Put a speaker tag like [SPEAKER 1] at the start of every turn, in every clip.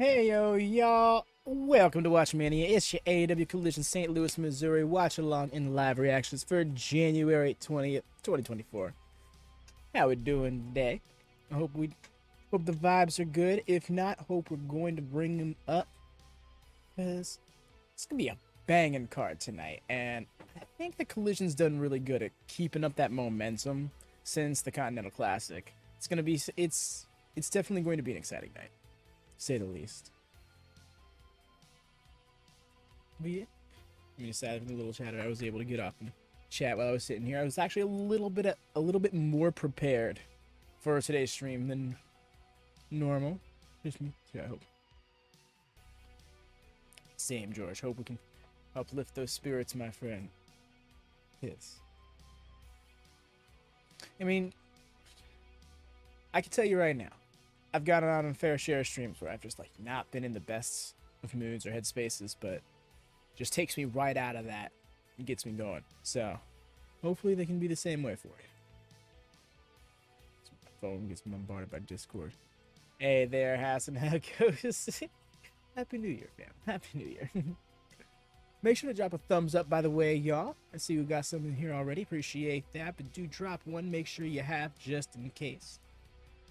[SPEAKER 1] Hey yo, y'all. Welcome to WatchMania. It's your AEW Collision St. Louis, Missouri Watchalong in live reactions for January 20th, 2024. How we doing today? I hope the vibes are good. If not, hope we're going to bring them up, because it's gonna be a banging card tonight, and I think the Collision's done really good at keeping up that momentum since the Continental Classic. It's definitely going to be an exciting night, to say the least. But yeah, I'm just sad from the little chatter I was able to get off and chat while I was sitting here. I was actually a little bit more prepared for today's stream than normal. Just me, yeah, I hope. Same, George. Hope we can uplift those spirits, my friend. Yes. I mean, I can tell you right now, I've gotten on a fair share of streams where I've just not been in the best of moods or headspaces, but just takes me right out of that and gets me going. So hopefully they can be the same way for you. So my phone gets bombarded by Discord. Hey there, Hassan. How it goes? Happy New Year, fam. Happy New Year. Make sure to drop a thumbs up, by the way, y'all. I see we got something here already. Appreciate that. But do drop one. Make sure you have, just in case.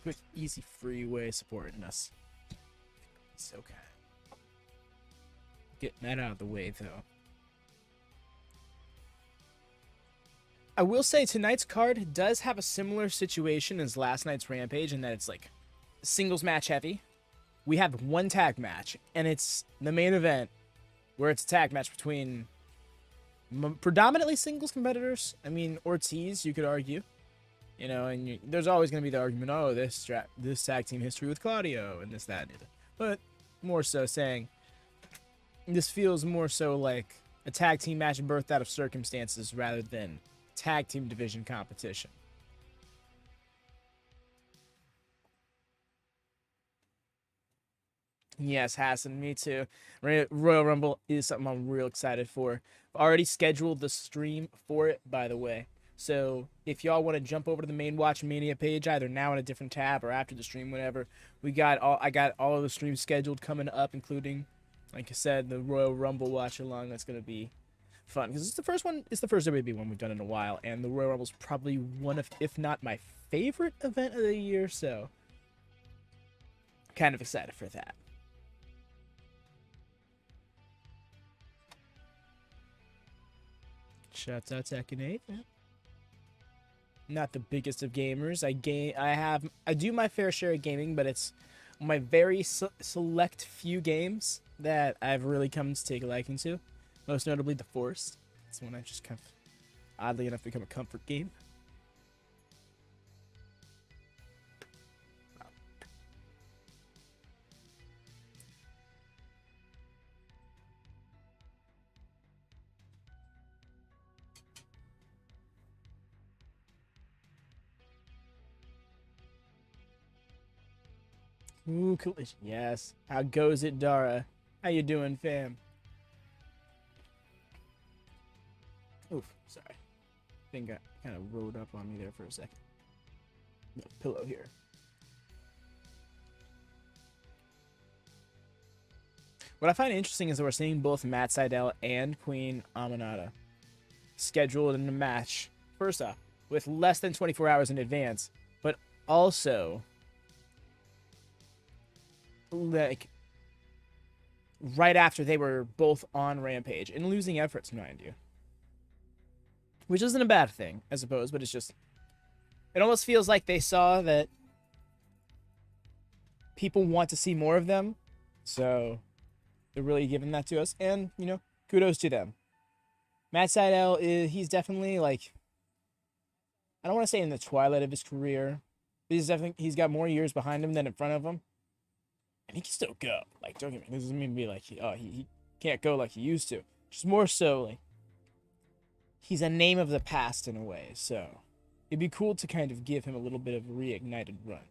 [SPEAKER 1] Quick, easy, free way of supporting us. So kind. Getting that out of the way, though. I will say tonight's card does have a similar situation as last night's Rampage in that it's like singles match heavy. We have one tag match, and it's the main event where it's a tag match between predominantly singles competitors. I mean, Ortiz, you could argue. You know, and there's always going to be the argument, oh, this tag team history with Claudio and this, that, and the other. But more so saying, this feels more so like a tag team match birthed out of circumstances rather than tag team division competition. Yes, Hassan, me too. Royal Rumble is something I'm real excited for. I've already scheduled the stream for it, by the way. So if y'all want to jump over to the main WatchMania page, either now in a different tab or after the stream, whatever, I got all of the streams scheduled coming up, including, like I said, the Royal Rumble Watchalong. That's gonna be fun because it's the first one. It's the first WWE one we've done in a while, and the Royal Rumble's probably one of, if not my favorite event of the year. So kind of excited for that. Shouts out to Akinade. Yeah. Not the biggest of gamers. I do my fair share of gaming, but it's my very select few games that I've really come to take a liking to. Most notably The Forest. It's one I just kind of, oddly enough, become a comfort game. Ooh, Collision. Yes. How goes it, Dara? How you doing, fam? Oof, sorry. Thing got kind of rolled up on me there for a second. No pillow here. What I find interesting is that we're seeing both Matt Sydal and Queen Aminata scheduled in a match, first off, with less than 24 hours in advance, but also like right after they were both on Rampage and losing efforts, mind you, which isn't a bad thing, I suppose, but it's just, it almost feels like they saw that people want to see more of them, so they're really giving that to us, and you know, kudos to them. Matt Sydal he's definitely, like, I don't want to say in the twilight of his career, but he's got more years behind him than in front of him. And he can still go. Like, don't get me. This doesn't mean to be like, he can't go like he used to. Just more so, like, he's a name of the past in a way. So it'd be cool to kind of give him a little bit of a reignited run.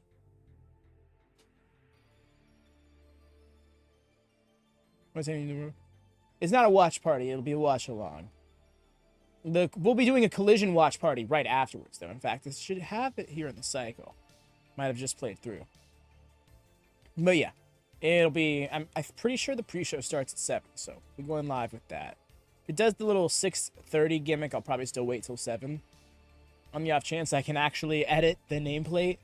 [SPEAKER 1] What's happening in the room? It's not a watch party. It'll be a watch along. We'll be doing a Collision watch party right afterwards, though. In fact, this should have it here in the cycle. Might have just played through. But yeah. It'll be, I'm pretty sure the pre-show starts at 7, so we're going live with that. If it does the little 6:30 gimmick, I'll probably still wait till 7. On the off chance I can actually edit the nameplate,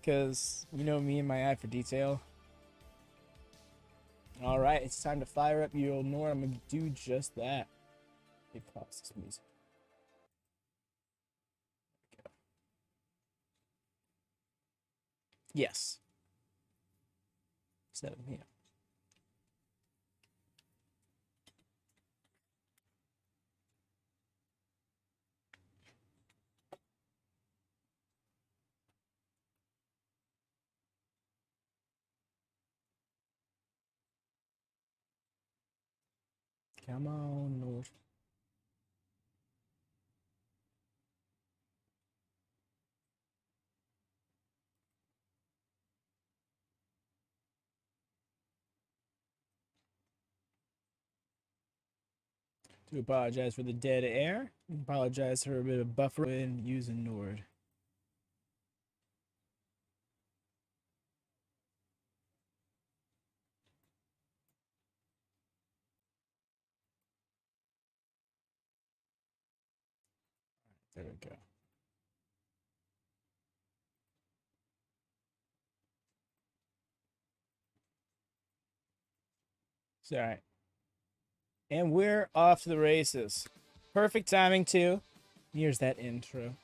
[SPEAKER 1] because you know me and my eye for detail. Alright, it's time to fire up your old Nord. I'm going to do just that. Let me pause this music. Yes. 7 p.m. Come on, Nord. To apologize for the dead air. Apologize for a bit of buffer and using Nord. There we go. It's all right. And we're off to the races. Perfect timing, too. Here's that intro.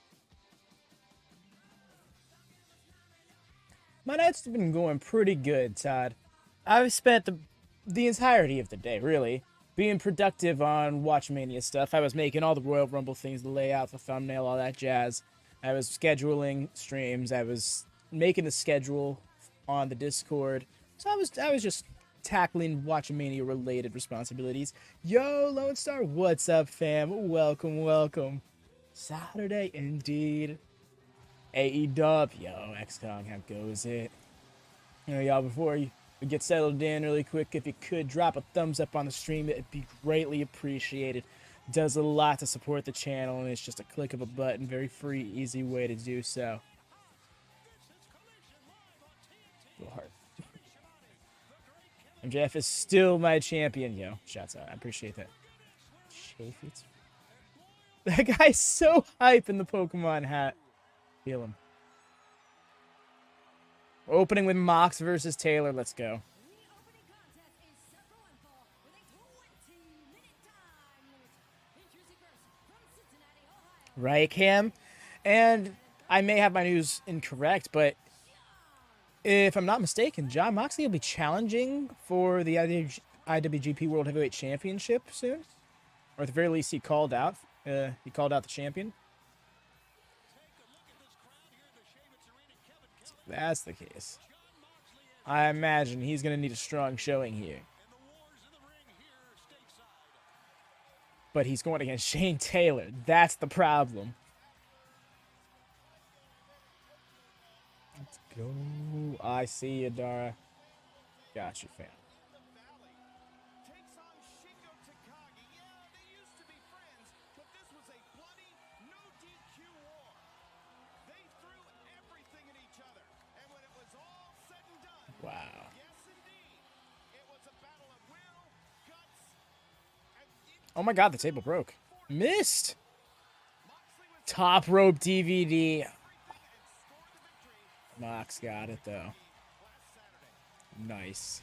[SPEAKER 1] My night's been going pretty good, Todd. I've spent the entirety of the day, really, being productive on WatchMania stuff. I was making all the Royal Rumble things, the layout, the thumbnail, all that jazz. I was scheduling streams. I was making the schedule on the Discord. So I was just tackling WatchMania related responsibilities. Yo, Lone Star, what's up, fam? Welcome, welcome. Saturday, indeed. AEW, yo, XCOM, how goes it? You know, y'all, before we get settled in really quick, if you could drop a thumbs up on the stream, it'd be greatly appreciated. Does a lot to support the channel, and it's just a click of a button. Very free, easy way to do so. Go hard. MJF is still my champion, yo. Shouts out. I appreciate that. Chaifetz. That guy's so hype in the Pokemon hat. Feel him. Opening with Mox versus Taylor. Let's go. Right, Cam? And I may have my news incorrect, but if I'm not mistaken, Jon Moxley will be challenging for the IWGP World Heavyweight Championship soon. Or at the very least, he called out the champion. If that's the case, I imagine he's going to need a strong showing here. But he's going against Shane Taylor. That's the problem. Let's go. I see you, Dara. Got you, fam. Wow. Oh my god, the table broke. Missed! Top rope DVD. Mox got it, though. Nice.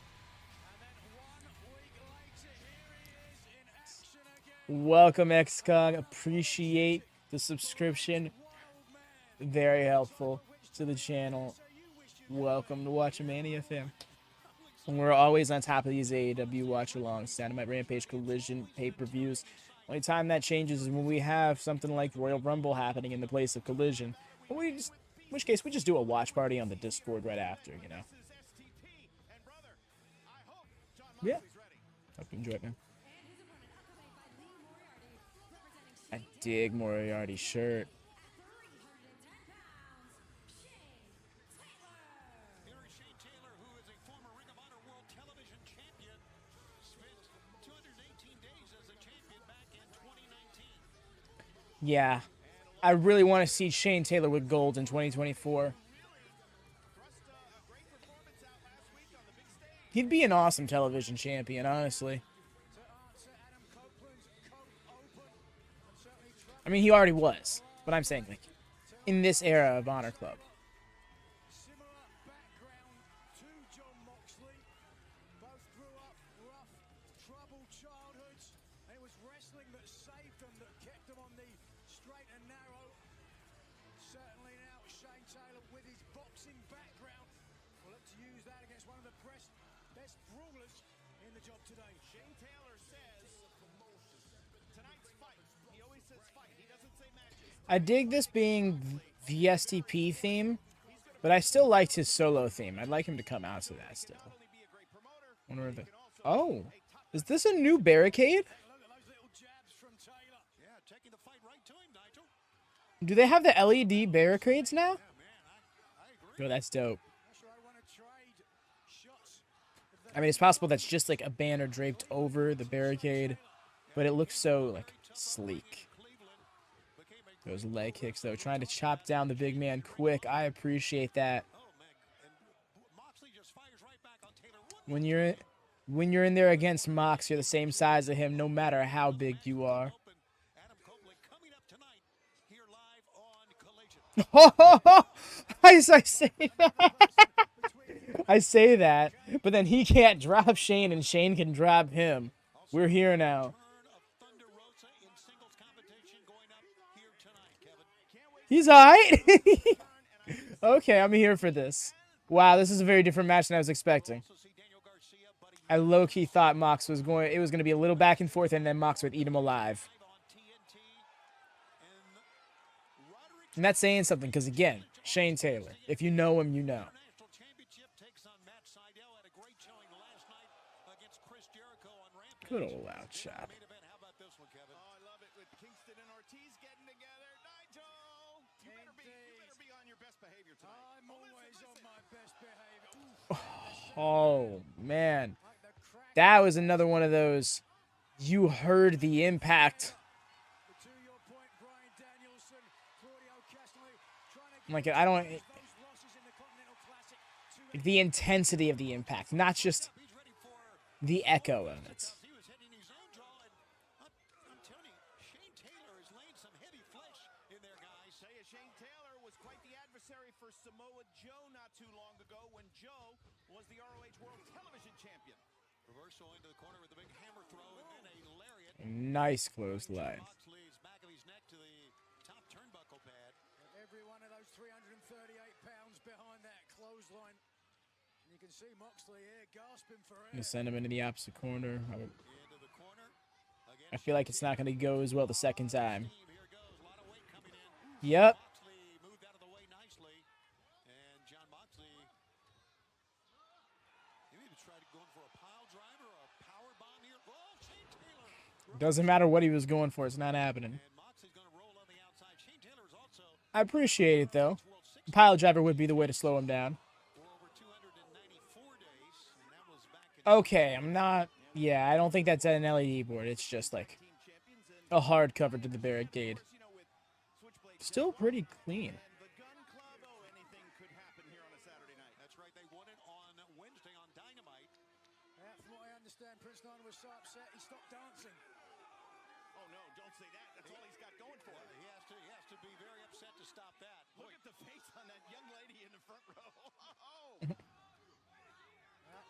[SPEAKER 1] Welcome, XCOG. Appreciate the subscription. Very helpful to the channel. Welcome to WatchaMania, fam. And we're always on top of these AEW Watchalongs, Dynamite, Rampage, Collision, pay-per-views. Only time that changes is when we have something like Royal Rumble happening in the place of Collision. But in which case, we just do a watch party on the Discord right after, you know. Yeah. Hope you enjoy it, man. I dig Moriarty's shirt. Yeah, I really want to see Shane Taylor with gold in 2024. He'd be an awesome television champion, honestly. I mean, he already was. But I'm saying, like, in this era of Honor Club.
[SPEAKER 2] Similar background to John Moxley. Both grew up rough, troubled childhoods. And it was wrestling that saved them, that kept them on the straight and narrow. Certainly now Shane Taylor with his boxing background will look to use that against one of the best brawlers in the job today.
[SPEAKER 3] Shane Taylor says tonight's fight. He always says fight. He doesn't say matches.
[SPEAKER 1] I dig this being the STP theme, but I still liked his solo theme. I'd like him to come out to that still. Wonder if oh, is this a new barricade? Do they have the LED barricades now? Oh, that's dope. I mean, it's possible that's just like a banner draped over the barricade, but it looks so like sleek. Those leg kicks, though, trying to chop down the big man quick. I appreciate that. When you're in there against Mox, you're the same size as him, no matter how big you are. I say that. I say that, but then he can't drop Shane, and Shane can drop him. We're here now. He's alright. Okay, I'm here for this. Wow, this is a very different match than I was expecting. I low-key thought Mox was going to be a little back and forth, and then Mox would eat him alive. And that's saying something, because again, Shane Taylor. If you know him, you know. Good old loud shot.
[SPEAKER 3] I love it with Kingston and Ortiz getting together. Nigel, you better be on your best behavior tonight.
[SPEAKER 2] I'm always on my best behavior.
[SPEAKER 1] Oh, man. That was another one of those, you heard the impact.
[SPEAKER 2] To your point, Bryan, Danielson, Claudio, Castagnoli,
[SPEAKER 1] Like, I don't...
[SPEAKER 2] those losses in the Continental Classic.
[SPEAKER 1] The intensity of the impact, not just the echo of it.
[SPEAKER 3] For Samoa Joe not too long ago when Joe was the ROH World Television Champion. Reversal into the corner with the big hammer throw and then a lariat.
[SPEAKER 1] Nice clothesline.
[SPEAKER 3] Moxley's back of his neck to the top turnbuckle pad.
[SPEAKER 2] Every one of those 338 pounds behind that clothesline. And you can see Moxley here gasping for air.
[SPEAKER 1] Gonna send him into the opposite corner. I feel like it's not gonna go as well the second time. Yep. Doesn't matter what he was going for, it's not happening. I appreciate it, though. A pile driver would be the way to slow him down. Okay, I'm not... Yeah, I don't think that's an LED board. It's just like a hard cover to the barricade. Still pretty clean.
[SPEAKER 3] That's right, they won it on Wednesday on Dynamite.
[SPEAKER 2] From what I understand, Prince Nine was so upset he stopped dancing.
[SPEAKER 3] Oh no, don't say that. That's all he's got going for him. He has to be very upset to stop that. Look at the face on that young lady in the front row.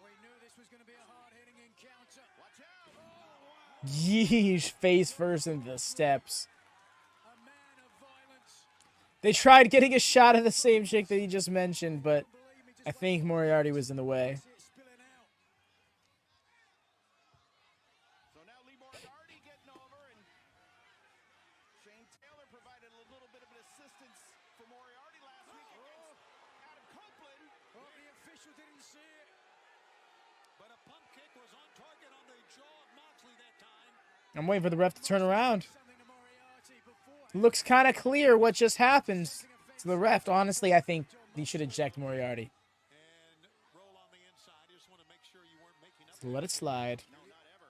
[SPEAKER 2] We knew this was going to be a hard-hitting encounter.
[SPEAKER 3] Watch out.
[SPEAKER 1] Yeesh, face first into the steps.
[SPEAKER 2] A man of violence.
[SPEAKER 1] They tried getting a shot of the same chick that he just mentioned, but I think Moriarty was in the way.
[SPEAKER 2] Spilling out.
[SPEAKER 3] So now Lee Moriarty getting over, and Shane Taylor provided a little bit of an assistance for Moriarty last week against Adam Copeland.
[SPEAKER 2] Oh, the official didn't see it.
[SPEAKER 3] But a pump kick was on target on the jaw of Moxley that time.
[SPEAKER 1] I'm waiting for the ref to turn around.
[SPEAKER 2] Something to Moriarty before.
[SPEAKER 1] Looks kind of clear what just happened to the ref. Honestly, I think he should eject Moriarty.
[SPEAKER 3] And roll on the inside. I just want to make sure you weren't making up.
[SPEAKER 1] So let it slide.
[SPEAKER 3] No, not ever.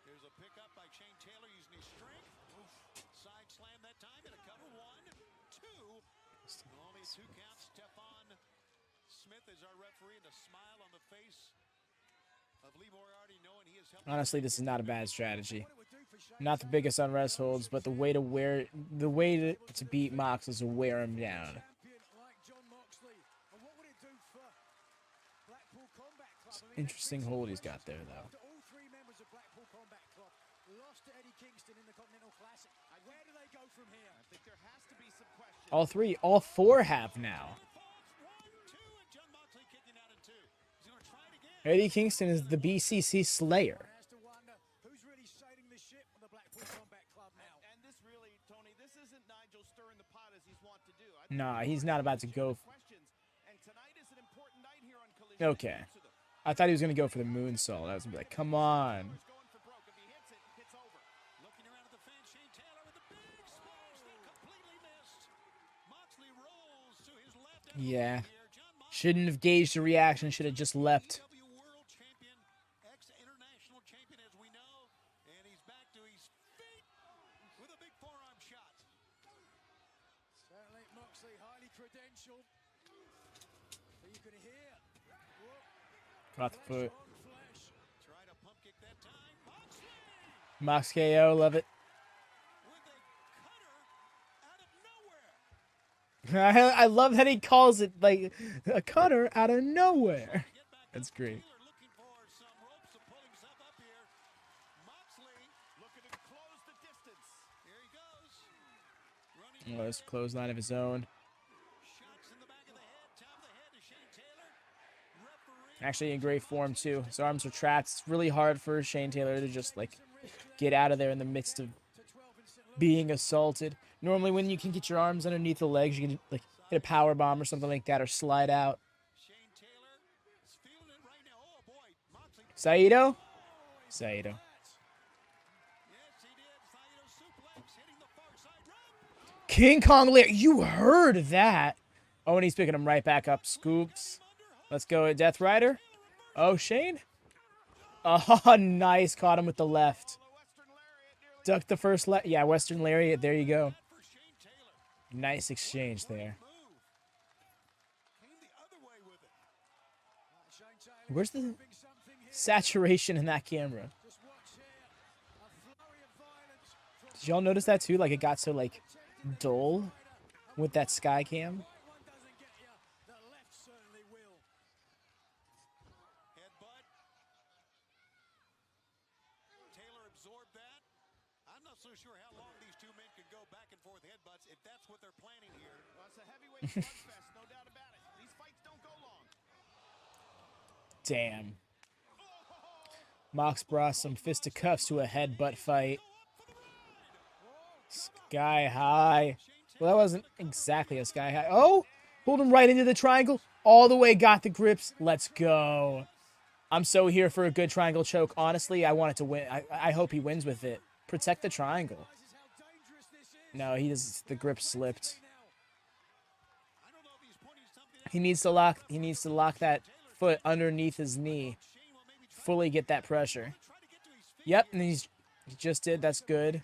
[SPEAKER 3] There's a pickup by Shane Taylor using his strength. Side slam that time and a cover. 1, 2. Only 2 counts. Stephon Smith is our referee, and a smile on the face
[SPEAKER 1] Honestly, this is not a bad strategy. Not the biggest on rest holds, but the way to beat Mox is to wear him down. Interesting hold he's got there, though.
[SPEAKER 2] All three members of Blackpool Combat Club lost to Eddie Kingston in the Continental Classic. Where do they go from here?
[SPEAKER 3] I think there has to be some questions.
[SPEAKER 1] All four have now. Eddie Kingston is the BCC Slayer.
[SPEAKER 2] Has to wonder who's really sailing the ship on the Blackpool Combat Club now.
[SPEAKER 3] And this really, Tony, this isn't Nigel stirring the pot as he's wont to do.
[SPEAKER 1] Nah, he's not about to go.
[SPEAKER 3] Questions. And tonight is an important night here on Collision.
[SPEAKER 1] Okay. I thought he was going to go for the moonsault. I was going to be like, come on.
[SPEAKER 3] Going for broke. If he hits it, it's over.
[SPEAKER 4] Looking around at the fence, Shane Taylor with the big smash that completely missed. Moxley rolls to his left.
[SPEAKER 1] Yeah. Shouldn't have gauged the reaction. Should have just leapt.
[SPEAKER 4] AEW World Champion, ex-international champion as we know, and he's back to his feet with a big forearm shot.
[SPEAKER 2] Certainly Moxley highly credentialed. But you can hear.
[SPEAKER 1] Caught the foot.
[SPEAKER 4] Try to pump kick that time. Moxley
[SPEAKER 1] Mox KO, love it.
[SPEAKER 4] with a cutter out of nowhere.
[SPEAKER 1] I love that he calls it like a cutter out of nowhere. That's great.
[SPEAKER 4] Taylor looking for some ropes to pull himself up here. Moxley
[SPEAKER 3] Looking to close the distance.
[SPEAKER 4] here he goes. Running
[SPEAKER 1] Oh, this clothesline of his own.
[SPEAKER 4] shots in the back of the head, top of the head to Shane Taylor. Referee
[SPEAKER 1] Actually in great form too. His arms are trapped. It's really hard for Shane Taylor to just like get out of there in the midst of being assaulted. Normally when you can get your arms underneath the legs, you can like hit a power bomb or something like that or slide out.
[SPEAKER 4] Shane Taylor is feeling it right now. Oh boy, Moxley.
[SPEAKER 1] Saito? Saito.
[SPEAKER 4] Yes, he did. Saito suplex hitting the far side rope.
[SPEAKER 1] King Kong Lair. You heard that. Oh, and he's picking him right back up. Scoops. Let's go, Death Rider. Oh, Shane. Oh, nice. Caught him with the left. Ducked the first left. Yeah, Western Lariat. There you go.
[SPEAKER 4] For Shane Taylor.
[SPEAKER 1] Nice exchange there.
[SPEAKER 4] Move. Came the other way with it.
[SPEAKER 2] Shane Taylor
[SPEAKER 1] Where's the
[SPEAKER 2] doing something here.
[SPEAKER 1] saturation in that camera?
[SPEAKER 2] Just watch here. A flurry of violence from
[SPEAKER 1] Did y'all notice that too? Like it got so like dull with that sky cam.
[SPEAKER 2] one doesn't get you. The left certainly will.
[SPEAKER 4] Headbutt. Taylor absorbed that. I'm not so sure how long these two men could go back and forth headbutts if that's what they're planning here.
[SPEAKER 3] Well, it's a heavyweight slugfest, no doubt about it. These fights don't go long.
[SPEAKER 1] Damn. Mox brought some fisticuffs to a headbutt fight. Sky high. Well, that wasn't exactly a sky high. Oh, pulled him right into the triangle. All the way, got the grips. Let's go. I'm so here for a good triangle choke. Honestly, I want it to win. I hope he wins with it. Protect the triangle.
[SPEAKER 2] This is how dangerous this is.
[SPEAKER 1] No, he does. The grip slipped.
[SPEAKER 4] I don't know if he's pointing something at
[SPEAKER 1] He needs to lock that foot underneath his knee.
[SPEAKER 4] Shane will maybe
[SPEAKER 1] Fully get that pressure.
[SPEAKER 4] try to get to his feet.
[SPEAKER 1] Yep, and he just did. That's good.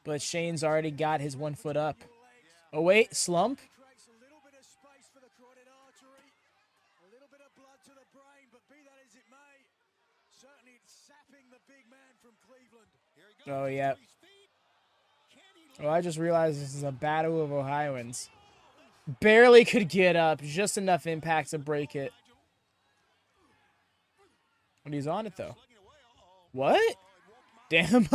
[SPEAKER 1] But Shane's already got his 1 foot up. Oh wait, slump.
[SPEAKER 2] Creates a little bit of space for the carotid artery. A little bit of blood to the brain, but be that as it may, certainly it's sapping the big man from Cleveland.
[SPEAKER 4] Here he goes.
[SPEAKER 1] Oh yeah.
[SPEAKER 4] To his feet. Can he
[SPEAKER 1] Oh, I just realized this is a battle of Ohioans. Barely could get up. Just enough impact to break it. But he's on it though.
[SPEAKER 4] slugging away? Uh-oh.
[SPEAKER 1] What? Damn.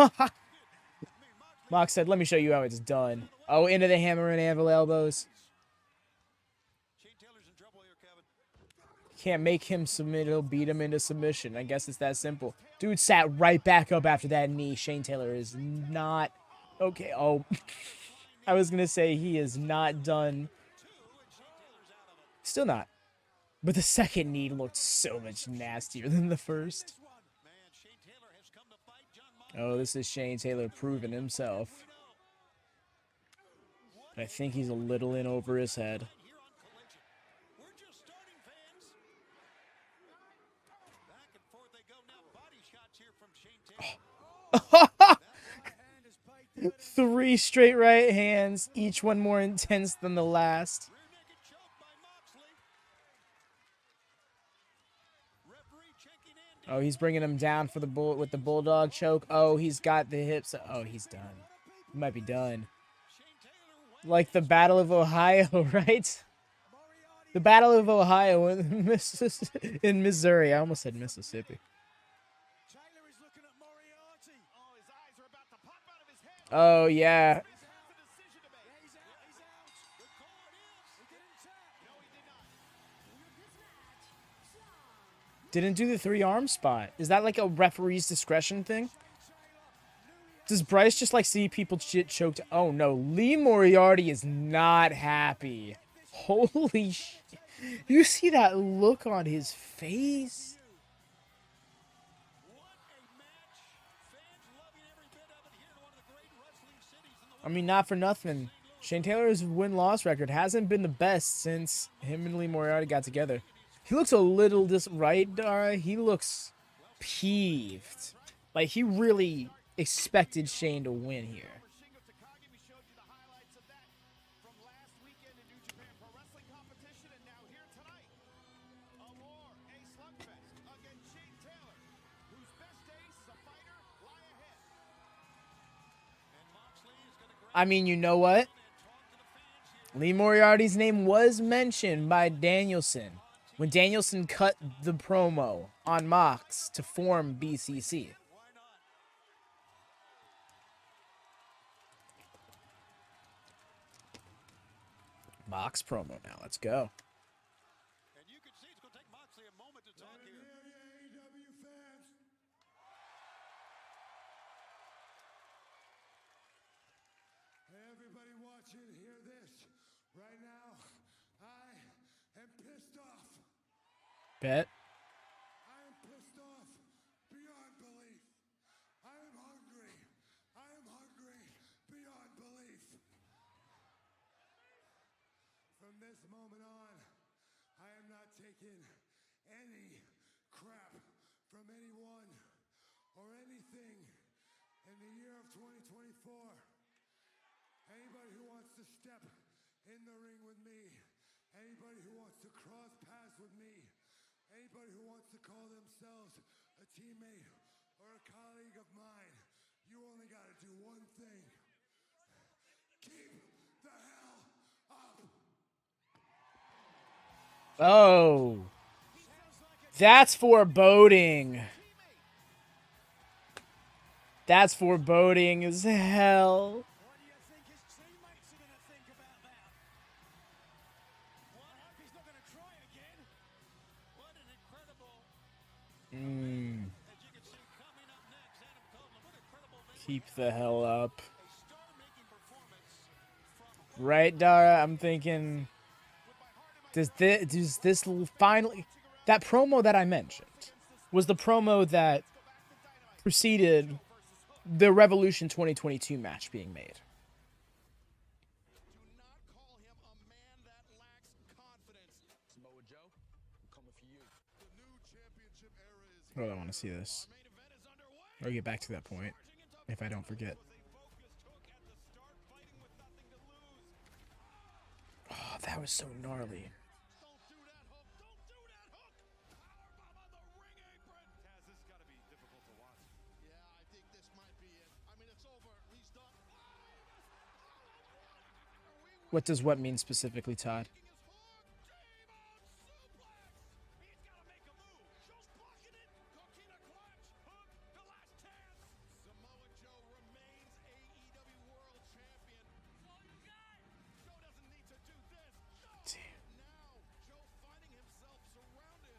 [SPEAKER 1] Mox said, let me show you how it's done. Oh, into the hammer and anvil elbows.
[SPEAKER 4] Shane Taylor's in trouble here, Kevin.
[SPEAKER 1] Can't make him submit, he'll beat him into submission. I guess it's that simple. Dude sat right back up after that knee. Shane Taylor is not... Okay, oh. I was going to say he is not done. Still not. But the second knee looked so much nastier than the first.
[SPEAKER 4] Man, Shane Taylor has come to fight John Moxley.
[SPEAKER 1] Oh, this is Shane Taylor proving himself. But I think he's a little in over his head.
[SPEAKER 4] Here on Collision. We're just starting, fans. Back and forth they go now. Body shots here from Shane Taylor.
[SPEAKER 2] Hand is paid
[SPEAKER 1] 3 straight right hands, each one more intense than the last.
[SPEAKER 4] Rear naked choke by Moxley. Referee checking in.
[SPEAKER 1] Oh, he's bringing him down for the bull with the bulldog choke. Oh, he's got the hips. Oh, he's done. He might be done. Like the Battle of Ohio, right? The Battle of Ohio in Missouri. I almost said Mississippi.
[SPEAKER 2] Taylor is looking at Moriarty.
[SPEAKER 3] Oh, his eyes are about to pop out of his head.
[SPEAKER 1] Oh, yeah.
[SPEAKER 3] He's got a decision to make.
[SPEAKER 2] He's out. He's out. The call is. He didn't tap.
[SPEAKER 3] No, he did not.
[SPEAKER 1] Didn't do the 3-arm spot. Is that like a referee's discretion thing? Does Bryce just like see people shit choked? Oh no, Lee Moriarty is not happy. Holy shit. You see that look on his face? I mean, not for nothing. Shane Taylor's win-loss record hasn't been the best since him and Lee Moriarty got together. He looks a little right, Dara? He looks peeved. Like, he really expected Shane to win here.
[SPEAKER 3] Shingo Takagi, we showed you the highlights of that from last weekend in New Japan Pro Wrestling competition, and now here tonight. Allure, a slugfest against Shane Taylor, whose best days as a fighter lie ahead.
[SPEAKER 1] I mean, you know what? Lee Moriarty's name was mentioned by Danielson when Danielson cut the promo on Mox to form BCC. Mox promo now. Let's go.
[SPEAKER 4] And you can see it's going to take Moxley a moment to talk here.
[SPEAKER 2] AEW fans. Hey, everybody watching, hear this. Right now, I am pissed off.
[SPEAKER 1] Bet.
[SPEAKER 2] I am pissed off beyond belief. I am hungry. I am hungry beyond belief. From this moment on, I am not taking any crap from anyone or anything in the year of 2024. Anybody who wants to step in the ring with me, anybody who wants to cross paths with me, anybody who wants to call themselves a teammate or a colleague of mine, you only got to do one thing. Keep the hell up.
[SPEAKER 1] Oh. That's foreboding. That's foreboding as hell.
[SPEAKER 2] What do you think his teammates are going to think about that? Well, I hope he's not going to try again.
[SPEAKER 4] What an incredible,
[SPEAKER 1] Mm.
[SPEAKER 4] as you can see, coming up next, Adam Copeland. What incredible
[SPEAKER 1] Keep the hell up.
[SPEAKER 4] a star-making performance from
[SPEAKER 1] Right, Dara? I'm thinking, does this finally... That promo that I mentioned was the promo that preceded the Revolution 2022 match being made.
[SPEAKER 3] Do not call him a man that lacks confidence. Samoa Joe, I'm coming for you. The new championship era is
[SPEAKER 1] Oh, I want to see this.
[SPEAKER 3] main event is underway.
[SPEAKER 1] I'll get back to that point if I don't forget.
[SPEAKER 3] Was a focused hook at the start, fighting with nothing to lose.
[SPEAKER 1] Oh, that was so gnarly.
[SPEAKER 3] Don't do that hook. Don't do that hook. Powerbomb on the ring apron. Taz, this has got to be difficult to watch. Yeah, I think this might be it. I mean, it's over. He's done.
[SPEAKER 1] What does what mean specifically, Todd?
[SPEAKER 3] His hook. T-bone suplex. He's got to make a move. He's blocking it. Coquina clutch. Hook. The last 10. Samoa Joe remains AEW World Champion. Joe doesn't need to do this. Now, Joe finding himself surrounded.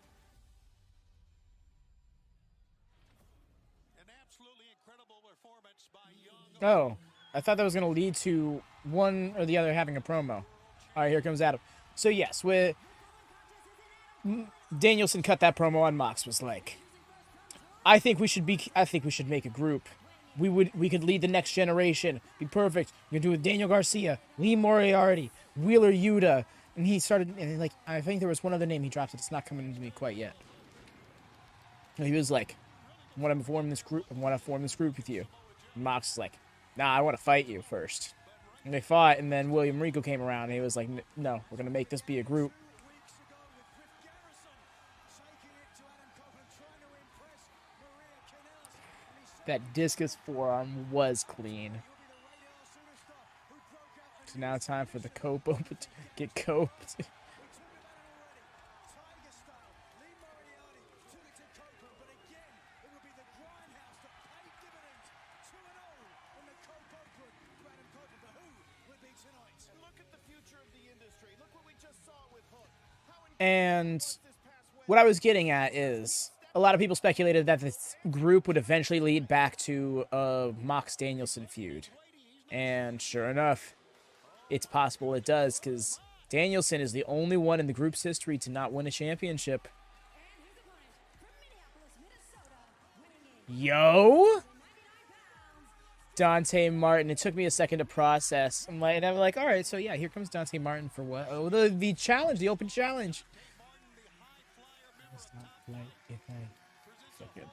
[SPEAKER 4] an absolutely incredible performance by Young.
[SPEAKER 1] Oh, I thought that was going to lead to one or the other having a promo. All right, here comes Adam. So yes, with Danielson cut that promo on Mox was like, I think we should make a group. We could lead the next generation. Be perfect. We can do it with Daniel Garcia, Lee Moriarty, Wheeler Yuta, and he started. And like, I think there was one other name he dropped. It's not coming to me quite yet. And he was like, I want to form this group. I want to form this group with you. And Mox is like, nah, I want to fight you first. And they fought, and then William Rico came around, and he was like, no, we're gonna make this be a group.
[SPEAKER 2] Weeks ago with Griff Garrison, taking it to Adam Copeland, trying to impress
[SPEAKER 1] That discus forearm was clean. So now time for the cope open to get coped. And what I was getting at is a lot of people speculated that this group would eventually lead back to a Mox Danielson feud. And sure enough, it's possible it does, because Danielson is the only one in the group's history to not win a championship. Yo! Dante Martin. It took me a second to process. I'm like, all right, so yeah, here comes Dante Martin for what? Oh, the challenge, the open challenge. So good.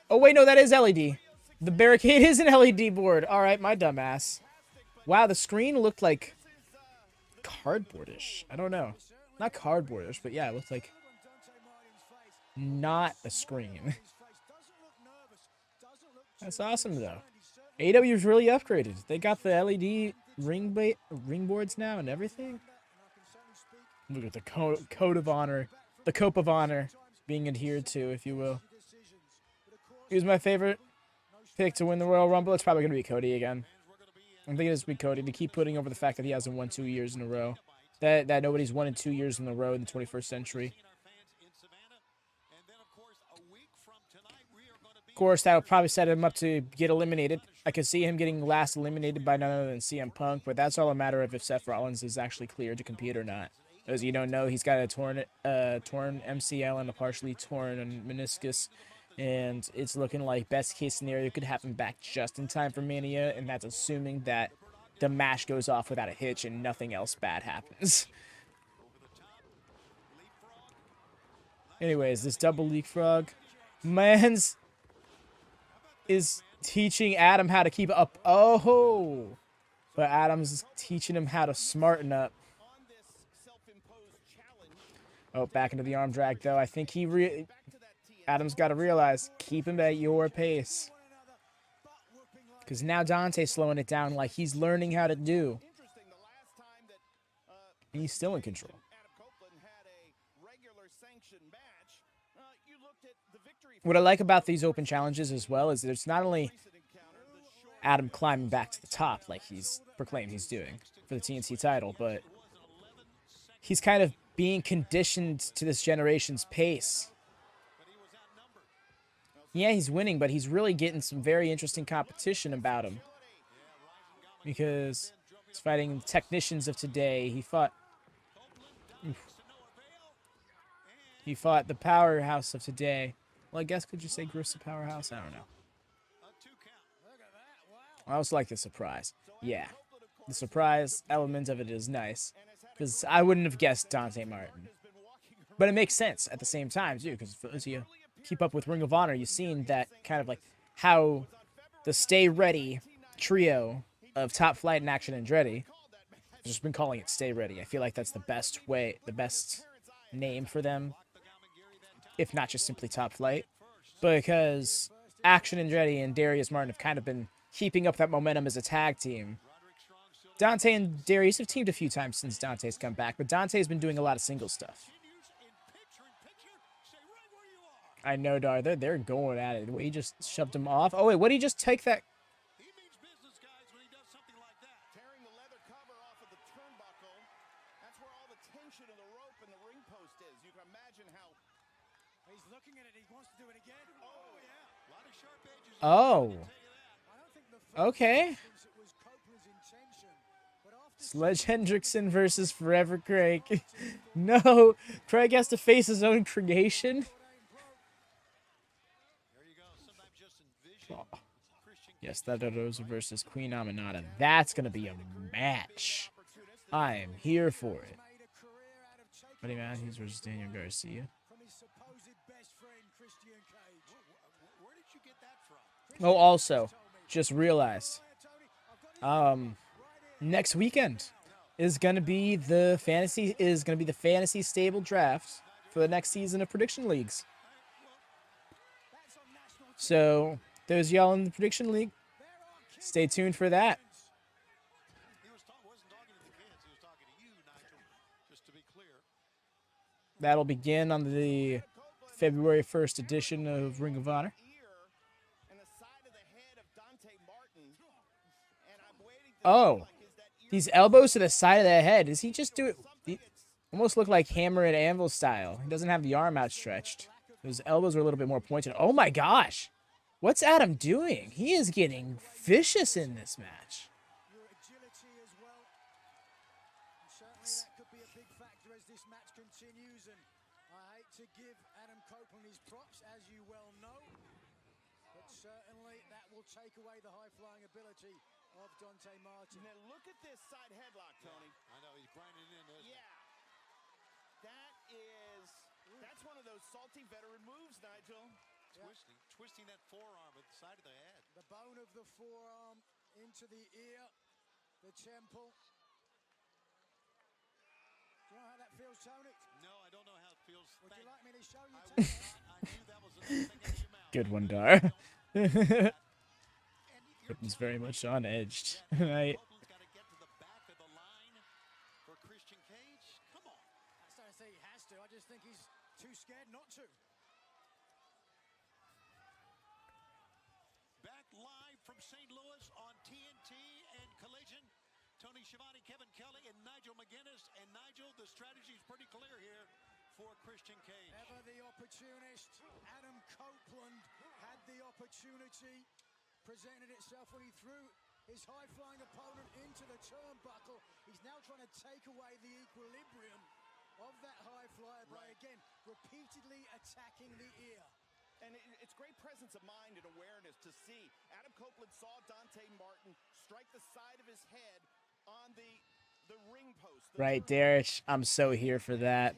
[SPEAKER 1] Oh, wait, no, that is LED. The barricade is an LED board. All right, my dumbass. Wow, the screen looked like cardboardish. I don't know. Not cardboardish, but yeah, it looked like not a screen. That's awesome, though. AEW's really upgraded. They got the LED ring boards now and everything. Look at the code of honor, the cope of honor being adhered to, if you will. Who's my favorite pick to win the Royal Rumble? It's probably going to be Cody again. I'm thinking it's going to be Cody to keep putting over the fact that he hasn't won 2 years in a row. That nobody's won in 2 years in a row in the 21st century. Of course, that would probably set him up to get eliminated. I could see him getting last eliminated by none other than CM Punk, but that's all a matter of if Seth Rollins is actually cleared to compete or not. As you don't know, he's got a torn MCL and a partially torn meniscus, and it's looking like best case scenario could have him back just in time for Mania, and that's assuming that the match goes off without a hitch and nothing else bad happens. Anyways, this double leapfrog, man's is teaching Adam how to keep up. Oh, but Adam's teaching him how to smarten up. Oh, back into the arm drag, though. I think Adam's got to realize, keep him at your pace. Because now Dante's slowing it down like he's learning how to do. And he's still in control. What I like about these open challenges as well is there's not only Adam climbing back to the top like he's proclaimed he's doing for the TNT title, but he's kind of being conditioned to this generation's pace. Yeah, he's winning, but he's really getting some very interesting competition about him. Because he's fighting technicians of today. He fought the powerhouse of today. Well, I guess could you say Grissom powerhouse? I don't know. I also like the surprise. Yeah, the surprise element of it is nice. Because I wouldn't have guessed Dante Martin. But it makes sense at the same time, too. Because as you keep up with Ring of Honor, you've seen that kind of like how the Stay Ready trio of Top Flight and Action Andretti, I've just been calling it Stay Ready. I feel like that's the best way, the best name for them. If not just simply Top Flight. Because Action Andretti and Darius Martin have kind of been keeping up that momentum as a tag team. Dante and Darius have teamed a few times since Dante's come back, but Dante's been doing a lot of single stuff. I know, Dar. They're going at it. He just shoved him off. Oh, wait, what did he just take that?
[SPEAKER 4] He means business, guys, when he does something like that. Tearing the leather cover off of the turnbuckle. That's where all the tension of the rope and the ring post is. You can imagine how...
[SPEAKER 2] He's looking at it. He wants to do it again. Oh, yeah.
[SPEAKER 4] A lot of sharp edges.
[SPEAKER 1] Oh.
[SPEAKER 2] I don't think the
[SPEAKER 1] Okay.
[SPEAKER 2] it was Copeland's intention. But after
[SPEAKER 1] Sledge Hendrickson versus Forever Craig. No, Craig has to face his own creation.
[SPEAKER 4] There you go. Sometimes just envision Christian
[SPEAKER 1] Yes, that Rosa versus Queen Aminata. That's going to be a match. I am here for it.
[SPEAKER 2] made a career out of taking
[SPEAKER 1] Buddy Matthews versus Daniel Garcia.
[SPEAKER 2] from his supposed best friend, Christian Cage.
[SPEAKER 4] Where did you get that from?
[SPEAKER 1] Oh, also, just realized. next weekend is going to be the fantasy stable draft for the next season of prediction leagues. So those y'all in the prediction league, stay tuned for that.
[SPEAKER 3] Wasn't talking to the kids. He was talking to you, Nigel, just to be clear.
[SPEAKER 1] That'll begin on the February 1st edition of Ring of Honor. Oh, these elbows to the side of the head. Does he just do it? He almost look like hammer and anvil style. He doesn't have the arm outstretched. Those elbows are a little bit more pointed. Oh my gosh. What's Adam doing? He is getting vicious in this match.
[SPEAKER 2] Your agility as well. And certainly that could be a big factor as this match continues. And I hate to give Adam Copeland his props, as you well know. But certainly that will take away the high-flying ability of Dante Martin.
[SPEAKER 4] Now look at this side headlock, Tony.
[SPEAKER 3] I know he's grinding in, isn't he?
[SPEAKER 4] Yeah. That's one of those salty veteran moves, Nigel.
[SPEAKER 3] Twisting that forearm at the side of the head.
[SPEAKER 2] The bone of the forearm into the ear, the temple. Do you know how that feels, Tony?
[SPEAKER 3] No, I don't know how it feels.
[SPEAKER 2] Would you like me to show you?
[SPEAKER 3] I knew that was the thing in your mouth.
[SPEAKER 1] Good one, Dar. Copeland's very much on edge tonight.
[SPEAKER 3] Copeland's got to get to the back of the line for Christian Cage. Come on.
[SPEAKER 2] I started to say he has to. I just think he's too scared not to.
[SPEAKER 3] Back live from St. Louis on TNT and Collision. Tony Schiavone, Kevin Kelly, and Nigel McGuinness. And Nigel, the strategy is pretty clear here for Christian Cage.
[SPEAKER 2] Ever the opportunist, Adam Copeland had the opportunity. Presented itself when he threw his high-flying opponent into the turnbuckle. He's now trying to take away the equilibrium of that high flyer by, again, repeatedly attacking the ear.
[SPEAKER 4] And it's great presence of mind and awareness to see. Adam Copeland saw Dante Martin strike the side of his head on the ring post.
[SPEAKER 1] Right, Derek. I'm so here for that.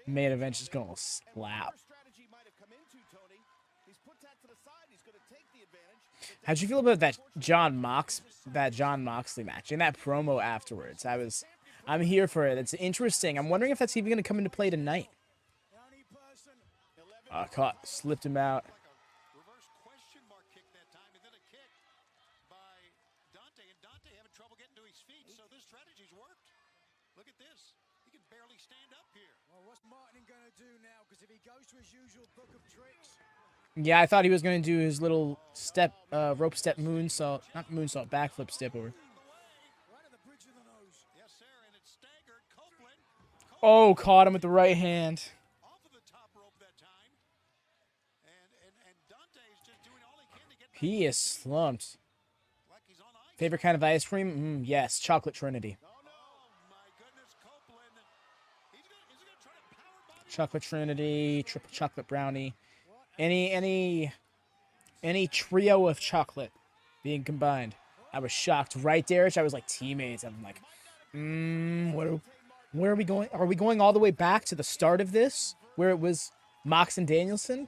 [SPEAKER 1] Main event is going to slap.
[SPEAKER 4] Strategy might have come into Tony. He's put that to the side. He's going to take the advantage.
[SPEAKER 1] How'd you feel about that John Moxley match and that promo afterwards? I'm here for it. It's interesting. I'm wondering if that's even going to come into play tonight. Caught, slipped him out.
[SPEAKER 3] Like a reverse question mark kick that time, and then a kick by Dante, and Dante having trouble getting to his feet. So this strategy's worked. Look at this. He can barely stand up here.
[SPEAKER 2] Well, what's Martin going to do now? Because if he goes to his usual book of tricks.
[SPEAKER 1] Yeah, I thought he was going to do his little step, rope step moonsault, not moonsault, backflip step over.
[SPEAKER 2] Right at the bridge of the nose.
[SPEAKER 3] Yes, sir, and it's staggered. Copeland.
[SPEAKER 1] Oh, caught him with the right hand.
[SPEAKER 3] Off of the top rope that time. And Dante's just doing all he can to get back
[SPEAKER 1] He is slumped.
[SPEAKER 3] like he's on ice.
[SPEAKER 1] Favorite kind of ice cream? Yes, chocolate trinity.
[SPEAKER 3] Oh, my goodness, Copeland. Is he gonna try to power bomb?
[SPEAKER 1] Chocolate trinity, triple chocolate brownie. Any trio of chocolate being combined. I was shocked. Right, Derek? I was like teammates. I'm like, where are we going? Are we going all the way back to the start of this, where it was Mox and Danielson?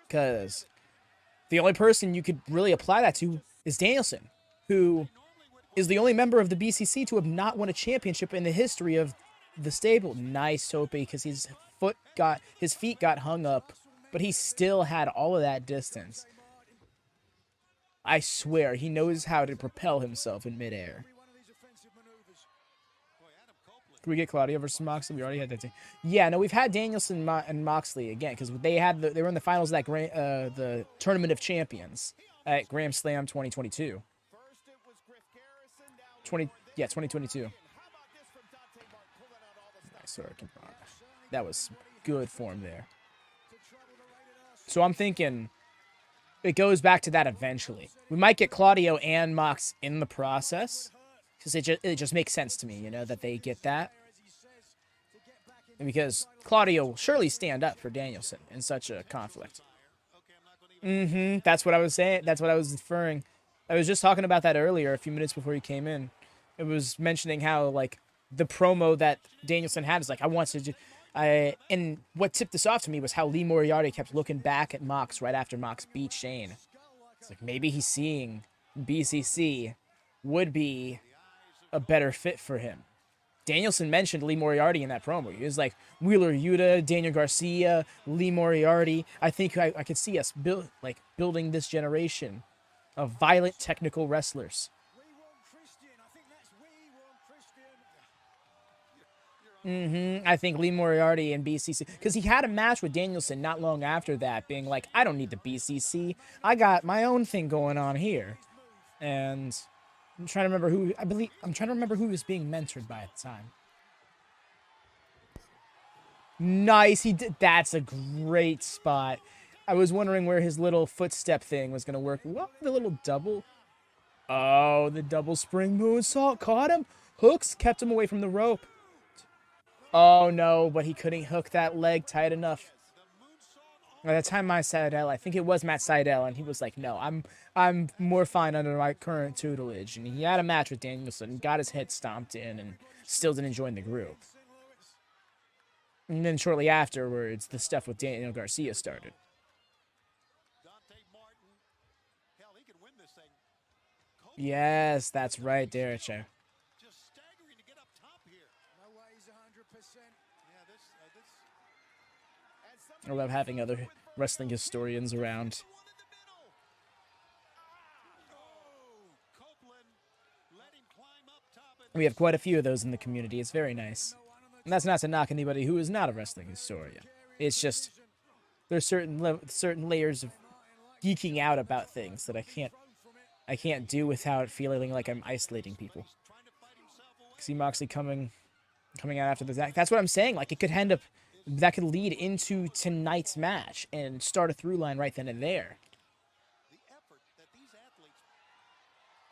[SPEAKER 1] Because the only person you could really apply that to is Danielson, who is the only member of the BCC to have not won a championship in the history of the stable. Nice, Tope, because his feet got hung up, but he still had all of that distance. I swear, he knows how to propel himself in midair. Can we get Claudio versus Moxley? We already had that thing. Yeah, no, we've had Danielson and Moxley again because they were in the finals of that the Tournament of Champions at Grand Slam 2022. 2022. Nice work. That was good form there. So I'm thinking it goes back to that eventually. We might get Claudio and Mox in the process because it just makes sense to me, you know, that they get that. And because Claudio will surely stand up for Danielson in such a conflict. That's what I was saying. That's what I was inferring. I was just talking about that earlier, a few minutes before you came in. It was mentioning how, like, the promo that Danielson had is like, I want to do... and what tipped this off to me was how Lee Moriarty kept looking back at Mox right after Mox beat Shane. It's like, maybe he's seeing BCC would be a better fit for him. Danielson mentioned Lee Moriarty in that promo. He was like, Wheeler Yuta, Daniel Garcia, Lee Moriarty. I think I could see us building this generation of violent technical wrestlers.
[SPEAKER 2] We want Christian. I think that's we want Christian.
[SPEAKER 1] I think Lee Moriarty and BCC, because he had a match with Danielson not long after that, being like, I don't need the BCC. I got my own thing going on here. And I'm trying to remember who he was being mentored by at the time. Nice, he did. That's a great spot. I was wondering where his little footstep thing was going to work. What? The little double? Oh, the double spring moonsault caught him. Hooks kept him away from the rope. Oh, no, but he couldn't hook that leg tight enough. By the time Matt Sydal, I think it was Matt Sydal, and he was like, no, I'm more fine under my current tutelage. And he had a match with Danielson, got his head stomped in, and still didn't join the group. And then shortly afterwards, the stuff with Daniel Garcia started. Yes, that's right, Derek.
[SPEAKER 3] Just staggering to get up top here.
[SPEAKER 2] No way he's 100%.
[SPEAKER 3] Yeah,
[SPEAKER 1] I love having other wrestling historians around.
[SPEAKER 3] one in the middle. Oh, Copeland let him climb up top.
[SPEAKER 1] We have quite a few of those in the community. It's very nice. And that's not to knock anybody who is not a wrestling historian. It's just there's certain layers of geeking out about things that I can't do without feeling like I'm isolating people. See Moxley coming out after the Zach. That's what I'm saying. Like, it could end up, that could lead into tonight's match and start a through line right then and there.
[SPEAKER 3] The effort that these athletes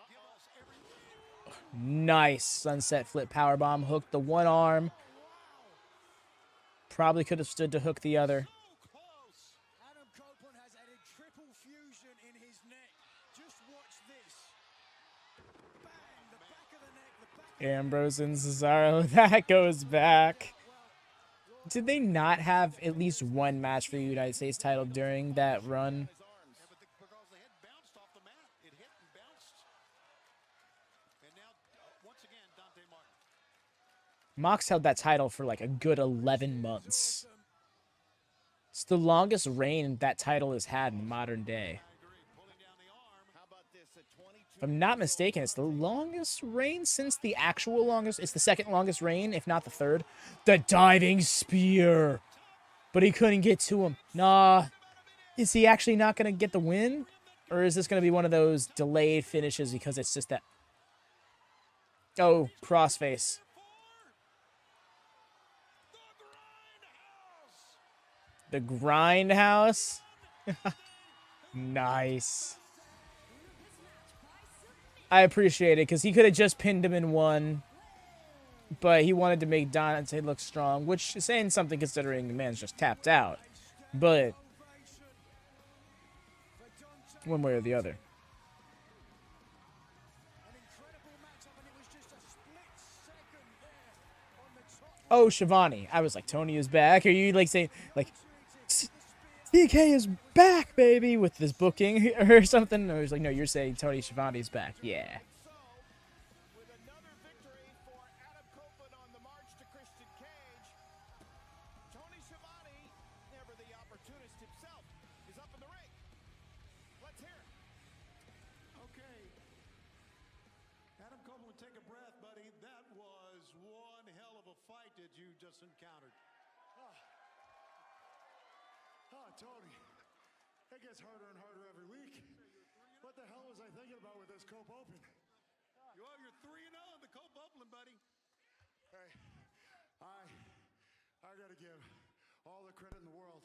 [SPEAKER 3] give us every
[SPEAKER 1] Nice sunset flip powerbomb. Hooked the one arm. Probably could have stood to hook the other.
[SPEAKER 3] close.
[SPEAKER 2] Adam Copeland has added triple fusion in his neck. Just watch this. Bang! The back of the neck. The back
[SPEAKER 1] Ambrose and Cesaro. That goes back. Did they not have at least one match for the United States title during that run?
[SPEAKER 3] Yeah, but because the head bounced off the mat, it hit and bounced. And now, once again, Dante Martin.
[SPEAKER 1] Mox held that title for like a good 11 months. It's the longest reign that title has had in modern day.
[SPEAKER 3] Pulling down the arm.
[SPEAKER 4] How about this at 22?
[SPEAKER 1] If I'm not mistaken, it's the longest reign since the actual longest. It's the second longest reign, if not the third. The diving spear. But he couldn't get to him. Nah. Is he actually not going to get the win? Or is this going to be one of those delayed finishes because it's just that... Oh, crossface. The Grindhouse. Nice. I appreciate it because he could have just pinned him in one, but he wanted to make Dante look strong, which is saying something considering the man's just tapped out. But one way or the other.
[SPEAKER 2] An incredible matchup, and it was just a split second there on the top.
[SPEAKER 1] Oh, Shivani. I was like, Tony is back. Are you like saying like CK is back, baby, with this booking or something? I was like, no, you're saying Tony Schiavone's back. Yeah.
[SPEAKER 4] With another victory for Adam Copeland on the march to Christian Cage. Tony Schiavone, never the opportunist himself, is up in the ring. Let's hear it.
[SPEAKER 3] Okay. Adam Copeland, take a breath, buddy. That was one hell of a fight that you just encountered.
[SPEAKER 5] Oh, Tony, it gets harder and harder every week. What the hell was I thinking about with this Cope Open?
[SPEAKER 3] Well, you're 3-0 in the Cope Upland, buddy.
[SPEAKER 5] Hey, I gotta give all the credit in the world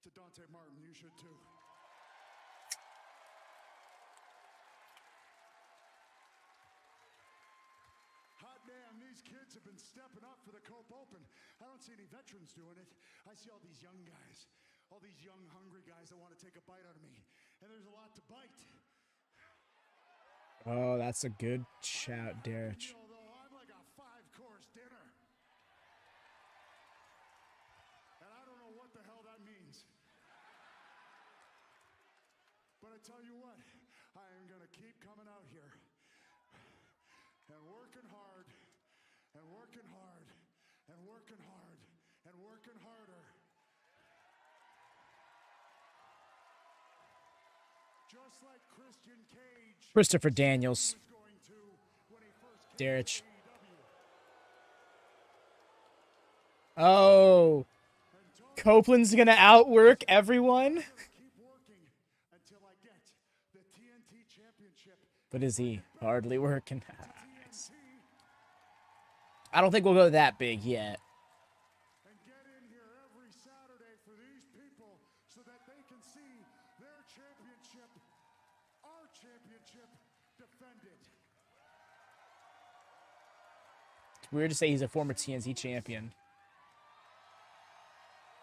[SPEAKER 5] to Dante Martin. You should too. Hot damn, these kids have been stepping up for the Cope Open. I don't see any veterans doing it. I see all these young guys. All these young, hungry guys that want to take a bite out of me. And there's a lot to bite.
[SPEAKER 1] Oh, that's a good shout, Derek.
[SPEAKER 5] Although I'm like a 5-course dinner. And I don't know what the hell that means. But I tell you what, I am going to keep coming out here. and working hard and working hard and working hard and working harder. Just like Christian Cage
[SPEAKER 1] Christopher Daniels.
[SPEAKER 5] was going to when he first came
[SPEAKER 1] Derek.
[SPEAKER 5] to AEW.
[SPEAKER 1] Oh. Copeland's gonna outwork everyone?
[SPEAKER 5] Keep working until I get the TNT Championship.
[SPEAKER 1] But is he hardly working?
[SPEAKER 5] TNT
[SPEAKER 1] I don't think we'll go that big yet.
[SPEAKER 5] and get in here every Saturday for these people so that they can see their championship, our championship, defended.
[SPEAKER 1] It's weird to say he's a former TNT champion.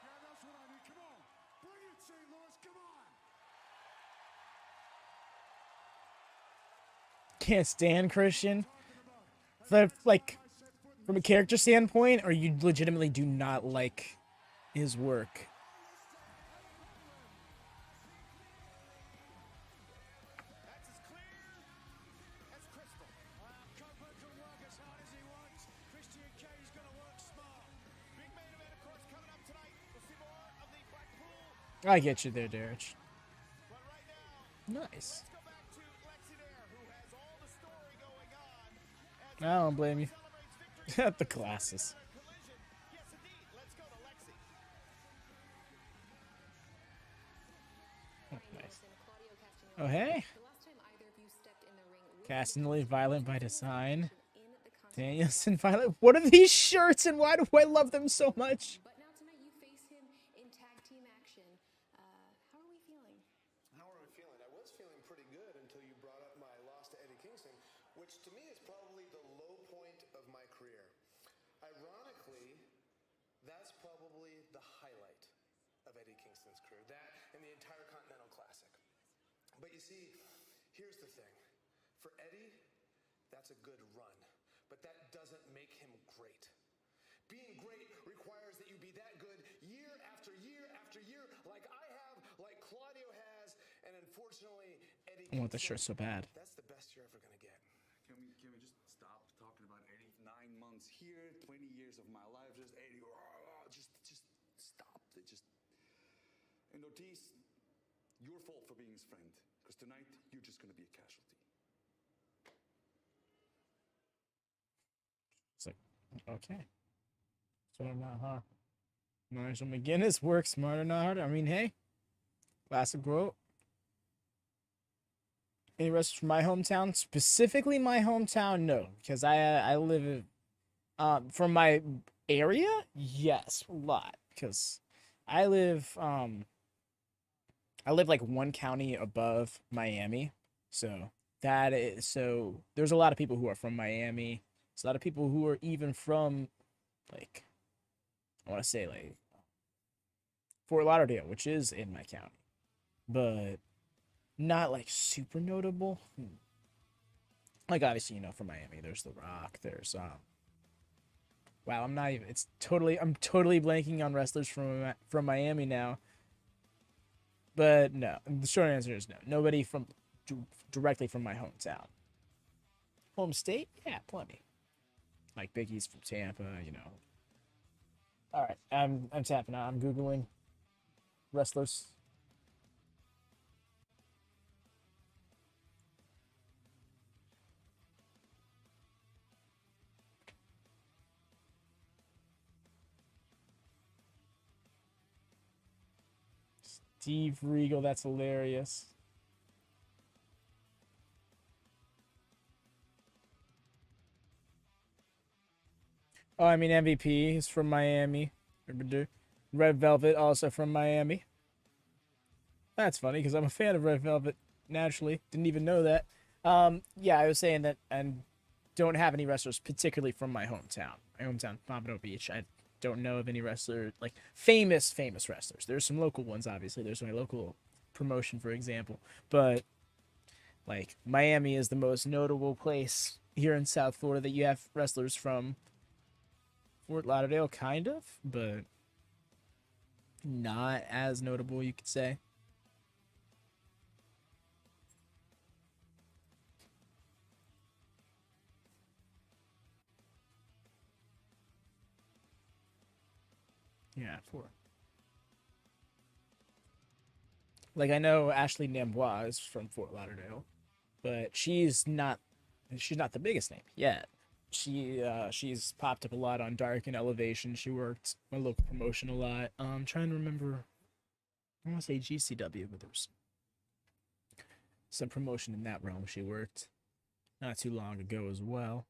[SPEAKER 5] Yeah, that's what I need. Come on. Bring it, St. Louis. Come on.
[SPEAKER 1] Can't stand Christian. Like, from a character standpoint, or you legitimately do not like his work?
[SPEAKER 4] That's as clear as crystal.
[SPEAKER 2] Copeland can work as hard as he wants. Christian Cage is going to work smart.
[SPEAKER 4] Big main event, of course, coming up tonight. We'll see more of the Blackpool.
[SPEAKER 1] I get you there, Derek.
[SPEAKER 4] But right now,
[SPEAKER 1] Nice.
[SPEAKER 4] let's go back to Lexi there, who has all the story going on. As
[SPEAKER 1] I don't blame you.
[SPEAKER 4] celebrates victory
[SPEAKER 1] The glasses.
[SPEAKER 4] Collision. Yes, indeed. Let's go to Lexi.
[SPEAKER 1] Oh, nice. Oh, hey. Castagnoli, violent by design. Danielson, violent. What are these shirts and why do I love them so much?
[SPEAKER 6] But now tonight you face him in tag team action. How are we feeling?
[SPEAKER 3] How are we feeling? I was feeling pretty good until you brought up my loss to Eddie Kingston, which to me is probably the low point of my career. Ironically, that's probably the highlight of Eddie Kingston's career, that and the entire Continental Classic. But you see, here's the thing. For Eddie, that's a good run, but that doesn't make him great. Being great requires that you be that good year after year after year, like I have, like Claudio has, and unfortunately, Eddie
[SPEAKER 1] I want this
[SPEAKER 3] Kingston,
[SPEAKER 1] shirt so bad.
[SPEAKER 3] that's the best you're ever going to get.
[SPEAKER 7] Can we just stop talking about 89 months here, 20 years of my life, just 80, just stop. And Ortiz, your fault for being his friend, because tonight you're just going to be a casualty.
[SPEAKER 1] It's like, okay. So I'm not hard. Marshall McGinnis, work smarter, not harder. I mean, hey. Classic quote. Any wrestlers from my hometown? Specifically my hometown, no. Because I live from my area? Yes, a lot. Because I live like one county above Miami. So there's a lot of people who are from Miami. There's a lot of people who are even from, like, I want to say, like, Fort Lauderdale, which is in my county. But not, like, super notable. Like, obviously, you know, from Miami, there's The Rock, there's, wow, I'm totally blanking on wrestlers from Miami now. But no, the short answer is no. Nobody directly from my hometown. Home state? Yeah, plenty. Like Big E's from Tampa, you know. All right, I'm tapping out. I'm Googling wrestlers. Steve Regal, that's hilarious. Oh, I mean, MVP is from Miami. Red Velvet, also from Miami. That's funny, because I'm a fan of Red Velvet, naturally. Didn't even know that. Yeah, I was saying that I don't have any wrestlers particularly from my hometown. My hometown, Pompano Beach. I don't know of any wrestler, like, famous wrestlers. There's some local ones, obviously. There's my local promotion, for example. But, like, Miami is the most notable place here in South Florida that you have wrestlers from. Fort Lauderdale, kind of, but not as notable, you could say. Yeah, 4. Like, I know Ashley Nambois is from Fort Lauderdale, but she's not the biggest name yet. She's popped up a lot on Dark and Elevation. She worked my local promotion a lot. I'm trying to remember. I want to say GCW, but there's some promotion in that realm she worked not too long ago as well.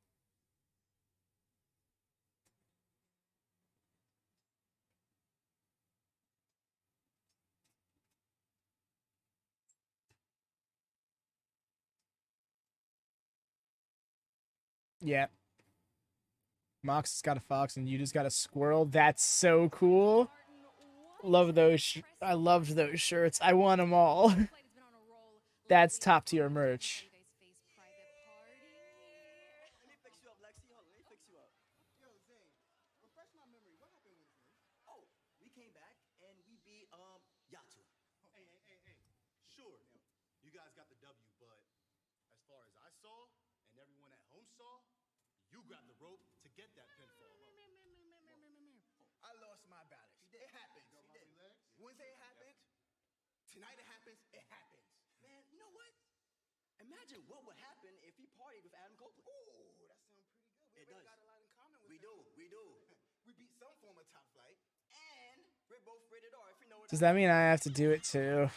[SPEAKER 1] Yeah. Mox has got a fox and you just got a squirrel. That's so cool. Love those. I loved those shirts. I want them all. That's top tier merch.
[SPEAKER 8] Let me fix you up, Lexi. Hold on, let me fix you up. Yo, Zane, refresh my memory. What happened Wednesday? Oh, we came back and we beat Yatu.
[SPEAKER 3] Hey. Sure, you guys got the W, but as far as I saw and everyone at home saw, you grabbed the rope to get that pinfall.
[SPEAKER 8] I lost my balance. It happens. Wednesday it happened. Tonight it happens. It happens. Man, you know what? Imagine what would happen if he partied with Adam Copeland. Ooh, that sounds pretty good. We really got a lot in common with him. We do. We beat some form of top flight, and we're both rated R. If you know what
[SPEAKER 1] Does that mean I have to do it too?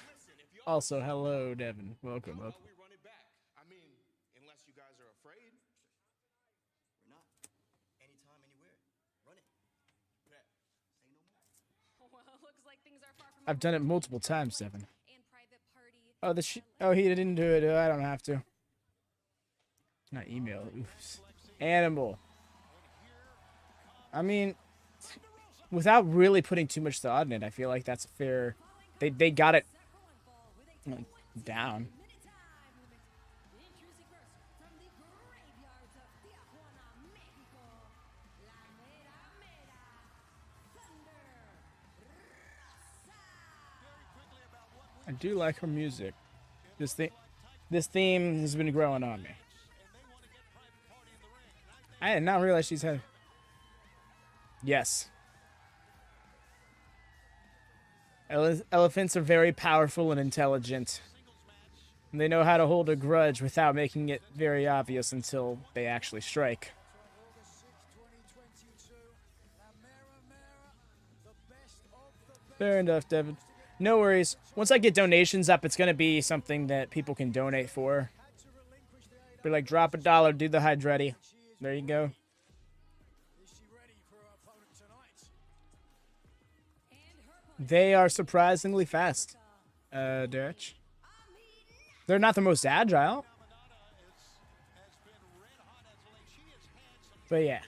[SPEAKER 1] Also, hello, Devin. Welcome.
[SPEAKER 3] How about we run it back? I mean, unless you guys are afraid.
[SPEAKER 8] We're not. Anytime, anywhere. Run it.
[SPEAKER 3] Bet.
[SPEAKER 8] Say no more.
[SPEAKER 6] Well, looks like things are far from
[SPEAKER 1] I've done it multiple times, Devin.
[SPEAKER 6] and private party.
[SPEAKER 1] Oh, he didn't do it. I don't have to. Not email. Oops. Animal. I mean, without really putting too much thought in it, I feel like that's a fair. They got it down. I do like her music. This theme has been growing on me. I did not realize she's had. Yes. Elephants are very powerful and intelligent. And they know how to hold a grudge without making it very obvious until they actually strike. Fair enough, Devin. No worries. Once I get donations up, it's going to be something that people can donate for. Be like, drop $1, do the Hydretti. There you go. They are surprisingly fast, Derek. They're not the most agile. But yeah.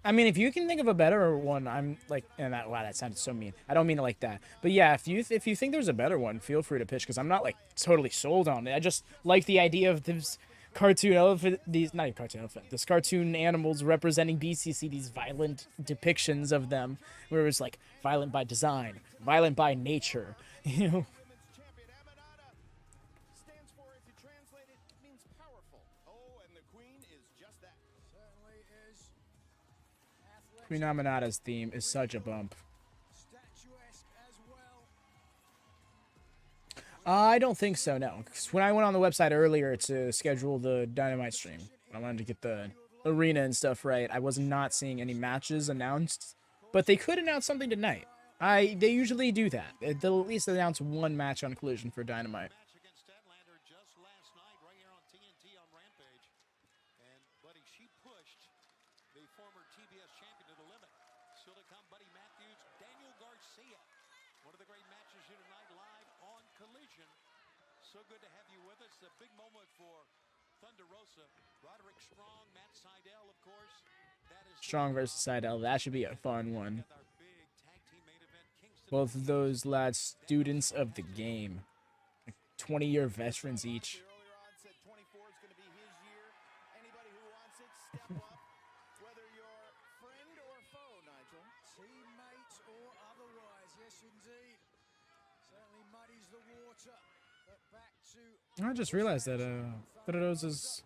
[SPEAKER 1] I mean, if you can think of a better one, I'm like, and that, wow, that sounded so mean. I don't mean it like that. But yeah, if you think there's a better one, feel free to pitch, because I'm not like totally sold on it. I just like the idea of this cartoon elephant, not cartoon elephant, this cartoon animals representing BCC, these violent depictions of them, where it's like violent by design, violent by nature, you know.
[SPEAKER 4] Women's champion Aminata stands for, if you translate it, means powerful. Oh, and the queen is just that.
[SPEAKER 2] Certainly is.
[SPEAKER 1] Queen Aminata's theme is such a bump.
[SPEAKER 2] Statuesque as well.
[SPEAKER 1] I don't think so, no. 'Cause when I went on the website earlier to schedule the Dynamite stream, I wanted to get the arena and stuff right, I was not seeing any matches announced. But they could announce something tonight. They usually do that. They'll at least announce one match on Collision for Dynamite.
[SPEAKER 3] Match against Statlander just last night, right here on TNT on Rampage. And, buddy, she pushed the former TBS champion to the limit. Still to come, Buddy Matthews, Daniel Garcia. One of the great matches here tonight live on Collision. So good to have you with us. A big moment for Thunder Rosa. Roderick Strong, Matt Sydal, of course. That is
[SPEAKER 1] Strong versus Sydal. That should be a fun one.
[SPEAKER 3] our big tag team main event. Kingston
[SPEAKER 1] Both of those lads, students of the game. Like 20-year veterans each.
[SPEAKER 4] Earlier on said 24 is going to be his year. Anybody who wants it, step up. Whether you're friend or foe, Nigel.
[SPEAKER 2] Teammates or otherwise, yes indeed. Certainly muddies the water. But back to
[SPEAKER 1] I just realized that Rosa's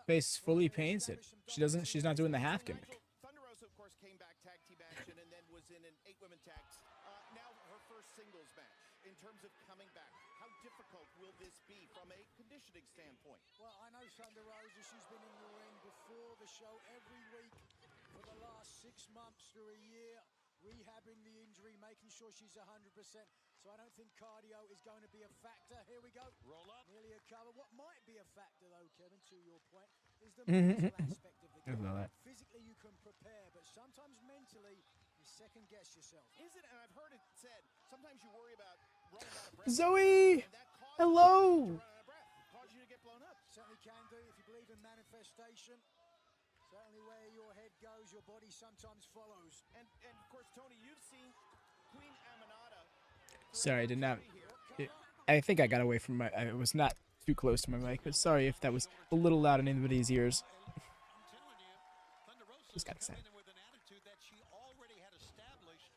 [SPEAKER 1] face is fully painted. She's not doing the half gimmick.
[SPEAKER 4] Thunder Rosa, of course, came back tag team action and then was in an 8-women terms of coming back? How difficult will this be from a conditioning standpoint?
[SPEAKER 2] Well, I know Thunder Rosa, she's been in the ring before the show every week for the last 6 months to a year, rehabbing the injury, making sure she's 100%. So I don't think cardio is going to be a factor. Here we go. Roll up. Nearly a cover. What might be a factor, though, Kevin, to your point, is the mental aspect of the game. Physically, you can prepare, but sometimes mentally, you second-guess yourself.
[SPEAKER 4] Is it? And I've heard it said, sometimes you worry about running out of breath.
[SPEAKER 1] Zoe! Hello!
[SPEAKER 4] Cause you to get blown up.
[SPEAKER 2] Certainly can do if you believe in manifestation. Certainly where your head goes, your body sometimes follows.
[SPEAKER 4] And of course, Tony, you've seen Queen Aminata.
[SPEAKER 1] Sorry, I did not. I think I got away from my. I was not too close to my mic, but sorry if that was a little loud in anybody's ears. Just gotta say.
[SPEAKER 3] With an attitude that she already had established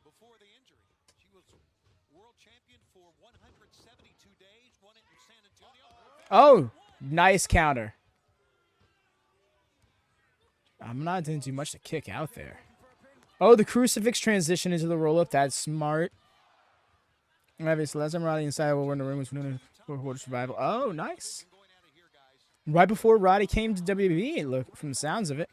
[SPEAKER 3] before the injury. She was world champion for 172 days, won it in San Antonio.
[SPEAKER 1] Oh, nice counter. I'm not didn't do much to kick out there. Oh, the crucifix transition into the roll up. That's smart. Obviously, last time Roddy inside while we're in the room was for survival. Oh, nice. Right before Roddy came to WWE, look from the sounds of it.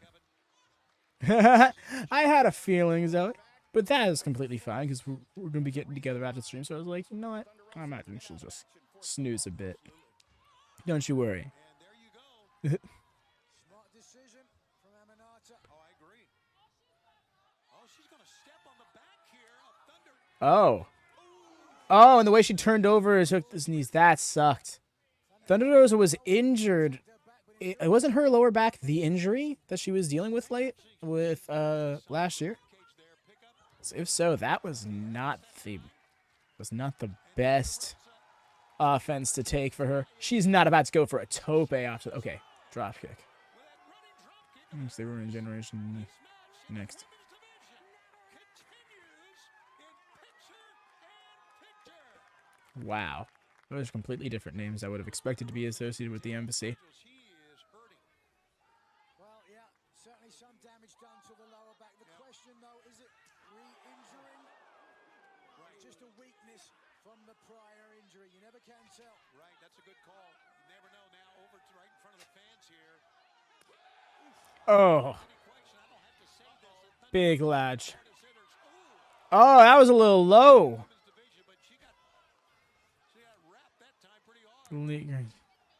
[SPEAKER 1] I had a feeling, Zoe, but that is completely fine because we're gonna be getting together after the stream. So I was like, you know what? I'm not gonna just snooze a bit. Don't you worry.
[SPEAKER 2] Smart decision from Aminata.
[SPEAKER 3] Oh, I agree. Oh, she's going to step on the back here of Thunder.
[SPEAKER 1] Oh. Oh, and the way she turned over and hooked his knees. That sucked. Thunder Rosa was injured. It wasn't her lower back the injury that she was dealing with last year. So if so, that was not the best offense to take for her. She's not about to go for a tope after. Okay, drop kick. They were in generation next. Wow. Those are completely different names I would have expected to be associated with the embassy.
[SPEAKER 2] Well, yeah, certainly some damage done to the lower back. The question, though, is it re-injuring? Right. Just a weakness from the prior injury. You never can tell.
[SPEAKER 3] Right, that's a good call. You never know now. Over to right in front of the fans here.
[SPEAKER 1] Oh. Big latch. Oh, that was a little low.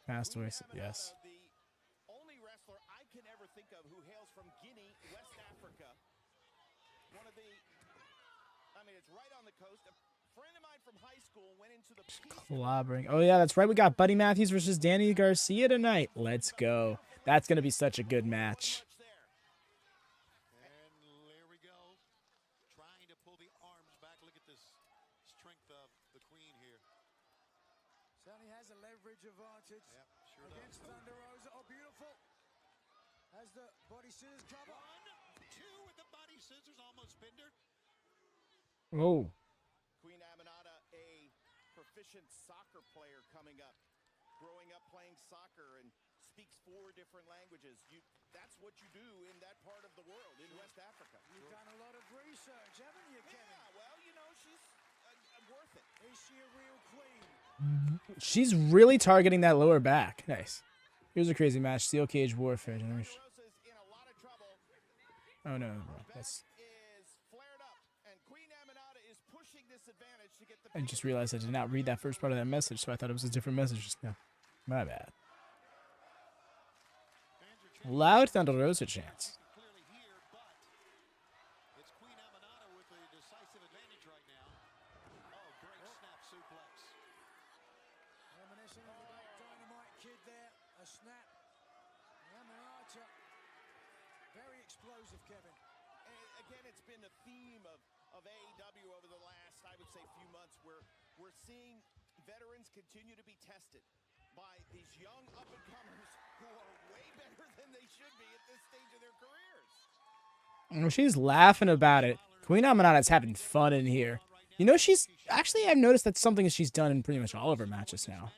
[SPEAKER 1] Passed away, yes.
[SPEAKER 4] The only wrestler I can ever think of who hails from Guinea, West Africa. One of the, I mean, it's right on the coast. A friend of mine from high school went into the
[SPEAKER 1] clobbering. Oh yeah, that's right. We got Buddy Matthews versus Danny Garcia tonight. Let's go. That's gonna be such a good match.
[SPEAKER 3] And there we go. Trying to pull the arms back. Look at this strength of the queen here.
[SPEAKER 2] Certainly has a leverage advantage against Thunder Rosa. Oh, beautiful. Has the body scissors cover.
[SPEAKER 3] 1, 2 with the body scissors, almost pinned her.
[SPEAKER 1] Oh.
[SPEAKER 4] Queen Aminata, a proficient soccer player coming up. Growing up playing soccer and speaks 4 different languages. That's what you do in that part of the world, in West Africa.
[SPEAKER 2] You've done a lot of research, haven't you, Kevin?
[SPEAKER 4] Yeah, well, you know, she's worth it.
[SPEAKER 2] Is she a real queen?
[SPEAKER 1] She's really targeting that lower back. Nice. Here's a crazy match. Steel Cage Warfare Generation. Oh no, that's. I just realized I did not read that first part of that message, so I thought it was a different message just now. My bad. Loud Thunder Rosa chants.
[SPEAKER 3] It's Queen Aminata with a decisive advantage right now. Oh, great snap suplex.
[SPEAKER 2] Reminiscent of the Dynamite kid there. A snap. Aminata. Very explosive, Kevin.
[SPEAKER 4] And again, it's been a theme of AEW over the last, I would say, few months where we're seeing veterans continue to be tested by these young up-and-comers who are way better than they should be at this stage of their careers.
[SPEAKER 1] She's laughing about it. Queen Aminata's having fun in here. You know, she's actually, I've noticed that's something that she's done in pretty much all of her matches now.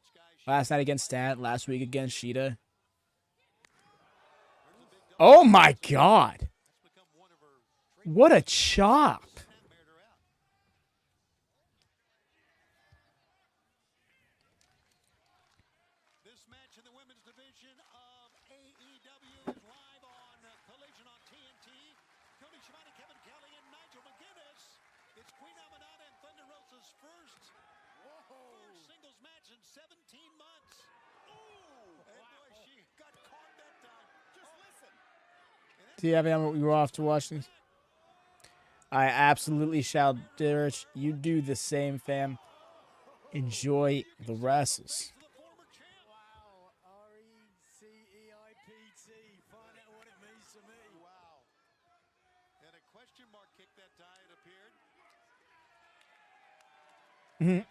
[SPEAKER 1] Last night against Stat, last week against Sheeta. Oh my God. What a chop.
[SPEAKER 3] his first singles match in 17 months. Ooh! And boy, she got caught that time. Just listen.
[SPEAKER 1] Do you have any? You were off to watch these? I absolutely shall, Derek. You do the same, fam. Enjoy the wrestles.
[SPEAKER 2] Wow, R-E-C-E-I-P-T. Find out what it means to me.
[SPEAKER 3] Wow. And a question mark kick that time, it appeared.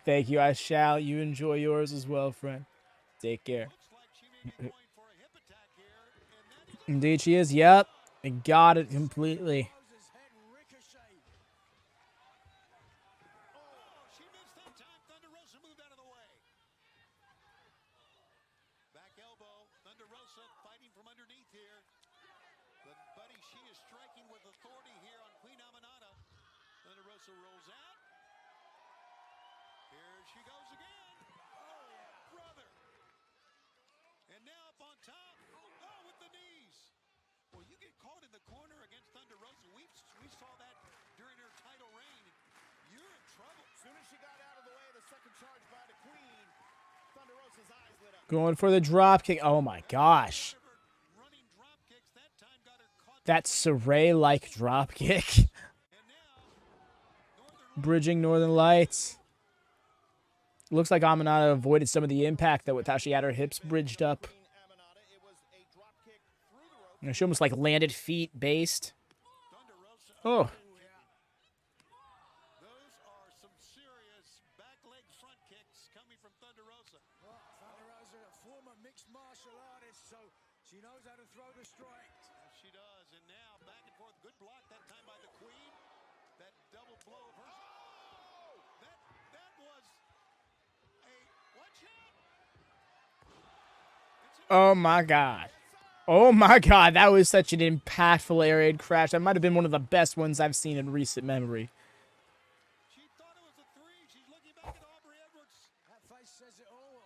[SPEAKER 1] Thank you. I shall. You enjoy yours as well, friend. Take care.
[SPEAKER 3] Looks like she may be going for a hip attack here. And that is
[SPEAKER 1] Indeed, she is. Yep. I got it completely.
[SPEAKER 2] Rosa's head ricocheted.
[SPEAKER 3] Oh, she missed that time. Thunder Rosa moved out of the way. Back elbow. Thunder Rosa fighting from underneath here. But, buddy, she is striking with authority here on Queen Aminata. Thunder Rosa rolls out. Here she goes again. Oh, yeah. Brother. And now up on top. Oh, with the knees. Well, you get caught in the corner against Thunder Rosa. We saw that during her title reign. You're in trouble.
[SPEAKER 4] As soon as she got out of the way of the second charge by the Queen, Thunder Rosa's eyes lit up.
[SPEAKER 1] Going for the drop kick. Oh my gosh.
[SPEAKER 3] Running drop kicks that time got her caught.
[SPEAKER 1] That Saray-like drop kick.
[SPEAKER 3] And now,
[SPEAKER 1] Bridging Northern Lights. Looks like Aminata avoided some of the impact, though, with how she had her hips bridged up.
[SPEAKER 4] Queen Aminata, it was a drop kick through the rope.
[SPEAKER 1] You know, she almost like landed feet based.
[SPEAKER 3] Thunder Rosa.
[SPEAKER 1] Oh.
[SPEAKER 3] Those are some serious back leg front kicks coming from Thunder Rosa.
[SPEAKER 2] Well, Thunder Rosa, a former mixed martial artist, so she knows how to throw the strikes.
[SPEAKER 3] Yes, she does. And now back and forth. Good block that time by the Queen. That double blow of hers. Oh! That was a watch out.
[SPEAKER 1] Oh my god. Oh my god, that was such an impactful air raid crash. That might have been one of the best ones I've seen in recent memory.
[SPEAKER 3] She thought it was a three. She's looking back at Aubrey Edwards.
[SPEAKER 2] That face says it all.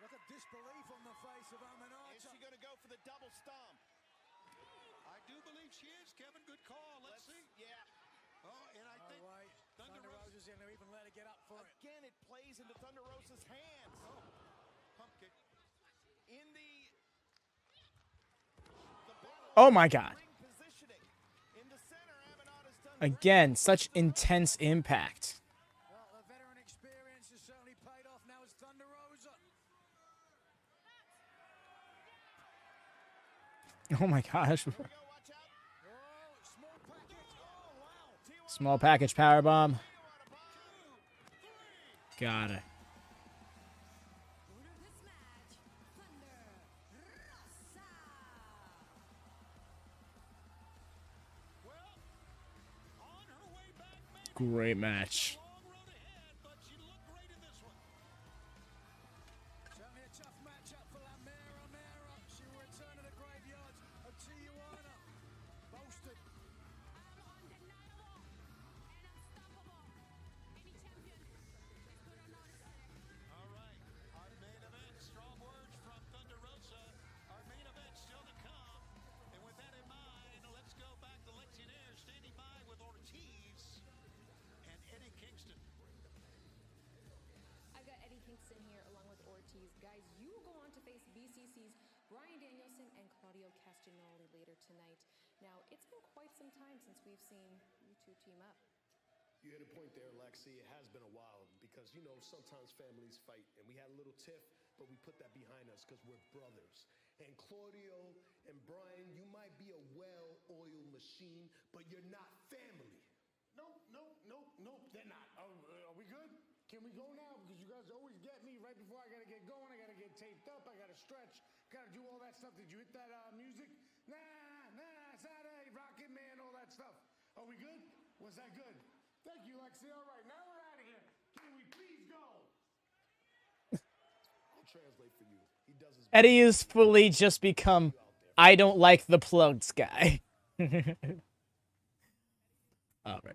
[SPEAKER 2] Look at disbelief on the face of Aminata.
[SPEAKER 4] Is she going to go for the double stomp?
[SPEAKER 3] I do believe she is, Kevin. Good call. Let's see.
[SPEAKER 4] Yeah.
[SPEAKER 3] Oh, and I think
[SPEAKER 2] wait.
[SPEAKER 3] Thunder
[SPEAKER 2] Thunder
[SPEAKER 3] Rosa.
[SPEAKER 2] Rosa's going to even let her get up for it.
[SPEAKER 4] Again, it plays into Thunder Rosa's hands.
[SPEAKER 3] Pump kick.
[SPEAKER 4] In the battle
[SPEAKER 1] Oh my god.
[SPEAKER 4] ring positioning. In the center, Aminata's done
[SPEAKER 1] Again, such intense impact.
[SPEAKER 2] Well, the veteran experience has certainly paid off. Now it's Thunder Rosa.
[SPEAKER 1] Oh my gosh.
[SPEAKER 4] Go, watch out.
[SPEAKER 2] Oh, small package. Oh, wow.
[SPEAKER 1] Small package powerbomb. Got it.
[SPEAKER 6] Winner of this match, Thunder Rosa.
[SPEAKER 3] Well, on her way back, maybe.
[SPEAKER 1] Great match.
[SPEAKER 3] Long road ahead, but she looked great in this one.
[SPEAKER 2] Certainly a tough matchup for La Mera Mera. She will return to the graveyards of Tijuana. Boasted.
[SPEAKER 6] I'm undeniable and unstoppable. Any champion is good or not aesthetic.
[SPEAKER 3] All right, our main event. Strong words from Thunder Rosa. Our main event still to come. And with that in mind, let's go back to Lexington, standing by with Ortiz and Eddie Kingston.
[SPEAKER 6] I've got Eddie Kingston here along with Ortiz. Guys, you will go on to face BCC's Bryan Danielson and Claudio Castagnoli later tonight. Now, it's been quite some time since we've seen you two team up.
[SPEAKER 9] You hit a point there, Lexi. It has been a while because, you know, sometimes families fight, and we had a little tiff, but we put that behind us because we're brothers. And Claudio and Bryan, you might be a well-oiled machine, but you're not family.
[SPEAKER 5] Nope, they're not. Are we good? Can we go now? Because you guys always get me right before I gotta get going. I gotta get taped up. I gotta stretch. Gotta do all that stuff. Did you hit that music? Nah, Saturday, Rocket Man, all that stuff. Are we good? Was that good? Thank you, Lexi. All right, now we're out of here. Can we please go?
[SPEAKER 9] I'll translate for you. He does his
[SPEAKER 1] Eddie is fully just become I don't like the plugs guy. Alrighty,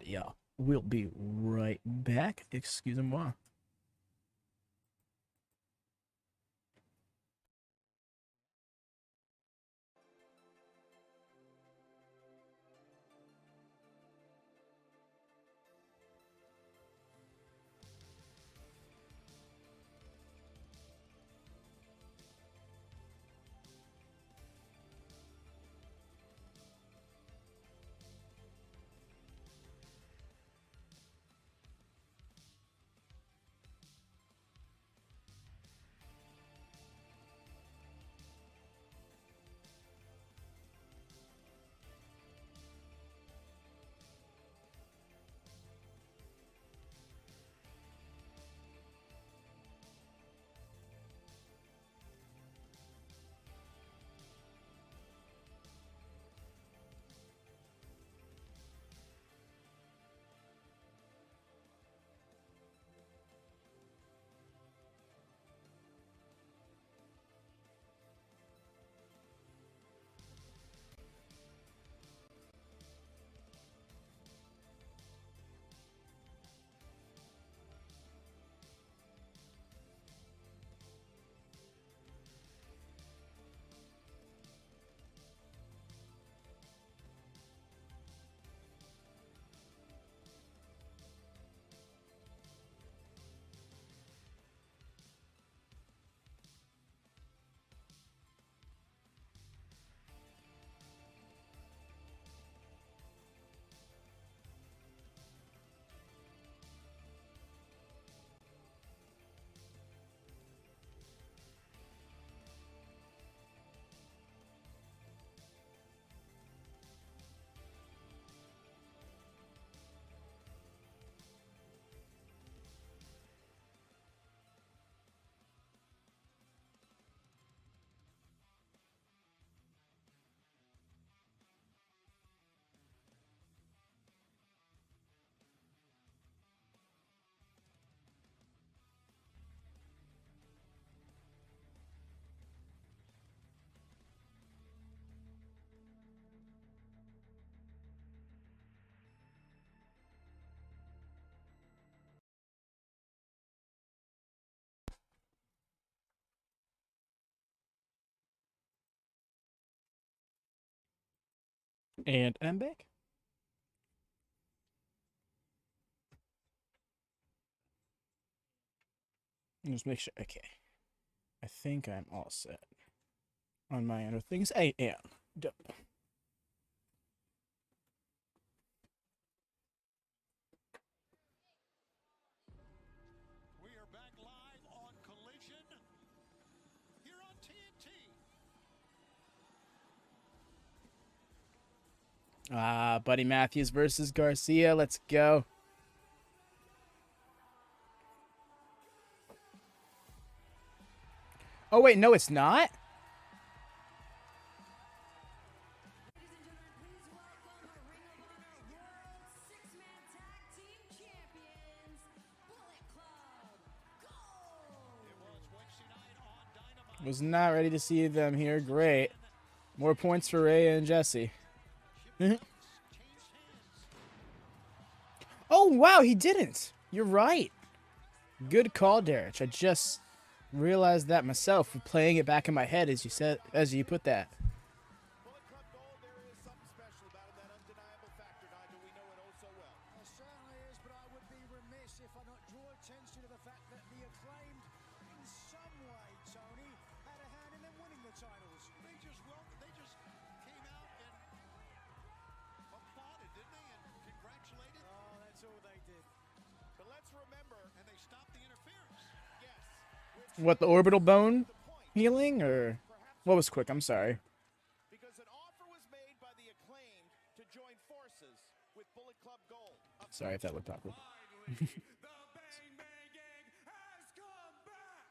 [SPEAKER 1] y'all. We'll be right back. Excusez-moi. And I'm back. Just make sure. Okay. I think I'm all set. On my end of things, I am. Dope.
[SPEAKER 3] We are back live on Collision here on TNT.
[SPEAKER 1] Buddy Matthews versus Garcia. Let's go. Oh, wait, no, it's not? Was not ready to see them here. Great. More points for Ray and Jesse. Oh, wow, he didn't. You're right. Good call, Derek. I just realized that myself, playing it back in my head as you put that.
[SPEAKER 4] Bullet Club Gold, there is something special about it, that undeniable factor, Nigel. We know it oh so well.
[SPEAKER 2] It certainly is, but I would be remiss if I not draw attention to the fact that the Acclaimed, in some way, Tony, had a hand in them winning the titles.
[SPEAKER 3] They just came out and applauded, didn't they? And congratulated.
[SPEAKER 2] Oh, that's all they did.
[SPEAKER 4] But let's remember,
[SPEAKER 3] And they stopped the interference.
[SPEAKER 4] yes,
[SPEAKER 1] What, the orbital bone healing? Or what was quick? I'm sorry.
[SPEAKER 4] because an offer was made by the Acclaimed to join forces with Bullet Club Gold.
[SPEAKER 1] Sorry if that looked awkward.
[SPEAKER 2] The Bang Bang Gang has come back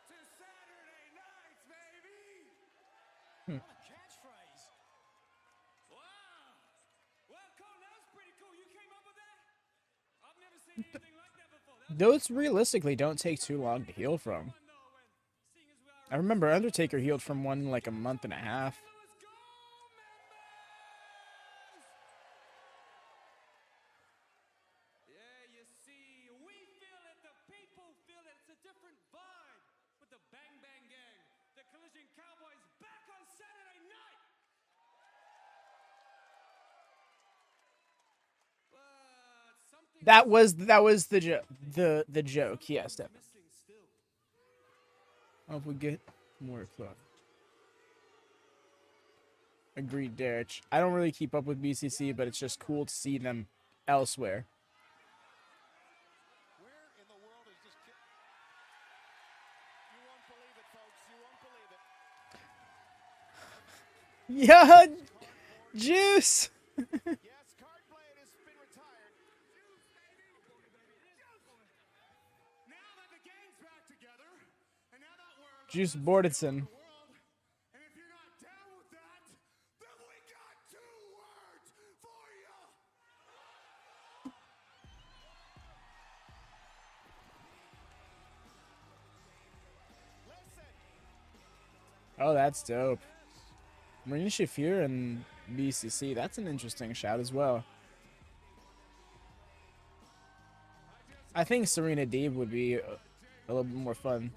[SPEAKER 2] to Saturday nights, baby. What a catchphrase. Wow. Well, Cole, that was pretty cool. You came up with that? I've never seen anything like that before.
[SPEAKER 1] Those realistically don't take too long to heal from. I remember Undertaker healed from one like a month and a half.
[SPEAKER 2] Yeah, you see, we feel it, the people feel it. It's a different vibe with the Bang Bang Gang. The Collision Cowboys back on Saturday night. But something
[SPEAKER 1] That was the joke. Yes, definitely.
[SPEAKER 2] missing still.
[SPEAKER 1] Hope we get more club. Agreed, Derek. I don't really keep up with BCC, but it's just cool to see them elsewhere.
[SPEAKER 4] Where in the world is this kid? You won't believe it, folks. You won't believe it.
[SPEAKER 1] Yeah, Juice.
[SPEAKER 4] Yes, Cardblade has been retired.
[SPEAKER 2] Now that the gang's back together, and now that we're
[SPEAKER 1] Juice Bordetson.
[SPEAKER 2] and if you're not down with that, then we got two words for you.
[SPEAKER 4] Listen,
[SPEAKER 1] Oh, that's dope. Marina Shafir and BCC. That's an interesting shout as well. I think Serena Deeb would be a little bit more fun.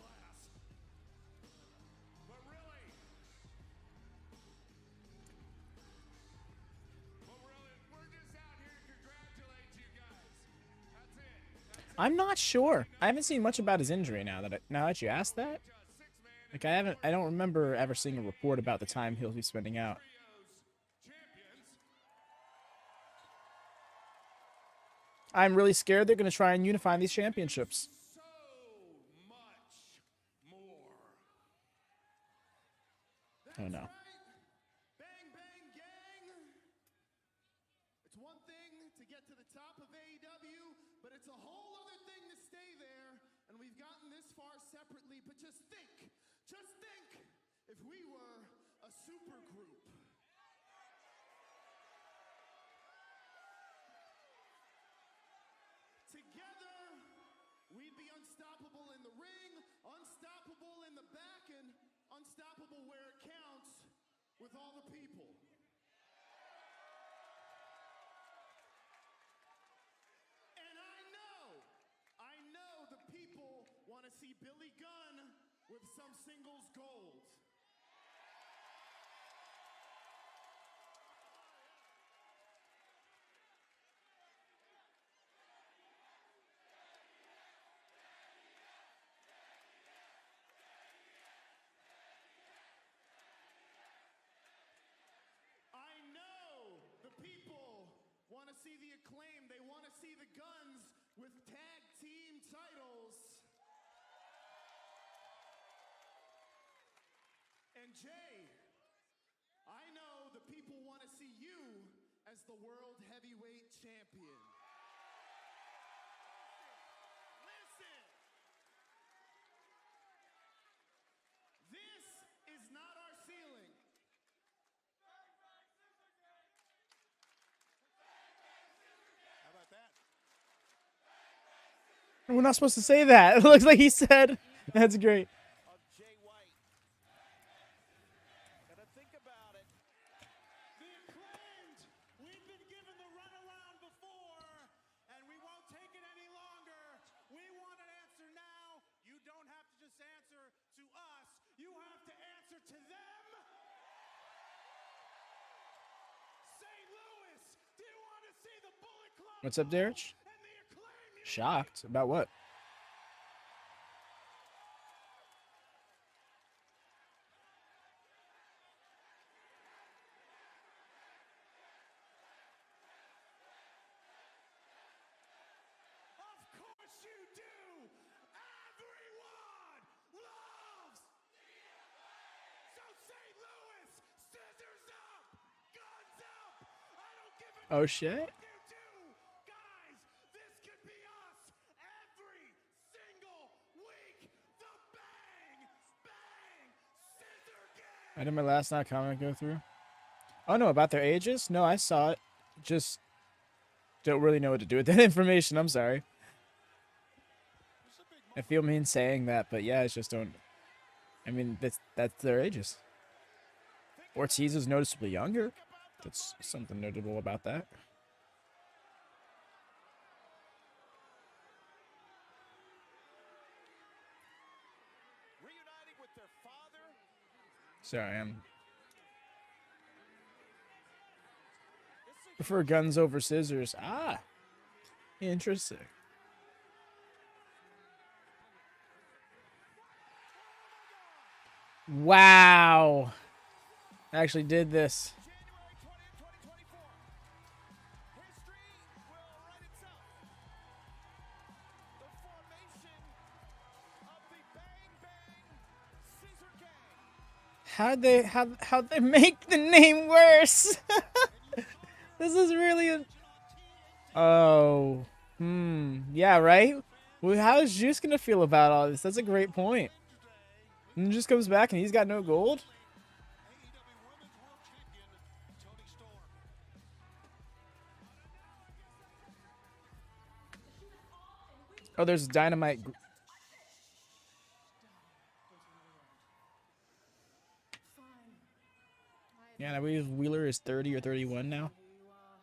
[SPEAKER 2] We're just out here to congratulate you guys. That's it.
[SPEAKER 1] I'm not sure. I haven't seen much about his injury now that you asked that. Like I don't remember ever seeing a report about the time he'll be spending out. I'm really scared they're going to try and unify these championships.
[SPEAKER 2] So much more.
[SPEAKER 1] Oh no.
[SPEAKER 9] Bang Bang Gang! It's one thing to get to the top of AEW, but it's a whole other thing to stay there. And we've gotten this far separately, but just think if we were a super group. Together, we'd be unstoppable in the ring, unstoppable in the back, and unstoppable where it counts with all the people. And I know the people want to see Billy Gunn with some singles gold.
[SPEAKER 5] want to see the Acclaim. They want to see the Guns with tag team titles. And Jay, I know the people want to see you as the World Heavyweight Champion. Listen. This is not our ceiling.
[SPEAKER 4] How about that?
[SPEAKER 1] We're not supposed to say that. It looks like he said. That's great.
[SPEAKER 4] Of Jay White. Gotta think about it.
[SPEAKER 5] The Acclaimed, we've been given the runaround before, and we won't take it any longer. We want an answer now. You don't have to just answer to us. You have to answer to them. St. Louis, do you want to see the Bullet Club?
[SPEAKER 1] What's up, Derek?
[SPEAKER 5] And the Acclaimed
[SPEAKER 1] Shocked about what?
[SPEAKER 5] Of course you do! Everyone loves the Acclaimed! So St. Louis, scissors up! Guns up! I don't give a
[SPEAKER 1] Oh shit.
[SPEAKER 5] what you do! Guys, this could be us every single week! The bang! Bang! Scissor gang!
[SPEAKER 1] I did my last night comment go through. Oh no, about their ages? No, I saw it. Just don't really know what to do with that information. I'm sorry. I feel mean saying that, but yeah, I just don't. I mean, that's their ages. Ortiz is noticeably younger. That's something notable about that.
[SPEAKER 4] Reuniting with their father.
[SPEAKER 1] Sorry, I'm. Prefer guns over scissors. Ah, interesting. Wow. I actually did this.
[SPEAKER 4] January 20th, 2024. History will write itself. The formation of the Bang Bang Scissor Gang.
[SPEAKER 1] How'd they make the name worse? This is really a... Oh. Yeah, right? Well, how is Juice gonna feel about all this? That's a great point. And just comes back and he's got no gold?
[SPEAKER 4] AEW Women's World Champion Toni Storm.
[SPEAKER 1] Oh, there's Dynamite. Yeah, I believe Wheeler is 30 or 31 now.
[SPEAKER 6] You are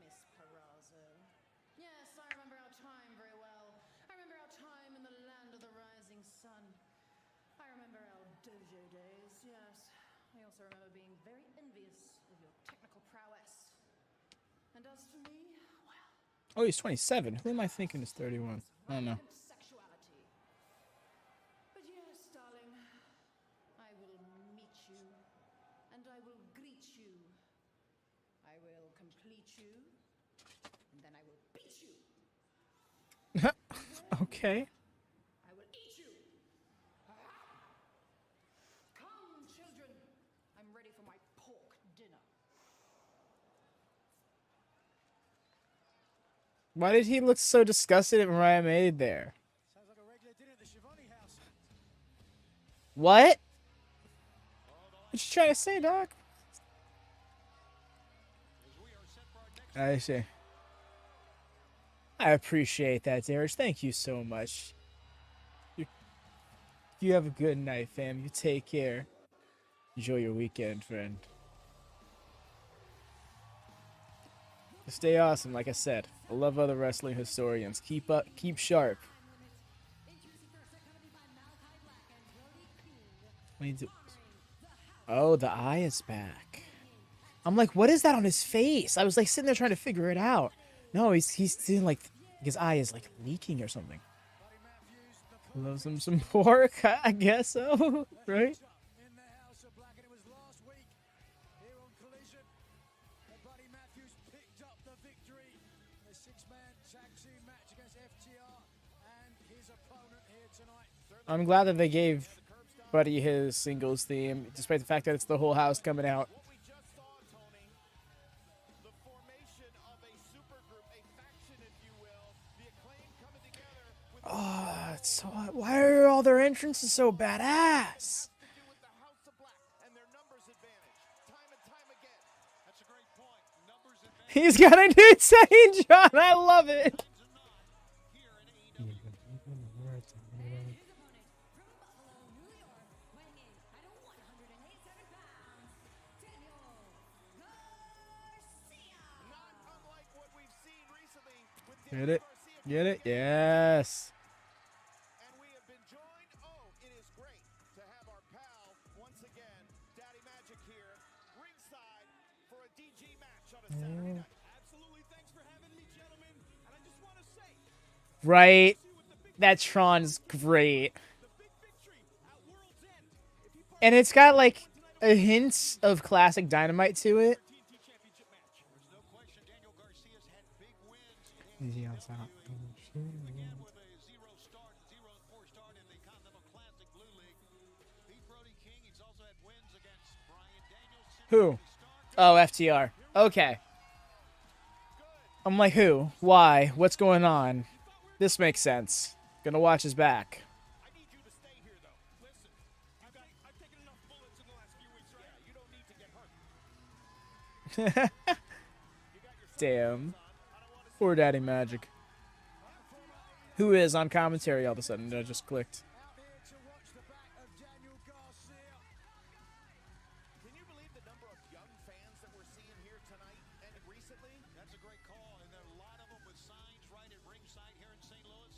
[SPEAKER 6] Miss Perazzo. Yes, I remember our time very well. I remember our time in the land of the rising sun. I remember our dojo days, yes. I also remember being very envious of your technical prowess. And as for me, well,
[SPEAKER 1] Oh, he's 27. Who am I thinking is 31? I don't know.
[SPEAKER 6] rampant sexuality. But yes, darling, I will meet you, and I will greet you. I will complete you, and then I will beat you.
[SPEAKER 1] Okay.
[SPEAKER 6] I will eat you. Come, children. I'm ready for my pork dinner.
[SPEAKER 1] Why did he look so disgusted at Mariah Made there?
[SPEAKER 2] Sounds like a regular dinner at the Shivani house.
[SPEAKER 1] What? What you trying to say, Doc? I see. I appreciate that, Derek. Thank you so much. You have a good night, fam. You take care. Enjoy your weekend, friend. Stay awesome, like I said. I love other wrestling historians. Keep up, keep sharp. Oh, the eye is back. I'm like, what is that on his face? I was like sitting there trying to figure it out. No, he's seeing like his eye is like leaking or something. Loves him some pork, I guess so, right?
[SPEAKER 2] In the house of black, and it was last week here on Collision that Buddy Matthews picked up the
[SPEAKER 1] I'm glad that they gave Buddy his singles theme, despite the fact that it's the whole house coming out.
[SPEAKER 4] What we just saw, Tony, the formation of a supergroup, a faction, if you will, the Acclaim coming together with
[SPEAKER 1] Oh, it's so. Why are all their entrances so badass?
[SPEAKER 4] to do with the House of Black and their numbers advantage, time and time again.
[SPEAKER 3] That's a great point. Numbers advantage
[SPEAKER 1] He's got a new saying, John. I love it.
[SPEAKER 3] here in AEW.
[SPEAKER 4] Not unlike what we've seen recently with
[SPEAKER 1] Get
[SPEAKER 4] Daniel
[SPEAKER 1] it?
[SPEAKER 4] Garcia.
[SPEAKER 1] Get it? Yes.
[SPEAKER 4] And we have been joined. Oh, it is great to have our pal once again, Daddy Magic here, ringside for a DG match on a Saturday night. Absolutely. Thanks for having me, gentlemen. And I just want to say,
[SPEAKER 1] Right. That Tron's great.
[SPEAKER 4] the big victory at World's End. If you put
[SPEAKER 1] And it's got like a hint of classic Dynamite to it.
[SPEAKER 4] TNT Championship match.
[SPEAKER 3] There's no question Daniel Garcia's had big wins in again with a 0-4 start in the Continental Classic Blue League. Beat Brody King. He's also had wins against Bryan Danielson.
[SPEAKER 1] Who? Oh, FTR. Okay. I'm like, who? Why? What's going on? This makes sense. Gonna watch his back.
[SPEAKER 4] I need you to stay here, though. Listen, I've taken enough bullets in the last few weeks. Yeah, you don't need to get hurt.
[SPEAKER 1] Damn. Poor Daddy Magic. Who is on commentary all of a sudden? I just clicked.
[SPEAKER 2] Out here to watch the back of Daniel Garcia.
[SPEAKER 4] Can you believe the number of young fans that we're seeing here tonight and recently?
[SPEAKER 3] That's a great call, and there are a lot of them with signs right at ringside here in St. Louis.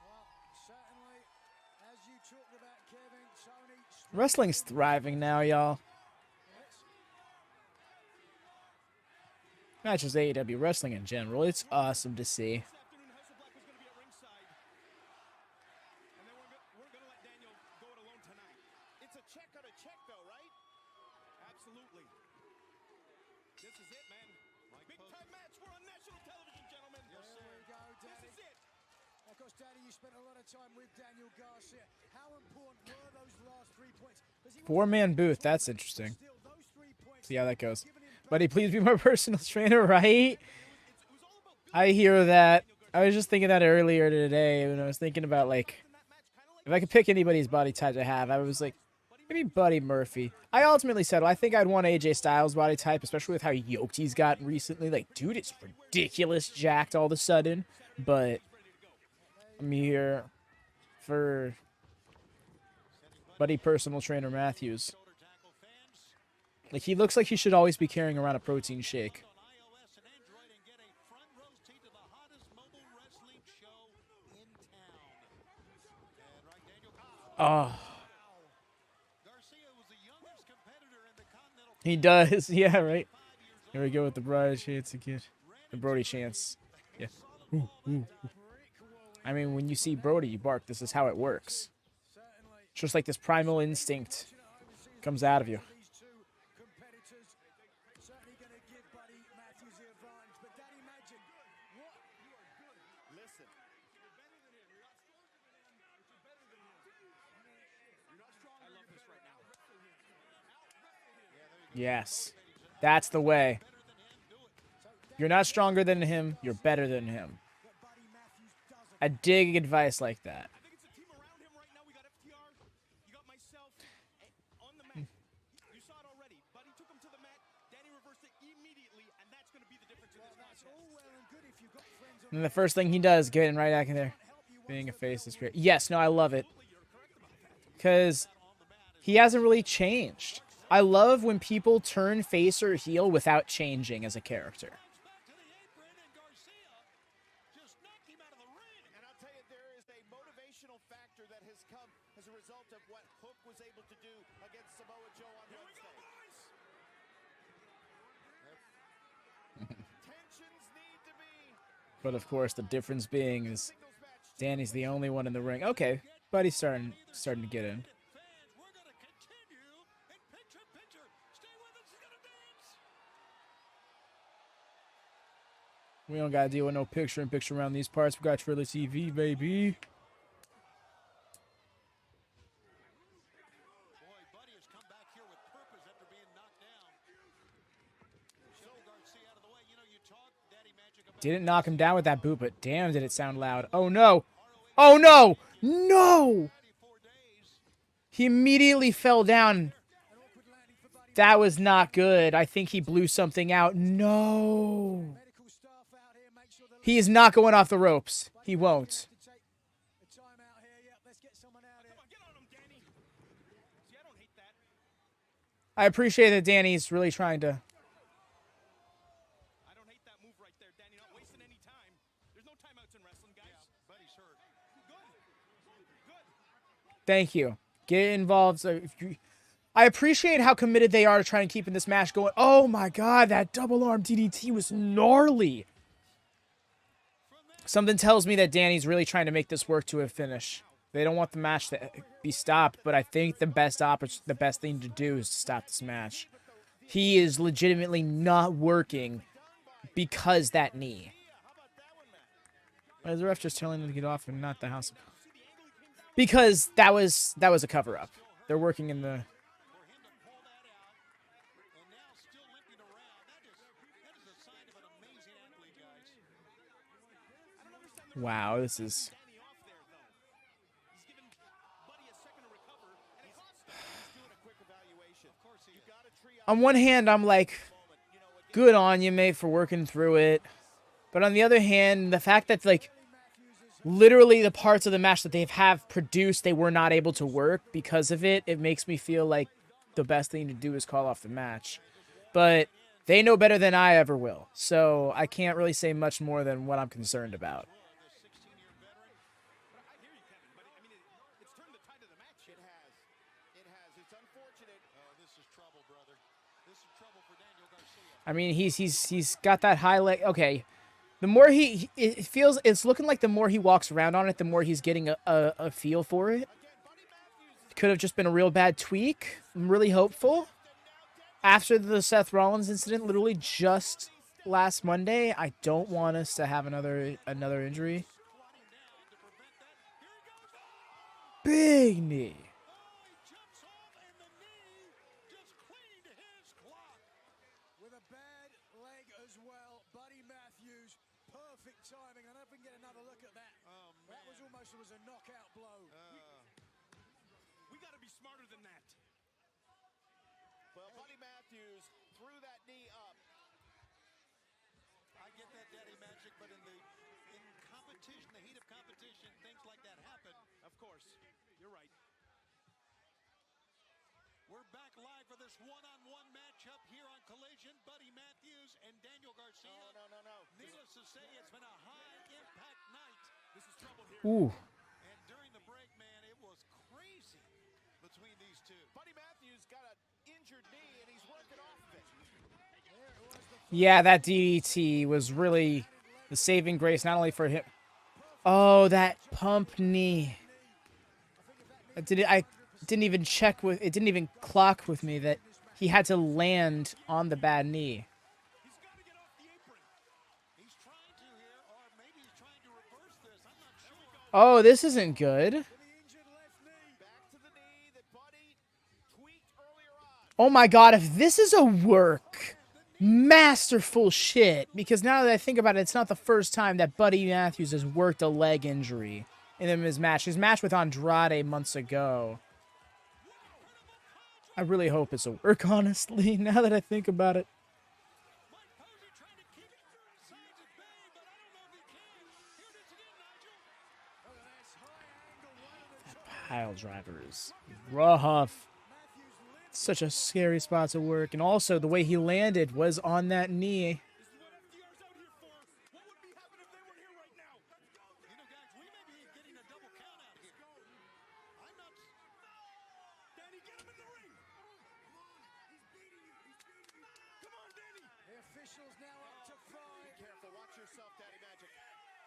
[SPEAKER 2] Well, certainly, as you talked about, Kevin, Tony.
[SPEAKER 1] Wrestling's thriving now, y'all. Not just AEW, wrestling in general. It's awesome to see.
[SPEAKER 4] This afternoon, House of Black was going to be at ringside. And then we're going to let Daniel go it alone tonight. It's a check on a check, though, right? Absolutely. This is it, man. Big time match. We're on national television, gentlemen.
[SPEAKER 2] There we go, Daddy.
[SPEAKER 4] This is it.
[SPEAKER 2] Of course, Daddy, you spent a lot of time with Daniel Garcia. How important were those last 3 points? 'Cause he was
[SPEAKER 1] Four-man booth. That's interesting.
[SPEAKER 2] still those 3 points.
[SPEAKER 1] See how that goes. Buddy, please be my personal trainer, right? I hear that. I was just thinking that earlier today when I was thinking about, like, if I could pick anybody's body type to have, I was like, maybe Buddy Murphy. I ultimately said, well, I think I'd want AJ Styles' body type, especially with how yoked he's gotten recently. Like, dude, it's ridiculous jacked all of a sudden. But I'm here for Buddy personal trainer Matthews. Like, he looks like he should always be carrying around a protein shake.
[SPEAKER 3] On iOS and Android and get a front row seat to the hottest mobile wrestling show in town. And right, Daniel.
[SPEAKER 1] Oh,
[SPEAKER 3] Garcia was the youngest competitor in the Continental
[SPEAKER 1] he does. Yeah, right. Here we go with the Bryan chance again. The Brody chance. Yeah. Ooh, ooh, ooh. I mean, when you see Brody, you bark. This is how it works. It's just like this primal instinct comes out of you.
[SPEAKER 2] These two competitors certainly going to give Buddy Matthews the advantage. But Daddy Magic, what? You are good.
[SPEAKER 4] Listen. You're better than him. You're not stronger than him, but you're better than him. You're not stronger. I love this right now.
[SPEAKER 1] Yes. That's the way. You're not stronger than him. You're better than him.
[SPEAKER 2] But Buddy Matthews doesn't.
[SPEAKER 1] I dig advice like that.
[SPEAKER 4] I think it's a team around him right now. We got FTR. You got myself on the mat. You saw it already. Buddy took him to the mat. Danny reversed it immediately, and that's going to be the difference in this
[SPEAKER 2] That's
[SPEAKER 4] match.
[SPEAKER 2] all well and good if you've got friends on
[SPEAKER 1] And the first thing he does, getting right back in there. Being a face is great. Yes, no, I love it. Because he hasn't really changed. I love when people turn face or heel without changing as a character.
[SPEAKER 3] back to the apron, and Garcia just knocked him out of the ring.
[SPEAKER 4] And I'll tell you, there is a motivational factor that has come as a result of what Hook was able to do against Samoa Joe on Wednesday. Tensions need to be
[SPEAKER 1] But of course, the difference being is
[SPEAKER 4] singles match.
[SPEAKER 1] Danny's the only one in the ring. Okay, Buddy's starting to get in.
[SPEAKER 3] Fans, we're going to continue in picture. Stay with us. He's going to dance.
[SPEAKER 1] We don't gotta deal with no picture-in-picture around these parts. We got Trailer TV, baby.
[SPEAKER 3] Boy, Buddy has come back here with purpose after being knocked down. Show Garcia out of the way. You know, you talk Daddy Magic about
[SPEAKER 1] Didn't knock him down with that boot, but damn, did it sound loud. Oh, no. Oh, no. No. He immediately fell down. That was not good. I think he blew something out. No. He is not going off the ropes. He won't. I appreciate that Danny's really trying to.
[SPEAKER 3] I don't hate that move right there, Danny. Not wasting any time. There's no timeouts in wrestling, guys. Yeah, Buddy's hurt. Good.
[SPEAKER 1] Thank you. Get involved. So if you, I appreciate how committed they are to trying to keep this match going. Oh my God, that double arm DDT was gnarly. Something tells me that Danny's really trying to make this work to a finish. They don't want the match to be stopped, but I think the best thing to do is to stop this match. He is legitimately not working because that knee. Why is the ref just telling him to get off and not the house? Because that was a cover up. They're working in the. Wow, this is. On one hand, I'm like, good on you, mate, for working through it. But on the other hand, the fact that, like, literally the parts of the match that they have produced, they were not able to work because of it, it makes me feel like the best thing to do is call off the match. But they know better than I ever will. So I can't really say much more than what I'm concerned about. I mean, he's got that high leg. Okay, the more it's looking like the more he walks around on it, the more he's getting a feel for it. Could have just been a real bad tweak. I'm really hopeful. After the Seth Rollins incident, literally just last Monday, I don't want us to have another injury. Big knee.
[SPEAKER 2] Was a knockout blow. We got to be smarter than that.
[SPEAKER 4] Well, Buddy Matthews threw that knee up.
[SPEAKER 3] I get that, Daddy Magic, but in competition, the heat of competition, things like that happen.
[SPEAKER 2] Of course, you're right.
[SPEAKER 3] We're back live for this one-on-one matchup here on Collision. Buddy Matthews and Daniel Garcia.
[SPEAKER 4] No.
[SPEAKER 3] Needless to say, it's been a high-impact night.
[SPEAKER 2] This is trouble here.
[SPEAKER 1] Ooh.
[SPEAKER 3] And during the break, man, it was crazy between these two.
[SPEAKER 4] Buddy Matthews got an injured knee, and he's working off of it.
[SPEAKER 1] Yeah, that DDT was really the saving grace, not only for him. Oh, that pump knee. I didn't even check with. It didn't even clock with me that he had to land on the bad knee. Oh, this isn't good. Oh my God, if this is a work, masterful shit. Because now that I think about it, it's not the first time that Buddy Matthews has worked a leg injury in his match. His match with Andrade months ago. I really hope it's a work, honestly, now that I think about it. Pile driver is rough. Such a scary spot to work. And also, the way he landed was on that knee.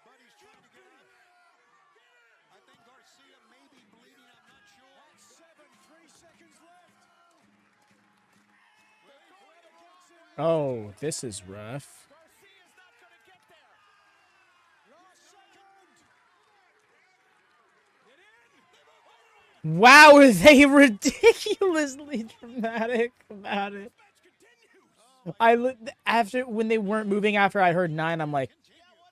[SPEAKER 3] Buddy's trying to get up. I think Garcia may be bleeding. I'm not sure.
[SPEAKER 2] 3 seconds left.
[SPEAKER 1] Oh, this is rough.
[SPEAKER 2] Garcia's not going to get there.
[SPEAKER 1] Wow, were they ridiculously dramatic about it? After when they weren't moving after I heard 9, I'm like,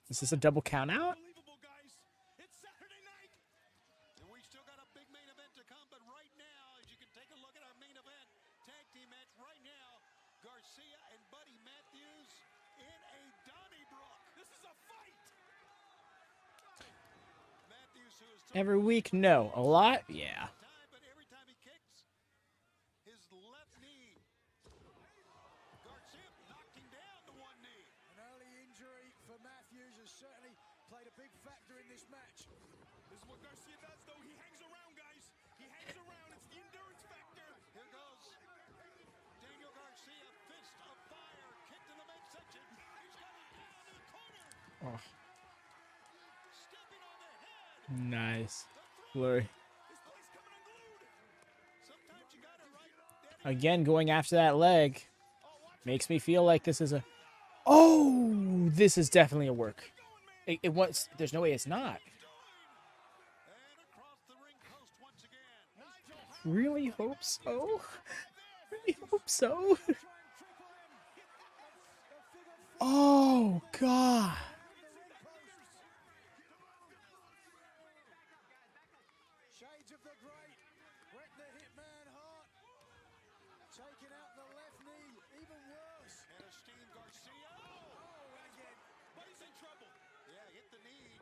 [SPEAKER 1] is this a double count out?
[SPEAKER 3] Unbelievable, guys. It's Saturday night. And we still got a big main event to come, but right now, as you can take a look at our main event tag team match right now, Garcia and Buddy Matthews in a Donnybrook. This is a fight. Matthews, who is
[SPEAKER 1] Every week? No. A lot? Yeah.
[SPEAKER 3] but every time he kicks, his left knee. Garcia knocked him down to one knee.
[SPEAKER 2] An early injury for Matthews has certainly played a big factor in this match.
[SPEAKER 3] This is what Garcia does, though. He hangs around, guys. He hangs around. It's the endurance factor. Here goes Daniel Garcia, fist of fire, kicked in the midsection. He's got it down in the corner.
[SPEAKER 1] Oh,
[SPEAKER 3] Stepping on the head.
[SPEAKER 1] nice. Blurry.
[SPEAKER 3] This place coming unglued. Sometimes you got it right. Danny.
[SPEAKER 1] Again, going after that leg makes me feel like this is a... Oh, this is definitely a work. It was... There's no way it's not.
[SPEAKER 3] And across the ring post once again.
[SPEAKER 1] Really hope so. Really hope so. Oh, God.
[SPEAKER 2] Shades of the great. Bret the Hitman Hart. Taking out the left knee. Even worse.
[SPEAKER 3] And a steam Garcia. Oh, and again. But he's in trouble. Yeah, hit the knee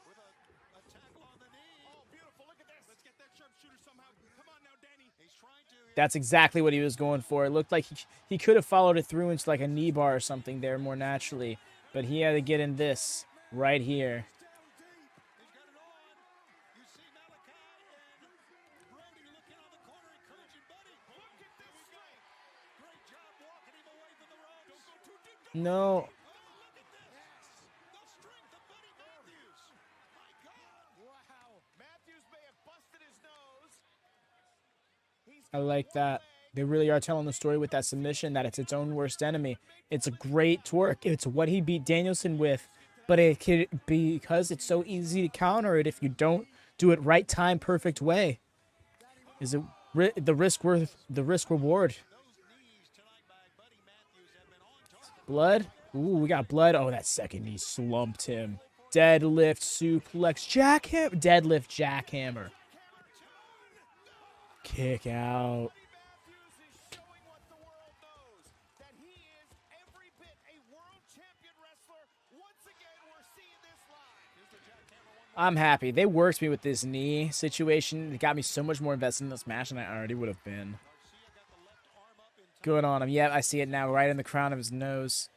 [SPEAKER 3] with a tackle on the knee. Oh, beautiful. Look at this. Let's get that sharpshooter somehow. Come on now, Danny. He's trying to.
[SPEAKER 1] That's exactly what he was going for. It looked like he could have followed it through into like a knee bar or something there more naturally. But he had to get in this right here.
[SPEAKER 3] He's got it on. You see Malachi and Brody looking on the corner, encouraging Buddy. Look at this guy. Great job walking him away from the ropes. Don't go too deep. Don't
[SPEAKER 1] No.
[SPEAKER 3] Oh, look at this. The strength of Buddy Matthews. My God.
[SPEAKER 2] Wow.
[SPEAKER 4] Matthews may have busted his nose.
[SPEAKER 1] I like that. They really are telling the story with that submission that it's its own worst enemy. It's a great torque. It's what he beat Danielson with, but it could be because it's so easy to counter it if you don't do it right time, perfect way. Is it the risk worth the risk reward?
[SPEAKER 3] Those knees tonight by Buddy Matthews have been on target.
[SPEAKER 1] Blood? Ooh, we got blood. Oh, that second knee slumped him. Deadlift, suplex, jackhammer. Deadlift, jackhammer. Kick out.
[SPEAKER 4] Matthews is showing what the world knows, that he is every bit a world champion wrestler. Once again, we're seeing this live. Here's the jackhammer one more.
[SPEAKER 1] I'm happy. They worked me with this knee situation. It got me so much more invested in this match than I already would have been.
[SPEAKER 3] Garcia got the left arm up in time.
[SPEAKER 1] Good on him. Yeah, I see it now, right in the crown of his nose.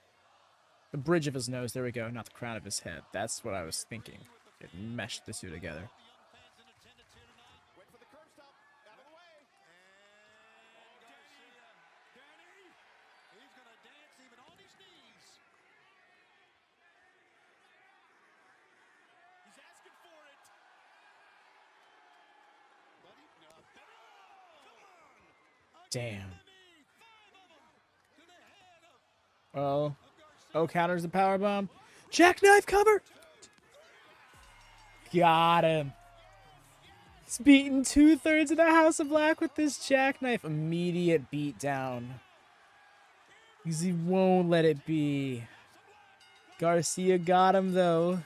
[SPEAKER 1] The bridge of his nose. There we go. Not the crown of his head. That's what I was thinking. It meshed the two together.
[SPEAKER 3] The young fans in attendance here tonight.
[SPEAKER 4] Wait for the curb stop. Out of the way.
[SPEAKER 3] And Garcia. Danny. He's going to dance even on his knees. He's asking for it. Buddy. Come on.
[SPEAKER 1] Damn.
[SPEAKER 3] Knee. 5 of them to the head of
[SPEAKER 1] Oh.
[SPEAKER 3] Garcia.
[SPEAKER 1] Oh, counters the powerbomb. Jackknife cover. Got him. He's beaten 2/3 of the House of Black with this jackknife. Immediate beatdown. Because he won't let it be. Garcia got him, though.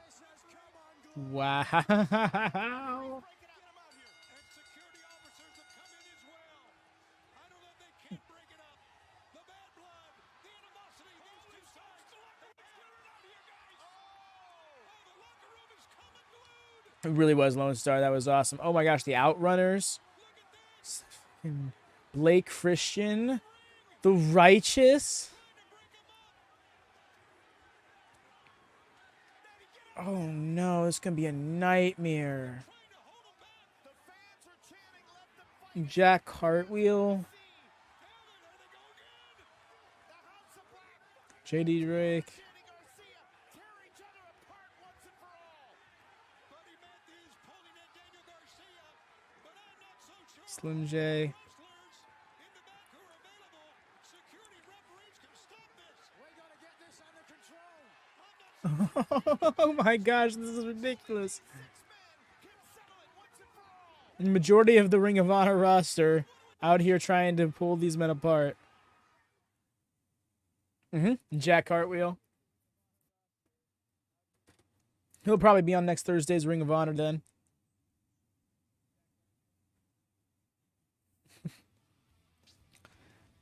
[SPEAKER 2] This has come unglued.
[SPEAKER 1] Wow.
[SPEAKER 3] Break it up. Get him out here. And security officers have come in as well. I don't know if they can't break it up. The bad blood, the animosity, these two sides. Let's get it out here, guys. Oh, the locker room is coming glued.
[SPEAKER 1] It really was Lone Star. That was awesome. Oh my gosh, the Outrunners. Blake Christian. The Righteous. Oh no, it's going to be a nightmare.
[SPEAKER 4] The fans are chanting, let them fight.
[SPEAKER 1] Jack Cartwheel. JD Drake.
[SPEAKER 4] Danny Garcia tear each other apart once and for all.
[SPEAKER 3] Buddy Matthews pulling at Daniel Garcia, but I'm not so sure.
[SPEAKER 1] Slim J.
[SPEAKER 3] Wrestlers in the back who are available. Security referees can stop this.
[SPEAKER 2] We got to get this under control.
[SPEAKER 1] Oh my gosh, this is ridiculous.
[SPEAKER 4] 6 men can
[SPEAKER 1] The majority of the Ring of Honor roster out here trying to pull these men apart. Jack Cartwheel. He'll probably be on next Thursday's Ring of Honor then.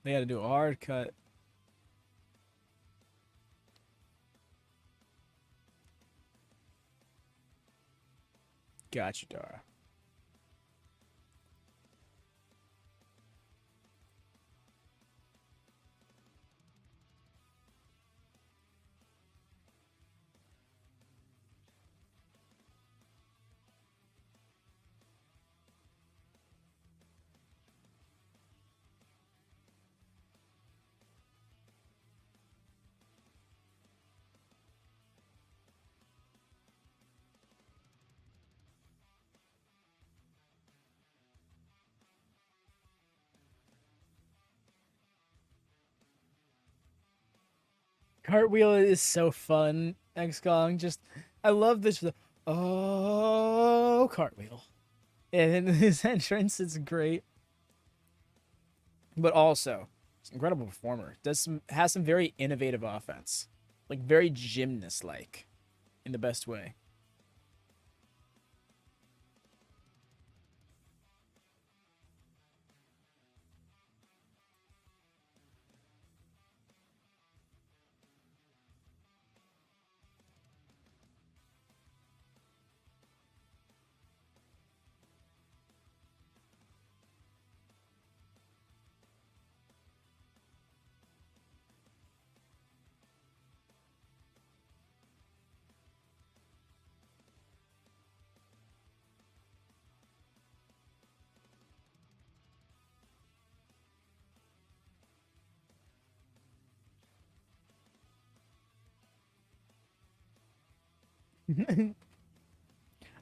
[SPEAKER 1] They had to do a hard cut. Gotcha, Dara. Cartwheel is so fun. X-Kong, just I love this. Oh, cartwheel, and his entrance is great. But also, he's an incredible performer. Has some very innovative offense, like very gymnast-like, in the best way.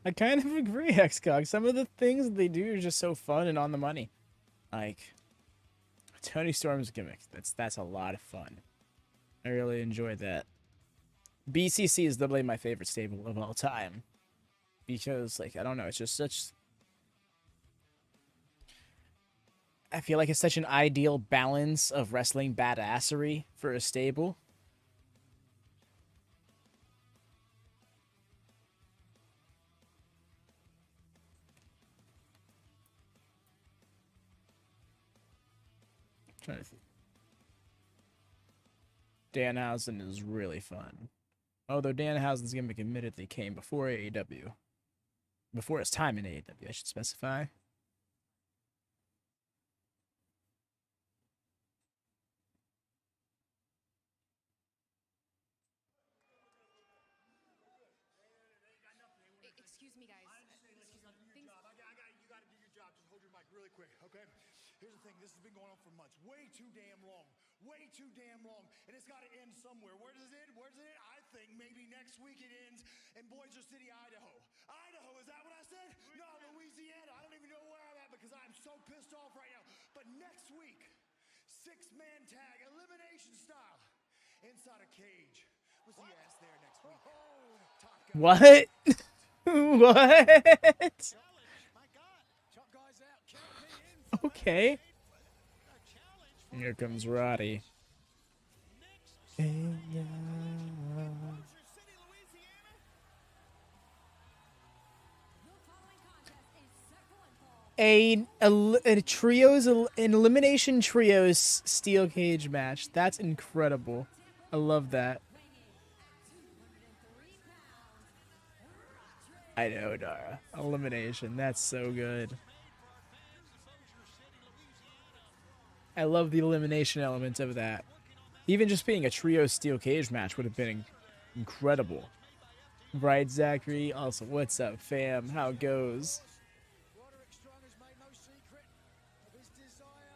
[SPEAKER 1] I kind of agree, Xcog. Some of the things they do are just so fun and on the money. Like Tony Storm's gimmick. That's a lot of fun. I really enjoyed that. BCC is literally my favorite stable of all time. Because, like, I don't know, it's just such... I feel like it's such an ideal balance of wrestling badassery for a stable. I'm trying to think. Danhausen is really fun. Although Danhausen's gimmick admittedly came before AEW. Before his time in AEW, I should specify.
[SPEAKER 6] Excuse me, guys.
[SPEAKER 5] You got to do your job. Just hold your mic really quick, okay? Here's the thing. This has been going on for months. Way too damn long. Way too damn long. And it's got to end somewhere. Where does it end? Where does it end? I think maybe next week it ends in Bossier City, Idaho. Idaho, is that what I said? No, Louisiana. I don't even know where I'm at because I'm so pissed off right now. But next week, 6-man tag, elimination style, inside a cage. We'll see your ass there next week. Top guy.
[SPEAKER 1] What? What? Okay. Here comes Roddy. An elimination trios steel cage match. That's incredible. I love that. I know, Dara. Elimination. That's so good. I love the elimination element of that. Even just being a trio steel cage match would have been incredible. Right, Zachary? Also, what's up, fam? How it goes?
[SPEAKER 2] Roderick Strong has made no secret of his desire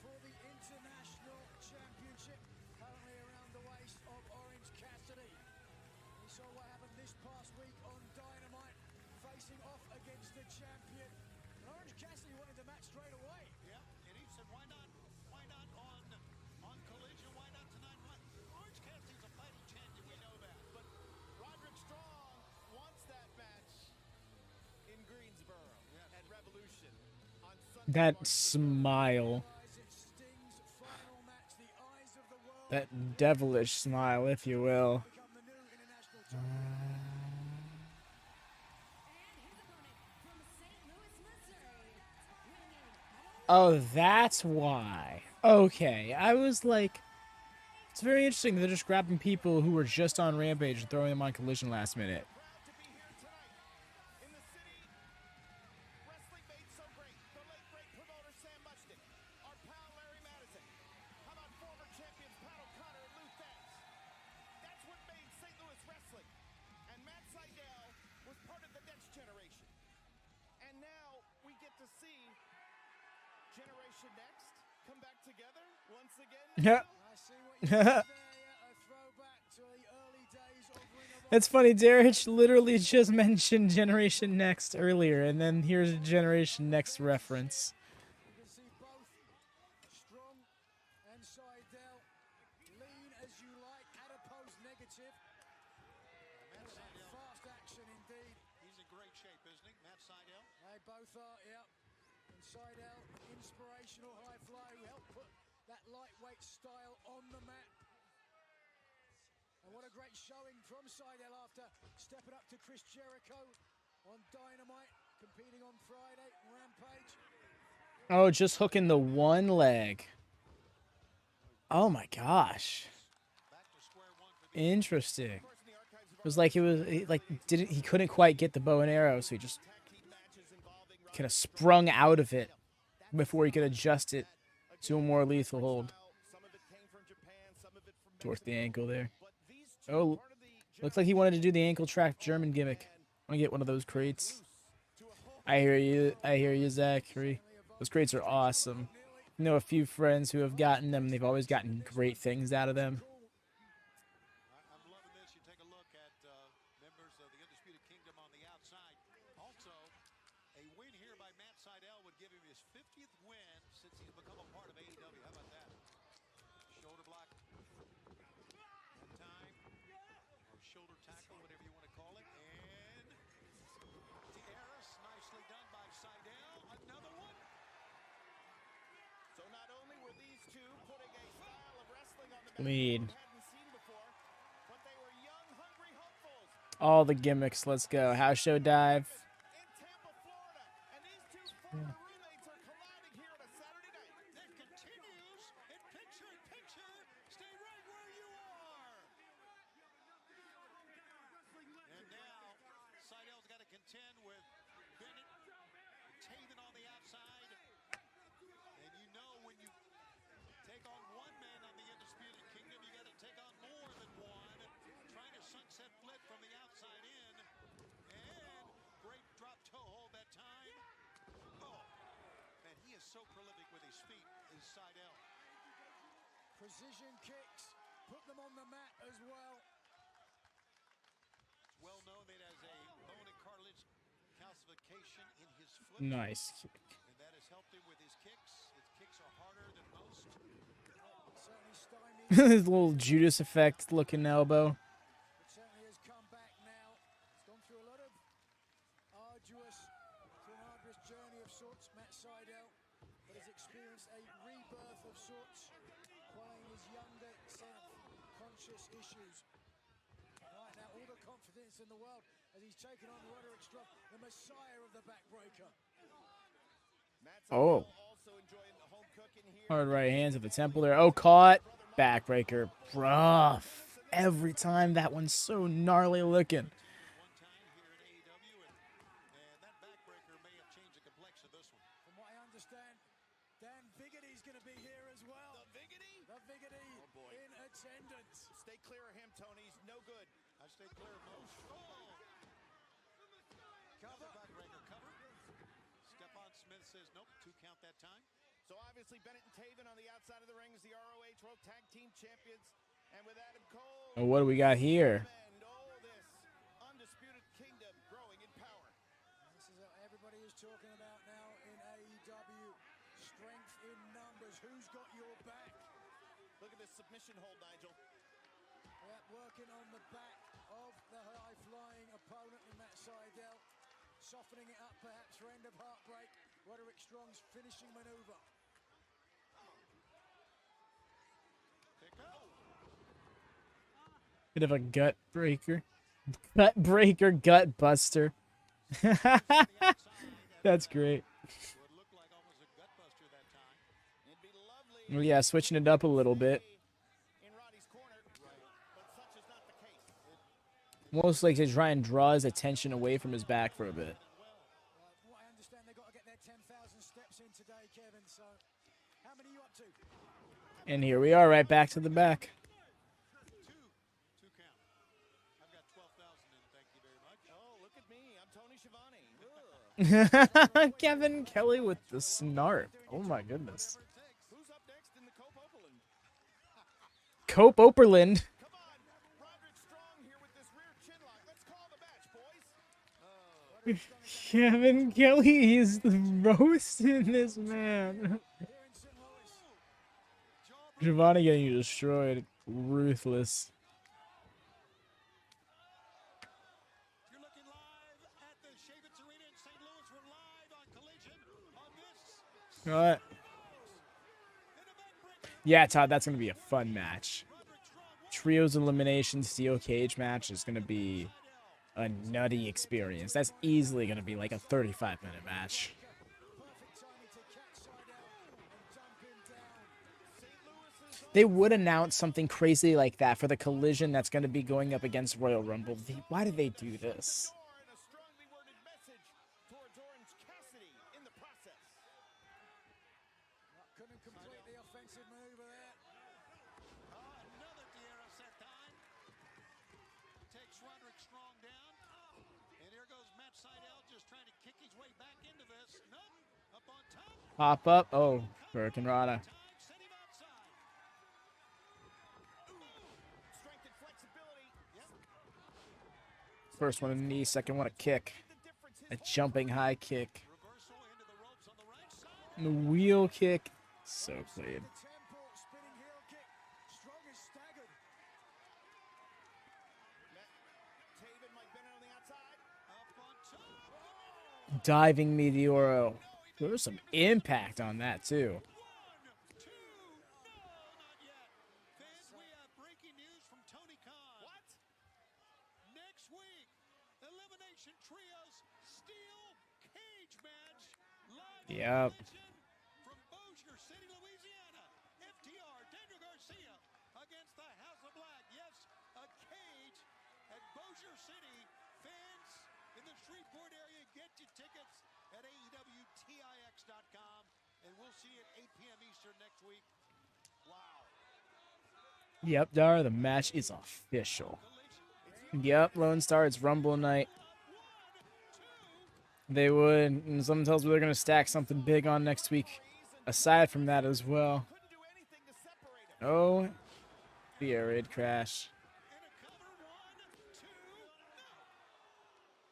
[SPEAKER 2] for the International Championship, currently around the waist of Orange Cassidy. We saw what happened this past week on Dynamite, facing off against the champion. And Orange Cassidy wanted the match straight away.
[SPEAKER 3] Yeah, and he said, why not on Collision? Why not tonight? Orange Cassidy's a fighting champion, we know that.
[SPEAKER 4] But Roderick Strong wants that match in Greensboro at Revolution.
[SPEAKER 1] That smile. That devilish smile, if you will. Oh, that's why. Okay, I was like, it's very interesting that they're just grabbing people who were just on Rampage and throwing them on Collision last minute. Yeah. It's funny, Darich literally just mentioned Generation Next earlier, and then here's a Generation Next reference.
[SPEAKER 2] You can see both Strong and Sydal lean as you like, adipose negative. Fast action indeed.
[SPEAKER 3] He's in great shape, isn't he, Matt Sydal?
[SPEAKER 2] They both are, yeah. And Sydal, inspirational high fly, who helped put that lightweight style on the map. And what a great showing from Sydal after stepping up to Chris Jericho on Dynamite, competing on Friday, Rampage.
[SPEAKER 1] Oh, just hooking the one leg. Oh my gosh. Interesting. It was like he couldn't quite get the bow and arrow, so he just kind of sprung out of it before he could adjust it to a more lethal hold. Towards the ankle there. Oh, looks like he wanted to do the ankle track German gimmick. I want to get one of those crates. I hear you, Zachary. Those crates are awesome. I know a few friends who have gotten them. They've always gotten great things out of them.
[SPEAKER 3] I'm loving this. You take a look at members of the Undisputed Kingdom on the outside. Also, a win here by Matt Sydal would give him his 50th win since he's become a part of AEW. How about that? Shoulder block. One time. Or shoulder tackle, whatever you want to call it. And Tiaras, nicely done by Sydal. Another one.
[SPEAKER 4] So not only were these two putting a style of wrestling on the
[SPEAKER 1] Lead.
[SPEAKER 4] hadn't seen before, but they were young, hungry hopefuls
[SPEAKER 1] All the gimmicks. Let's go. House show dive.
[SPEAKER 4] in Tampa, Florida. And these two former roommates are colliding here on a Saturday night.
[SPEAKER 3] It continues in picture. Stay right where you are. And now, Sydal's got to contend with Bennett, Taven on the outside. And you know when you take on one man on the Undisputed Kingdom, you got to take on more than one. Trying to sunset flip from the outside in. And great drop toe hold that time. Oh, man, he is so prolific with his feet, is Sydal.
[SPEAKER 2] Precision kicks, put them on the mat as well.
[SPEAKER 3] It's well known that has a bone and cartilage calcification in his foot.
[SPEAKER 1] Nice.
[SPEAKER 3] And that has helped him with his kicks. His kicks are harder than most.
[SPEAKER 2] Certainly stymied,
[SPEAKER 1] His little Judas effect looking elbow.
[SPEAKER 2] but certainly has come back now. He's gone through a lot of arduous journey of sorts, Matt Sydal, but has experienced a rebirth of sorts, following his younger self-conscious issues. Right now, all the confidence in the world as he's taken on Roderick, the messiah of the backbreaker.
[SPEAKER 1] Oh.
[SPEAKER 4] Also enjoying the home cooking here.
[SPEAKER 1] Hard right hands at the temple there. Oh, caught. Backbreaker. Rough. Every time that one's so gnarly looking.
[SPEAKER 3] One time here at AEW, and that backbreaker may have changed the complexion of this one.
[SPEAKER 2] From what I understand, Dan Viggoty's going to be here as well.
[SPEAKER 4] The Viggity?
[SPEAKER 2] The Viggity
[SPEAKER 4] boy.
[SPEAKER 2] in attendance.
[SPEAKER 4] Stay clear of him, Tony. He's no good.
[SPEAKER 3] I stay clear of most. Oh! Cover. Backbreaker cover. Stephon Smith says nope, 2 count that time.
[SPEAKER 4] So obviously Bennett and Taven on the outside of the ring as the ROH World Tag Team Champions. And with Adam Cole.
[SPEAKER 1] Oh, what do we got here?
[SPEAKER 4] And all this Undisputed Kingdom growing in power.
[SPEAKER 2] This is what everybody is talking about now in AEW. Strength in numbers. Who's got your back?
[SPEAKER 4] Look at this submission hold, Nigel.
[SPEAKER 2] Yeah, working on the back of the high-flying opponent in Matt Sydal. Softening it up perhaps for End of Heartbreak Roderick Strong's finishing maneuver.
[SPEAKER 1] Bit of a gut breaker. Gut breaker, gut buster. That's great. Well, yeah, switching it up a little bit. Almost like to try and draw his attention away from his back for a bit.
[SPEAKER 2] From what I understand, they've got to get their 10,000 steps in today, Kevin. So, how many are you up to?
[SPEAKER 1] And here we are, right back to the back.
[SPEAKER 3] Two count. I've got 12,000 in, thank you very much.
[SPEAKER 8] Oh, look at me. I'm Tony Schiavone.
[SPEAKER 1] Kevin Kelly with the snark. Oh my goodness.
[SPEAKER 8] Who's up next in the Cope Oberlin?
[SPEAKER 1] Cope Oberlin.
[SPEAKER 8] Come on, Roderick Strong here with this rear chin lock. Let's call the match, boys.
[SPEAKER 1] Kevin Kelly is roasting this man. Giovanni getting destroyed. Ruthless.
[SPEAKER 3] You're looking live at the Chaifetz Arena in St. Louis. We're live on Collision on this.
[SPEAKER 1] All right. Yeah, Todd, that's going to be a fun match. Trios elimination steel cage match is going to be a nutty experience. That's easily going to be like a 35-minute match. They would announce something crazy like that for the Collision that's going to be going up against Royal Rumble. Why did they do this?
[SPEAKER 8] And a strongly worded message towards Orange Cassidy in the process.
[SPEAKER 2] Couldn't complete the offensive maneuver there.
[SPEAKER 3] Another Tierra set time. Takes Roderick Strong down. And here goes Matt Sydal just trying to kick his way back into this. Nope. Up on top.
[SPEAKER 1] Pop up. Oh, Hurricanrana.
[SPEAKER 3] Send him outside.
[SPEAKER 8] Strength and flexibility. Yep.
[SPEAKER 1] First one a knee, second one a kick. A jumping high kick.
[SPEAKER 3] Reversal into the ropes on the right side.
[SPEAKER 1] And the wheel kick. So played.
[SPEAKER 2] Tempo, spinning heel kick. Strong is staggered.
[SPEAKER 8] Taven, Mike Bennett on the outside.
[SPEAKER 3] Up on top.
[SPEAKER 1] Diving Meteoro. There was some impact on that, too.
[SPEAKER 3] 1, 2. No, not yet. Fans, we have breaking news from Tony Khan. What? Next week, Elimination Trios Steel Cage Match live on
[SPEAKER 1] Yep.
[SPEAKER 3] Collision from Bossier City, Louisiana. FTR, Daniel Garcia against the House of Black. Yes, a cage at Bossier City. Fans in the Shreveport area, get your tickets at AEWTIX.com, and we'll see you at 8 p.m. Eastern next week. Wow.
[SPEAKER 1] Yep, Dara, the match is official. Yep, Lone Star, it's Rumble night. They would, and someone tells me they're going to stack something big on next week. Aside from that as well.
[SPEAKER 8] Couldn't do anything to separate him.
[SPEAKER 1] Oh, the air raid crash.
[SPEAKER 3] And a cover, 1, 2, no.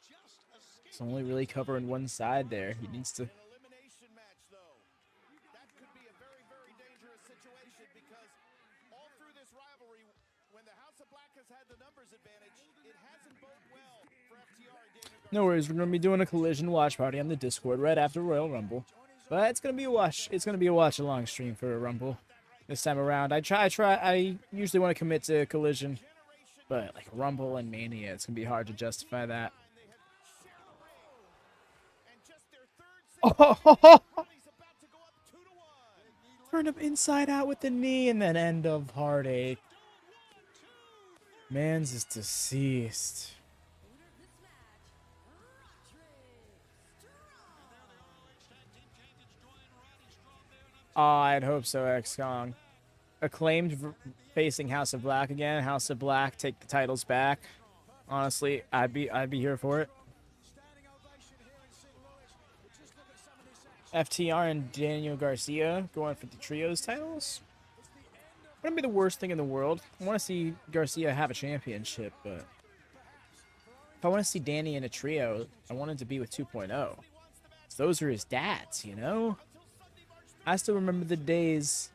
[SPEAKER 3] Just escape.
[SPEAKER 1] It's only really covering one side there. He needs to.
[SPEAKER 8] An elimination match, though. That could be a very, very dangerous situation because all through this rivalry, when the House of Black has had the numbers advantage, it hasn't boded well for FTR and Daniel Garcia.
[SPEAKER 1] No worries, we're going to be doing a Collision watch party on the Discord right after Royal Rumble. But it's going to be a watch. It's going to be a watch along stream for a Rumble this time around. I usually want to commit to Collision, but like Rumble and Mania, it's going to be hard to justify that.
[SPEAKER 8] And just their third
[SPEAKER 1] Oh,
[SPEAKER 8] He's about to go up 2-1.
[SPEAKER 1] turn him inside out with the knee and then end of heartache. Mans is deceased. I'd hope so, X-Kong. Acclaimed facing House of Black again. House of Black take the titles back. Honestly, I'd be here for it.
[SPEAKER 2] Standing ovation here in St. Louis. Just look at some of this action.
[SPEAKER 1] FTR and Daniel Garcia going for the trios titles. Wouldn't be the worst thing in the world. I want to see Garcia have a championship, but if I want to see Danny in a trio, I want him to be with 2.0. So those are his dads, you know? I still remember the days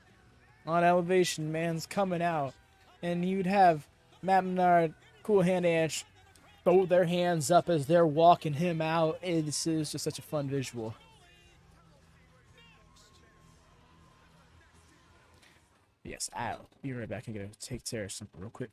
[SPEAKER 1] on Elevation, man's coming out, and you'd have Matt Menard, Cool Hand Ash throw their hands up as they're walking him out. This is just such a fun visual. Yes, I'll be right back. I'm gonna take care of something real quick.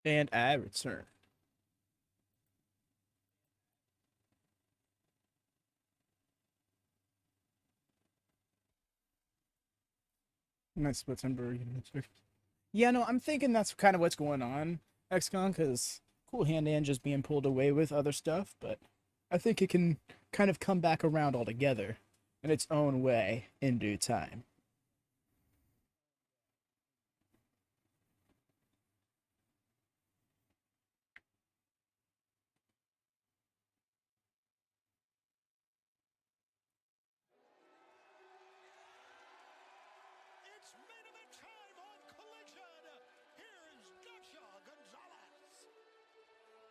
[SPEAKER 1] And I return. Nice September. Yeah, no, I'm thinking that's kind of what's going on, XCon, because Cool Hand and just being pulled away with other stuff, but I think it can kind of come back around altogether in its own way in due time.
[SPEAKER 2] It's main event time on Collision. Here is Nacho Gonzalez.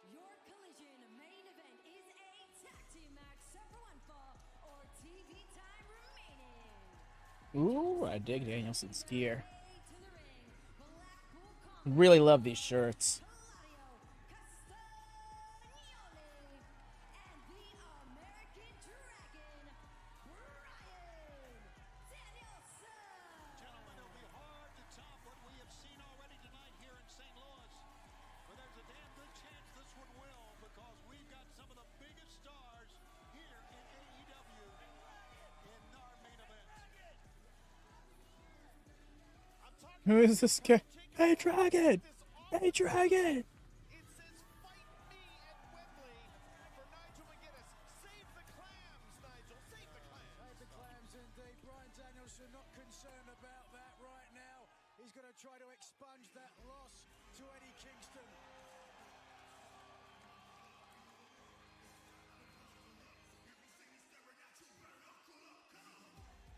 [SPEAKER 10] Your Collision main event is a tag team match set for one fall or TV time remaining.
[SPEAKER 1] Ooh, I dig Danielson's gear.
[SPEAKER 10] Way to the ring, Blackpool
[SPEAKER 1] Really love these shirts.
[SPEAKER 10] Claudio, Castagnoli, and the American Dragon, Bryan Danielson.
[SPEAKER 2] Gentlemen, it'll be hard to top what we have seen already tonight here in St. Louis. But there's a damn good chance this one will, because we've got some of the biggest stars here in AEW in our main event. I'm talking
[SPEAKER 1] Who is this guy? Hey, Dragon! Hey, Dragon!
[SPEAKER 4] It says fight me at Wembley for Nigel McGuinness. Save the clams, Nigel. Save the clams.
[SPEAKER 2] Save the clams indeed. Bryan Danielson not concerned about that right now. He's going to try to expunge that loss to Eddie Kingston.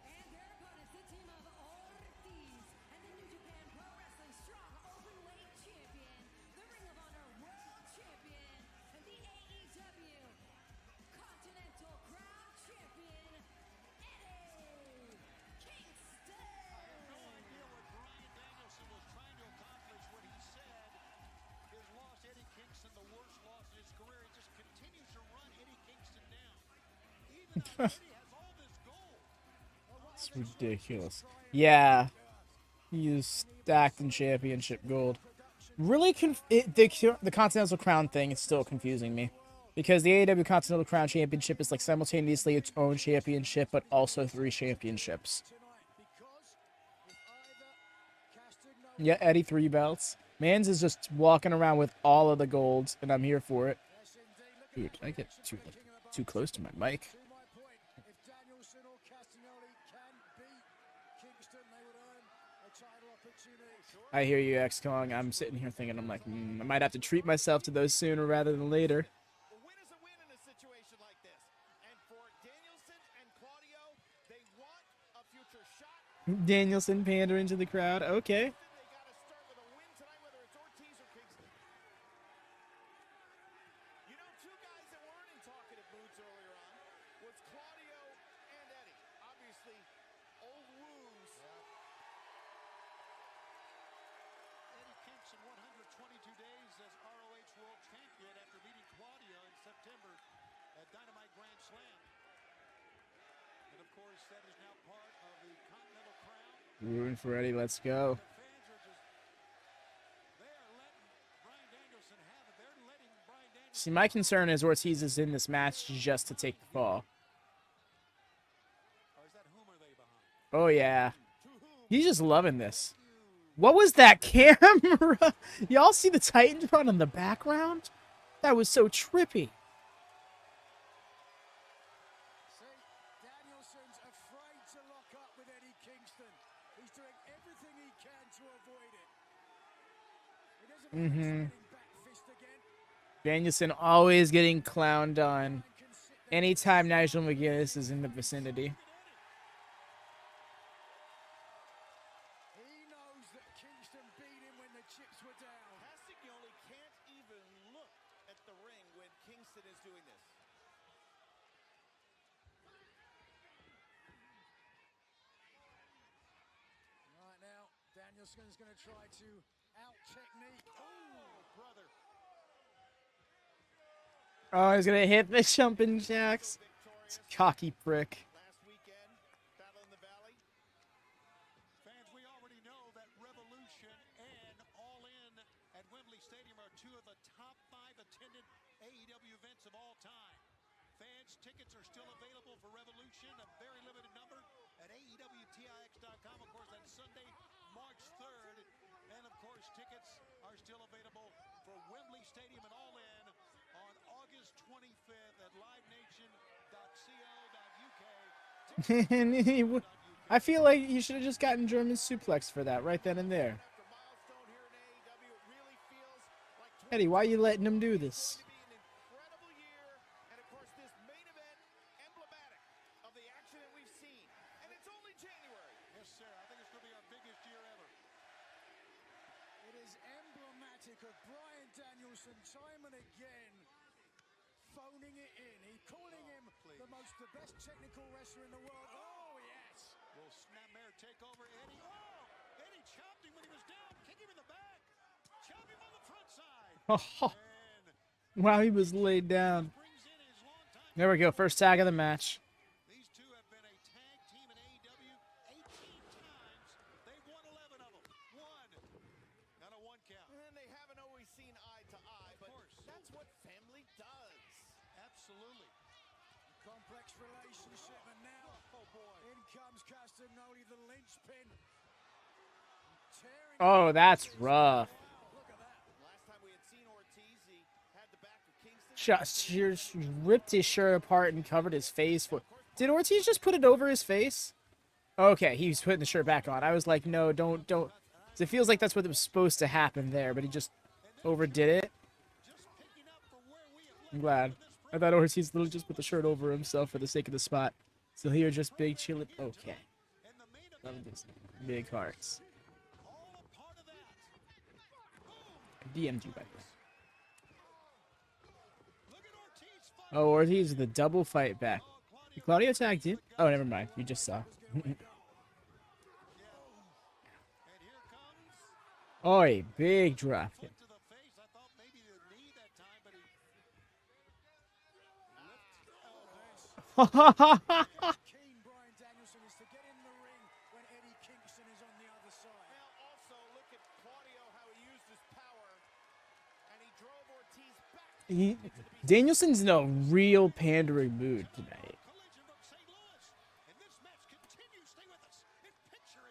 [SPEAKER 10] And their opponents, the team of Ortiz and the New Japan Pro Wrestling Strong Openweight Champion, the Ring of Honor World Champion, and the AEW Continental Crown Champion, Eddie Kingston.
[SPEAKER 2] I have no idea what Bryan Danielson was trying to accomplish when he said his loss, Eddie Kingston, the worst loss in his career. He just continues to run Eddie Kingston down. Even though Eddie has all this gold.
[SPEAKER 1] It's ridiculous. Yeah. He is stacked in championship gold. Really, the Continental Crown thing is still confusing me. Because the AEW Continental Crown Championship is like simultaneously its own championship, but also 3 championships. Yeah, Eddie 3 belts. Mans is just walking around with all of the golds, and I'm here for it. Dude, I get too close to my mic.
[SPEAKER 2] To my point, if Danielson or Castagnoli can beat Kingston, they would earn a title opportunity.
[SPEAKER 1] I hear you, X-Kong. I'm sitting here thinking, I'm like, I might have to treat myself to those sooner rather than later.
[SPEAKER 4] A win is a win in a situation like this. And for Danielson and Claudio, they want a future shot.
[SPEAKER 1] Danielson pandering to the crowd. Okay.
[SPEAKER 4] They got to start with a win tonight, whether it's Ortiz or Kingston. You know, two guys that weren't in talkative moods earlier on was Claudio and Eddie. Obviously, old wounds.
[SPEAKER 3] Eddie Kingston 122 days as ROH World Champion after beating Claudio in September at Dynamite Grand Slam. And of course, that is now part of the Continental Crown.
[SPEAKER 1] Rooting for Eddie. Let's go.
[SPEAKER 3] The fans are just, they are letting Bryan Danielson have it. They're letting Bryan Danielson.
[SPEAKER 1] See, my concern is Ortiz is in this match just to take the fall.
[SPEAKER 3] Or is that whom are they behind?
[SPEAKER 1] Oh, yeah. He's just loving this. What was that camera? Y'all see the Titantron in the background? That was so trippy.
[SPEAKER 2] See, Danielson's afraid to lock up with Eddie Kingston. He's doing everything he can to avoid it. He doesn't want his getting back fist again.
[SPEAKER 1] Danielson always getting clowned on anytime Nigel McGuinness is in the vicinity.
[SPEAKER 2] He knows that Kingston beat him when the chips were down.
[SPEAKER 4] Castagnoli can't even look at the ring when Kingston is doing this.
[SPEAKER 2] Right now, Danielson's going to try to out-technique. Oh, brother.
[SPEAKER 1] Oh, he's gonna hit the jumping jacks. Cocky prick.
[SPEAKER 4] Last weekend, Battle in the Valley.
[SPEAKER 3] Fans, we already know that Revolution and All In at Wembley Stadium are two of the top 5 attended AEW events of all time. Fans, tickets are still available for Revolution, a very limited number at AEWTIX.com. Of course, that's Sunday, March 3rd. And of course, tickets are still available for Wembley Stadium and All In on August 25th at livenation.co.uk.
[SPEAKER 1] I feel like you should have just gotten German suplex for that right then and there.
[SPEAKER 4] Milestone here in AEW, it really feels like
[SPEAKER 1] Eddie, why are you letting him do this?
[SPEAKER 4] to be an incredible year, and of course this main event emblematic of the action that we've seen. And it's only January.
[SPEAKER 3] Yes, sir. I think it's going to be our biggest year ever.
[SPEAKER 2] It is emblematic of Bryan Danielson time and again phoning it in. He's calling him the best technical wrestler in the world. Oh, yes.
[SPEAKER 3] Will Snapmare take over Eddie? Oh! Eddie chopped him when he was down. Kick him in the back. Chop him on the front side. And
[SPEAKER 1] Wow, he was laid down.
[SPEAKER 3] brings in his longtime.
[SPEAKER 1] There we go. First tag of the match.
[SPEAKER 3] These two have been a tag team in AEW 18 times. They've won 11 of them. One. Not a one count.
[SPEAKER 4] And they haven't always seen eye to eye, but that's what family does.
[SPEAKER 3] Absolutely.
[SPEAKER 2] Complex relationship, and now in comes Castagnoli, the linchpin. Tearing
[SPEAKER 1] Oh, that's rough.
[SPEAKER 2] Look at that.
[SPEAKER 4] Last time we had seen Ortiz, he had the back of Kingston.
[SPEAKER 1] Just ripped his shirt apart and covered his face. Did Ortiz just put it over his face? Okay, he was putting the shirt back on. I was like, no, don't. 'Cause it feels like that's what was supposed to happen there, but he just overdid it. I'm glad. I thought Ortiz literally just put the shirt over himself for the sake of the spot. So here, just big chillin'. Okay. Love this. Big hearts. DM'd you, by the way. Oh, Ortiz with the double fight back. Did Claudio tagged you? Oh, never mind. You just saw. Oi, big drop.
[SPEAKER 3] To the face. I thought maybe the knee that time, but he
[SPEAKER 2] Keen Bryan Danielson is to get in the ring when Eddie Kingston is on the other side.
[SPEAKER 4] Now also look at Claudio, how he used his power, and he drove Ortiz back
[SPEAKER 1] Danielson's in a real pandering mood tonight.
[SPEAKER 3] Collision from St. Louis. And this match continues. Stay with us. In picture.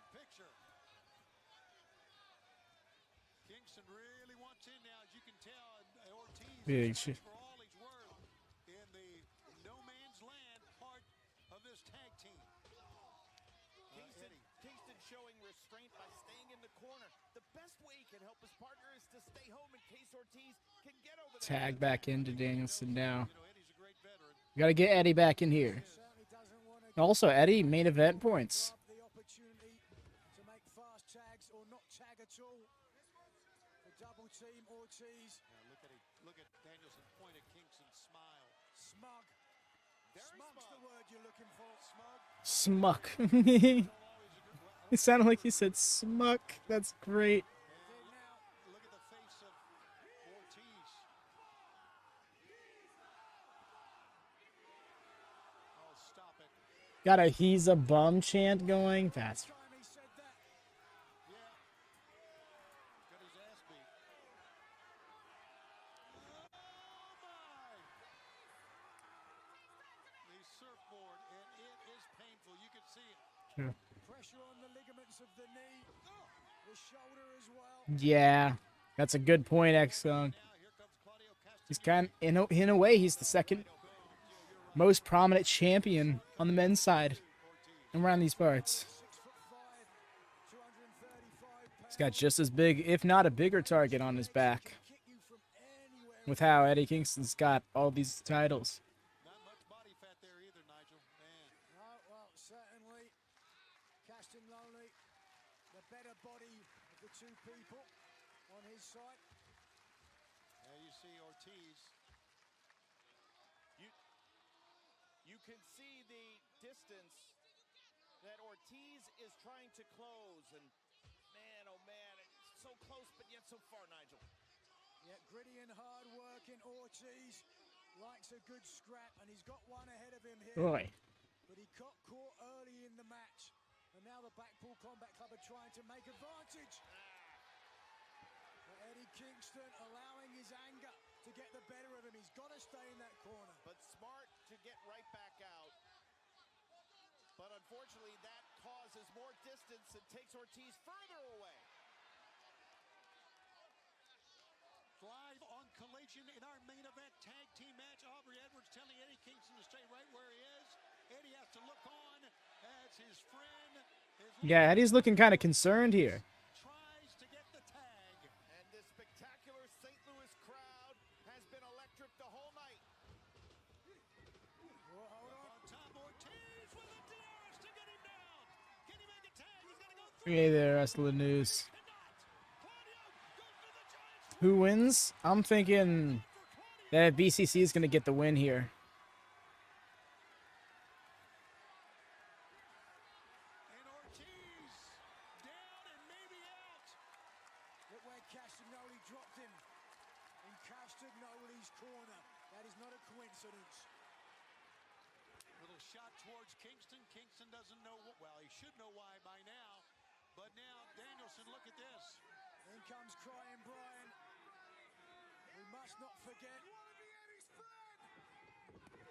[SPEAKER 3] Kingston really wants in now, as you can tell. Ortiz
[SPEAKER 1] Big
[SPEAKER 3] is
[SPEAKER 1] shit.
[SPEAKER 3] for all he's worth in the no man's land part of this tag team.
[SPEAKER 4] Kingston showing restraint by staying in the corner. The best way he can help his partner is to stay home in case Ortiz can get over the
[SPEAKER 1] Tag back into Danielson now.
[SPEAKER 3] You know, Eddie's a great veteran.
[SPEAKER 1] Got to get Eddie back in here.
[SPEAKER 2] Certainly doesn't want to
[SPEAKER 1] Also, Eddie, main event points.
[SPEAKER 2] grab the opportunity to make fast tags or not tag at all. The double team Ortiz.
[SPEAKER 3] Look at Danielson point at Kingston, smile.
[SPEAKER 2] Smug. Smug's the word you're looking for. Smug.
[SPEAKER 1] Smuck. It sounded like he said smuck. That's great.
[SPEAKER 3] Look at the face of Ortiz. Oh, stop it.
[SPEAKER 1] Got a he's a bum chant going. That's
[SPEAKER 2] Time he said that.
[SPEAKER 3] Yeah. Got his ass beat. Oh, my. The surfboard, and it is painful. You can see it.
[SPEAKER 2] Pressure on the ligaments of the knee. The shoulder as well.
[SPEAKER 1] yeah. That's a good point, X-Song.
[SPEAKER 3] Now here comes Claudio Castagnoli.
[SPEAKER 1] He's kind of, in a way, he's the second most prominent champion on the men's side around these parts.
[SPEAKER 2] 6'5", 235
[SPEAKER 1] He's got just as big, if not a bigger target on his back.
[SPEAKER 2] kick you from anywhere.
[SPEAKER 1] With how Eddie Kingston's got all these titles.
[SPEAKER 3] Not much body fat there either, Nigel. Man.
[SPEAKER 2] No, well, certainly Castagnoli, the better body of the two people on his side.
[SPEAKER 3] There you see Ortiz.
[SPEAKER 4] You can see the distance that Ortiz is trying to close, and man, oh man, it's so close but yet so far, Nigel.
[SPEAKER 2] Yeah, gritty and hard working Ortiz likes a good scrap, and he's got one ahead of him here.
[SPEAKER 1] Boy.
[SPEAKER 2] But he got caught early in the match, and now the Blackpool Combat Club are trying to make advantage. But Eddie Kingston allowing his anger to get the better of him. He's got to stay in that corner.
[SPEAKER 4] But smart to get right back out. But unfortunately, that causes more distance and takes Ortiz further away.
[SPEAKER 3] Live on Collision in our main event tag team match. Aubrey Edwards telling Eddie Kingston to stay right where he is. Eddie has to look on as his friend.
[SPEAKER 1] Yeah, Eddie's looking kind of concerned here.
[SPEAKER 3] Tries to get the tag.
[SPEAKER 4] And this spectacular St. Louis crowd has been electric the whole night.
[SPEAKER 3] On top, Ortiz with a DRS to get him down. Can he make a tag? He's got to go through.
[SPEAKER 1] Hey there, wrestling news.
[SPEAKER 3] Claudio goes for the giant.
[SPEAKER 1] Who wins? I'm thinking that BCC is going to get the win here.
[SPEAKER 3] And Ortiz down and maybe out.
[SPEAKER 2] Look where Castagnoli dropped him. In Castagnoli's corner. That is not a coincidence.
[SPEAKER 3] Little shot towards Kingston. Kingston doesn't know what, well, he should know why by now. But now Danielson, look at this.
[SPEAKER 2] In comes crying Bryan. We must not forget.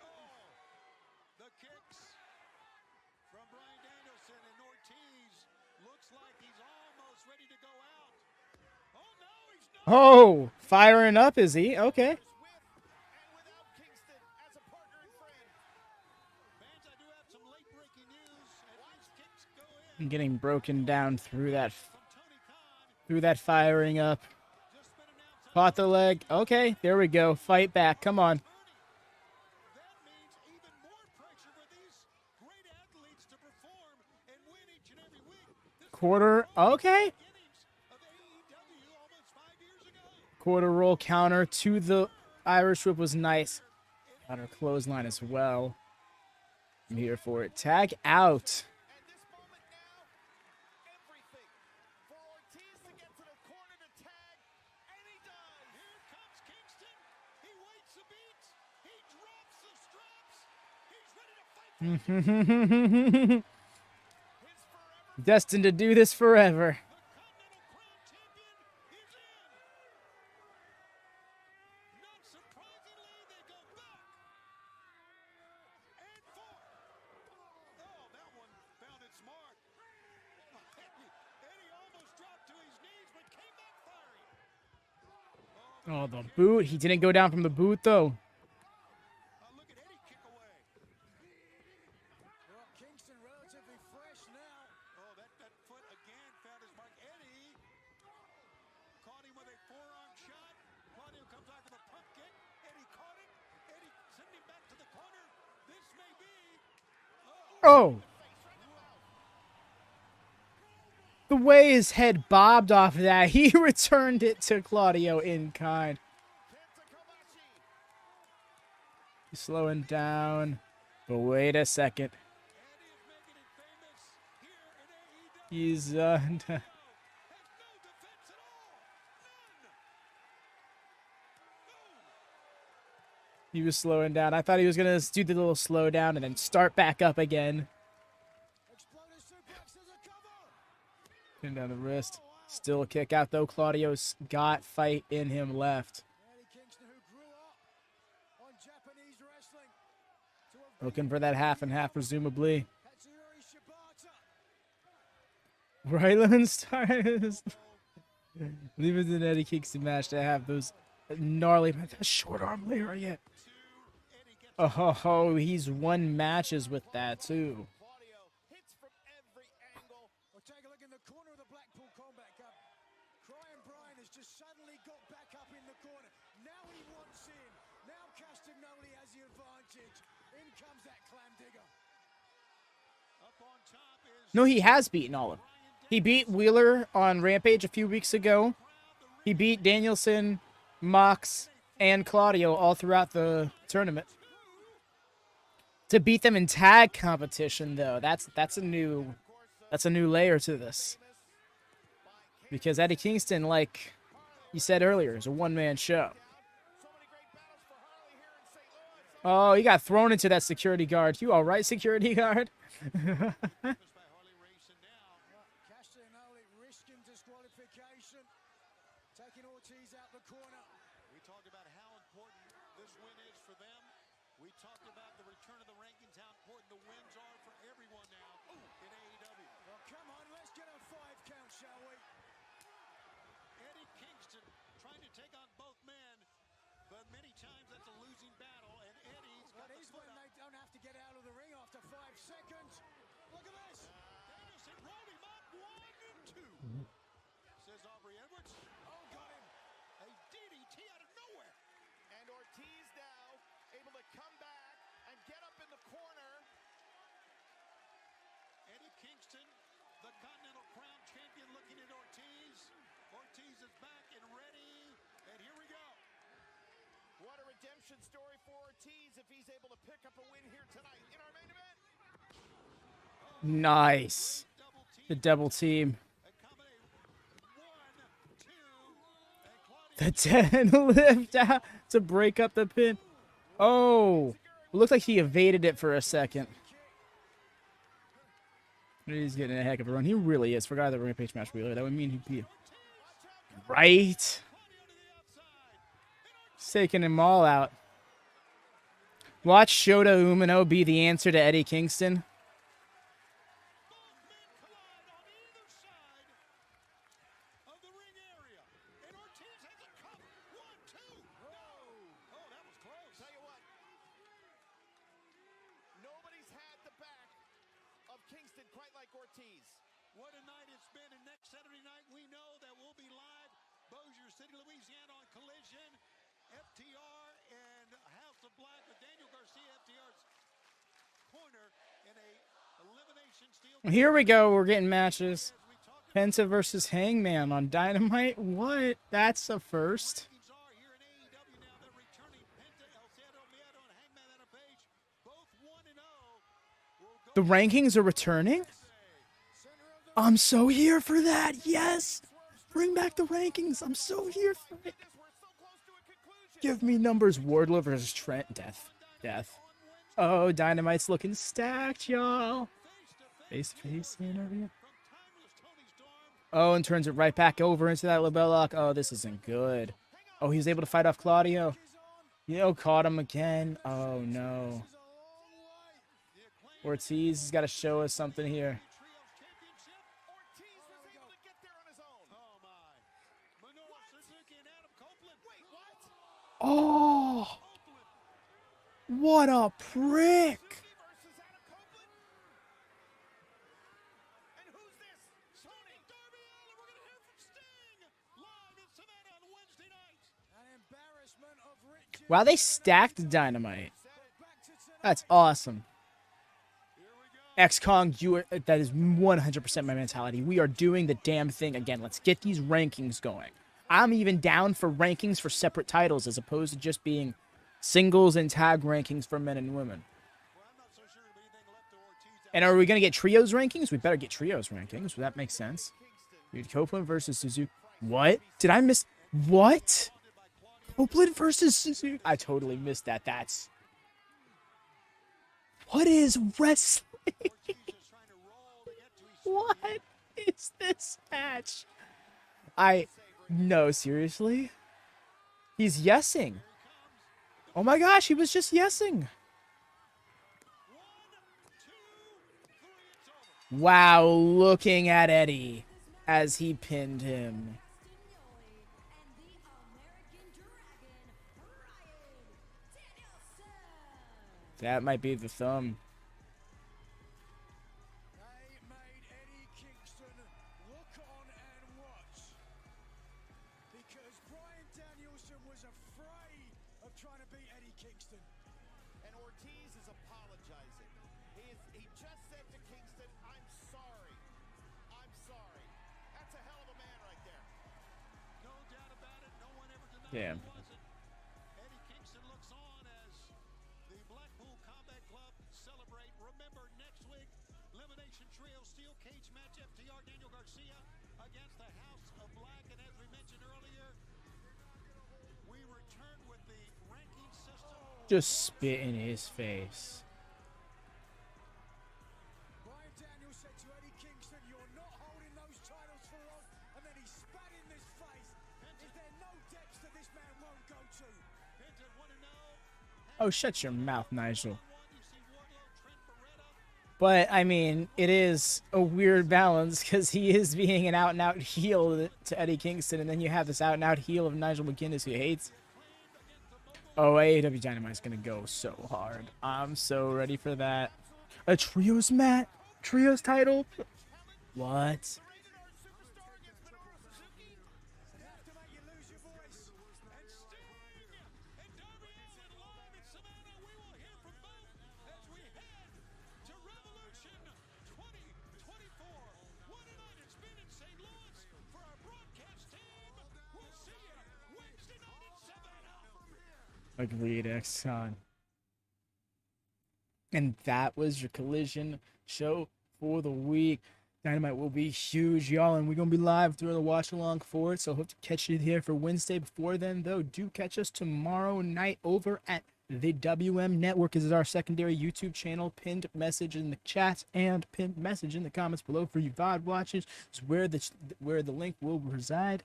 [SPEAKER 3] Oh, the kicks from Bryan Danielson, and Ortiz looks like he's almost ready to go out. Oh no, he's not.
[SPEAKER 1] Oh, firing up, is he? Okay.
[SPEAKER 4] With and without Kingston as a partner and friend.
[SPEAKER 3] Fans, I do have some late breaking news. As these kicks go in
[SPEAKER 1] I'm getting broken down through that
[SPEAKER 3] from Tony Khan,
[SPEAKER 1] firing up.
[SPEAKER 3] just been announced.
[SPEAKER 1] Caught the leg. Okay, there we go. Fight back. Come on.
[SPEAKER 3] That means even more pressure for these great athletes to perform and win each and every week. This
[SPEAKER 1] Quarter. Okay.
[SPEAKER 3] beginnings of AEW almost 5 years ago.
[SPEAKER 1] Quarter roll counter to the Irish whip was nice. Counter clothesline as well. I'm here for it. Tag out.
[SPEAKER 4] And this moment now, everything for Ortiz to get to the corner to tag, and he does.
[SPEAKER 3] Here comes Kingston. He waits a beat. He drops the straps. He's ready to fight.
[SPEAKER 1] Destined to do this forever.
[SPEAKER 3] The Continental Crown Champion is in. Not surprising
[SPEAKER 1] Oh, the boot. He didn't go down from the boot, though.
[SPEAKER 3] Look at Eddie kick away.
[SPEAKER 2] Well, Kingston relatively fresh now.
[SPEAKER 3] Oh, that foot again found his mark. Eddie caught him with a forearm shot. Claudio comes out with a pump kick. Eddie caught it. Eddie sent him back to the corner. This may be.
[SPEAKER 1] Oh. The way his head bobbed off of that, he returned it to Claudio in kind. He's slowing down. But wait a second. He's he was slowing down. I thought he was gonna do the little slow down and then start back up again. Pin down the wrist. Still a kick out though. Claudio's got fight in him left. Looking for that half and half, presumably. Ryland Stars. Leave it in Eddie Kingston match to have those gnarly short arm layer yet. Oh, he's won matches with that too.
[SPEAKER 2] Take a look in the corner of the Blackpool Combat Cup. Bryan has just suddenly got back up in the corner. Now he wants in. Now Castagnoli has the advantage. In comes that clam digger.
[SPEAKER 3] Up on top is
[SPEAKER 1] No, he has beaten all of them. He beat Wheeler on Rampage a few weeks ago. He beat Danielson, Mox, and Claudio all throughout the tournament. To beat them in tag competition, though, that's a new layer to this. Because Eddie Kingston, like you said earlier, is a one-man show. Oh, he got thrown into that security guard. You all right, security guard?
[SPEAKER 2] Castagnoli risking disqualification. Taking Ortiz out the corner.
[SPEAKER 3] we talked about how important this win is for them. We talked about the return of the rankings, how important the wins are for everyone now in AEW.
[SPEAKER 2] Well, come on, let's get a 5 count, shall we?
[SPEAKER 3] Eddie Kingston trying to take on both men, but many times that's a losing battle, and Eddie's got
[SPEAKER 2] That
[SPEAKER 3] the
[SPEAKER 2] is
[SPEAKER 3] foot
[SPEAKER 2] when
[SPEAKER 3] up.
[SPEAKER 2] they don't have to get out of the ring after 5 seconds. Look at this.
[SPEAKER 3] Danielson rolled him up, 1 and 2. Says Aubrey Edwards.
[SPEAKER 2] Oh, got him.
[SPEAKER 3] A DDT out of nowhere.
[SPEAKER 4] And Ortiz now able to come back and get up in the corner.
[SPEAKER 3] Eddie Kingston, the Continental Crown champion, looking at Ortiz. Ortiz is back and ready, and here we go.
[SPEAKER 4] What a redemption story for Ortiz if he's able to pick up a win here tonight in our main event.
[SPEAKER 1] Nice. The double team. The 10 lift out to break up the pin. Oh, it looks like he evaded it for a second. He's getting a heck of a run. He really is. Forgot the Rampage match Wheeler. That would mean he'd be right. He's taking them all out. Watch Shota Umino be the answer to Eddie Kingston.
[SPEAKER 4] Nobody's had the back of Kingston quite like Ortiz.
[SPEAKER 3] What a night it's been, and next Saturday night we know that we'll be live Bossier City, Louisiana on Collision, FTR and House of Black with Daniel Garcia, FTR's corner in a elimination steel.
[SPEAKER 1] Here we go. We're getting matches. Penta versus Hangman on Dynamite. What? That's a first. The rankings are returning? I'm so here for that. Yes. Bring back the rankings. I'm so here for it. Give me numbers. Wardlow versus Trent. Death. Oh, Dynamite's looking stacked, y'all. Face interview. Oh, and turns it right back over into that label lock. Oh, this isn't good. Oh, he's able to fight off Claudio. Caught him again. Oh, no. Ortiz has got to show us something here.
[SPEAKER 4] Ortiz was able to get there on his own.
[SPEAKER 3] Oh my. Manoa Suzuki and Adam Copeland.
[SPEAKER 4] Wait, what?
[SPEAKER 1] Oh, what a prick.
[SPEAKER 4] Versus Adam Copeland. And who's this? Tony Darby Allin. We're going to hear from Sting live in Savannah on Wednesday night.
[SPEAKER 2] An embarrassment of riches.
[SPEAKER 1] Wow, they stacked Dynamite. That's awesome. X-Kong, that is 100% my mentality. We are doing the damn thing again. Let's get these rankings going. I'm even down for rankings for separate titles as opposed to just being singles and tag rankings for men and women. And are we going to get trios rankings? We better get trios rankings. That makes sense. Dude, Copeland versus Suzuki. What? Did I miss? What? Copeland versus Suzuki? I totally missed that. That's... What is wrestling? What is this match? No, seriously? He's yesing. Oh my gosh, he was just yesing. Wow, looking at Eddie as he pinned him. That might be the thumb.
[SPEAKER 2] They made Eddie Kingston look on and watch. Because Bryan Danielson was afraid of trying to beat Eddie Kingston.
[SPEAKER 4] And Ortiz is apologizing. He just said to Kingston, I'm sorry. I'm sorry. That's a hell of a man right there.
[SPEAKER 3] No doubt about it. No one ever denied
[SPEAKER 1] Yeah.
[SPEAKER 3] it wasn't. Eddie Kingston looks on as the Blackpool Combat Club celebrate. Remember, next week, Elimination Trio Steel Cage match, FTR Daniel Garcia against the House of Black. And as we mentioned earlier, we return with the ranking system.
[SPEAKER 1] Just spit in his face.
[SPEAKER 2] Bryan Danielson said to Eddie Kingston, you're not holding those titles for long. And then he spat in his face. Is there no depths that this man won't go to?
[SPEAKER 3] Hinton 1-0.
[SPEAKER 1] Oh, shut your mouth, Nigel. But, I mean, it is a weird balance because he is being an out-and-out heel to Eddie Kingston, and then you have this out-and-out heel of Nigel McGuinness who hates. Oh, AEW Dynamite's going to go so hard. I'm so ready for that. A trios match? Trios title? What? Agreed, X-Con. And that was your Collision show for the week. Dynamite will be huge, y'all, and we're going to be live during the watch-along for it, so hope to catch you here for Wednesday. Before then, though, do catch us tomorrow night over at the WM Network. This is our secondary YouTube channel. Pinned message in the chat and pinned message in the comments below for you VOD watchers. It's where the link will reside.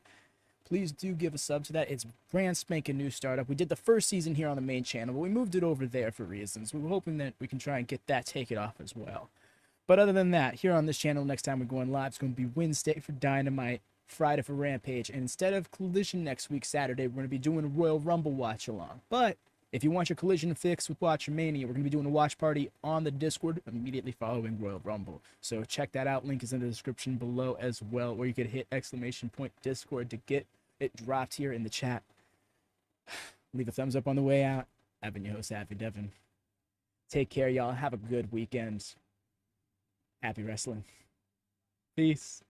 [SPEAKER 1] Please do give a sub to that. It's brand spanking new startup. We did the first season here on the main channel, but we moved it over there for reasons. We were hoping that we can try and get that taken off as well. But other than that, here on this channel, next time we're going live, it's going to be Wednesday for Dynamite, Friday for Rampage, and instead of Collision next week, Saturday, we're going to be doing a Royal Rumble watch-along. But if you want your Collision fix with WatchaMania, we're going to be doing a watch party on the Discord immediately following Royal Rumble. So check that out. Link is in the description below as well, where you could hit !Discord to get it dropped here in the chat. Leave a thumbs up on the way out. I've been your host, Happy Devin. Take care, y'all. Have a good weekend. Happy wrestling. Peace.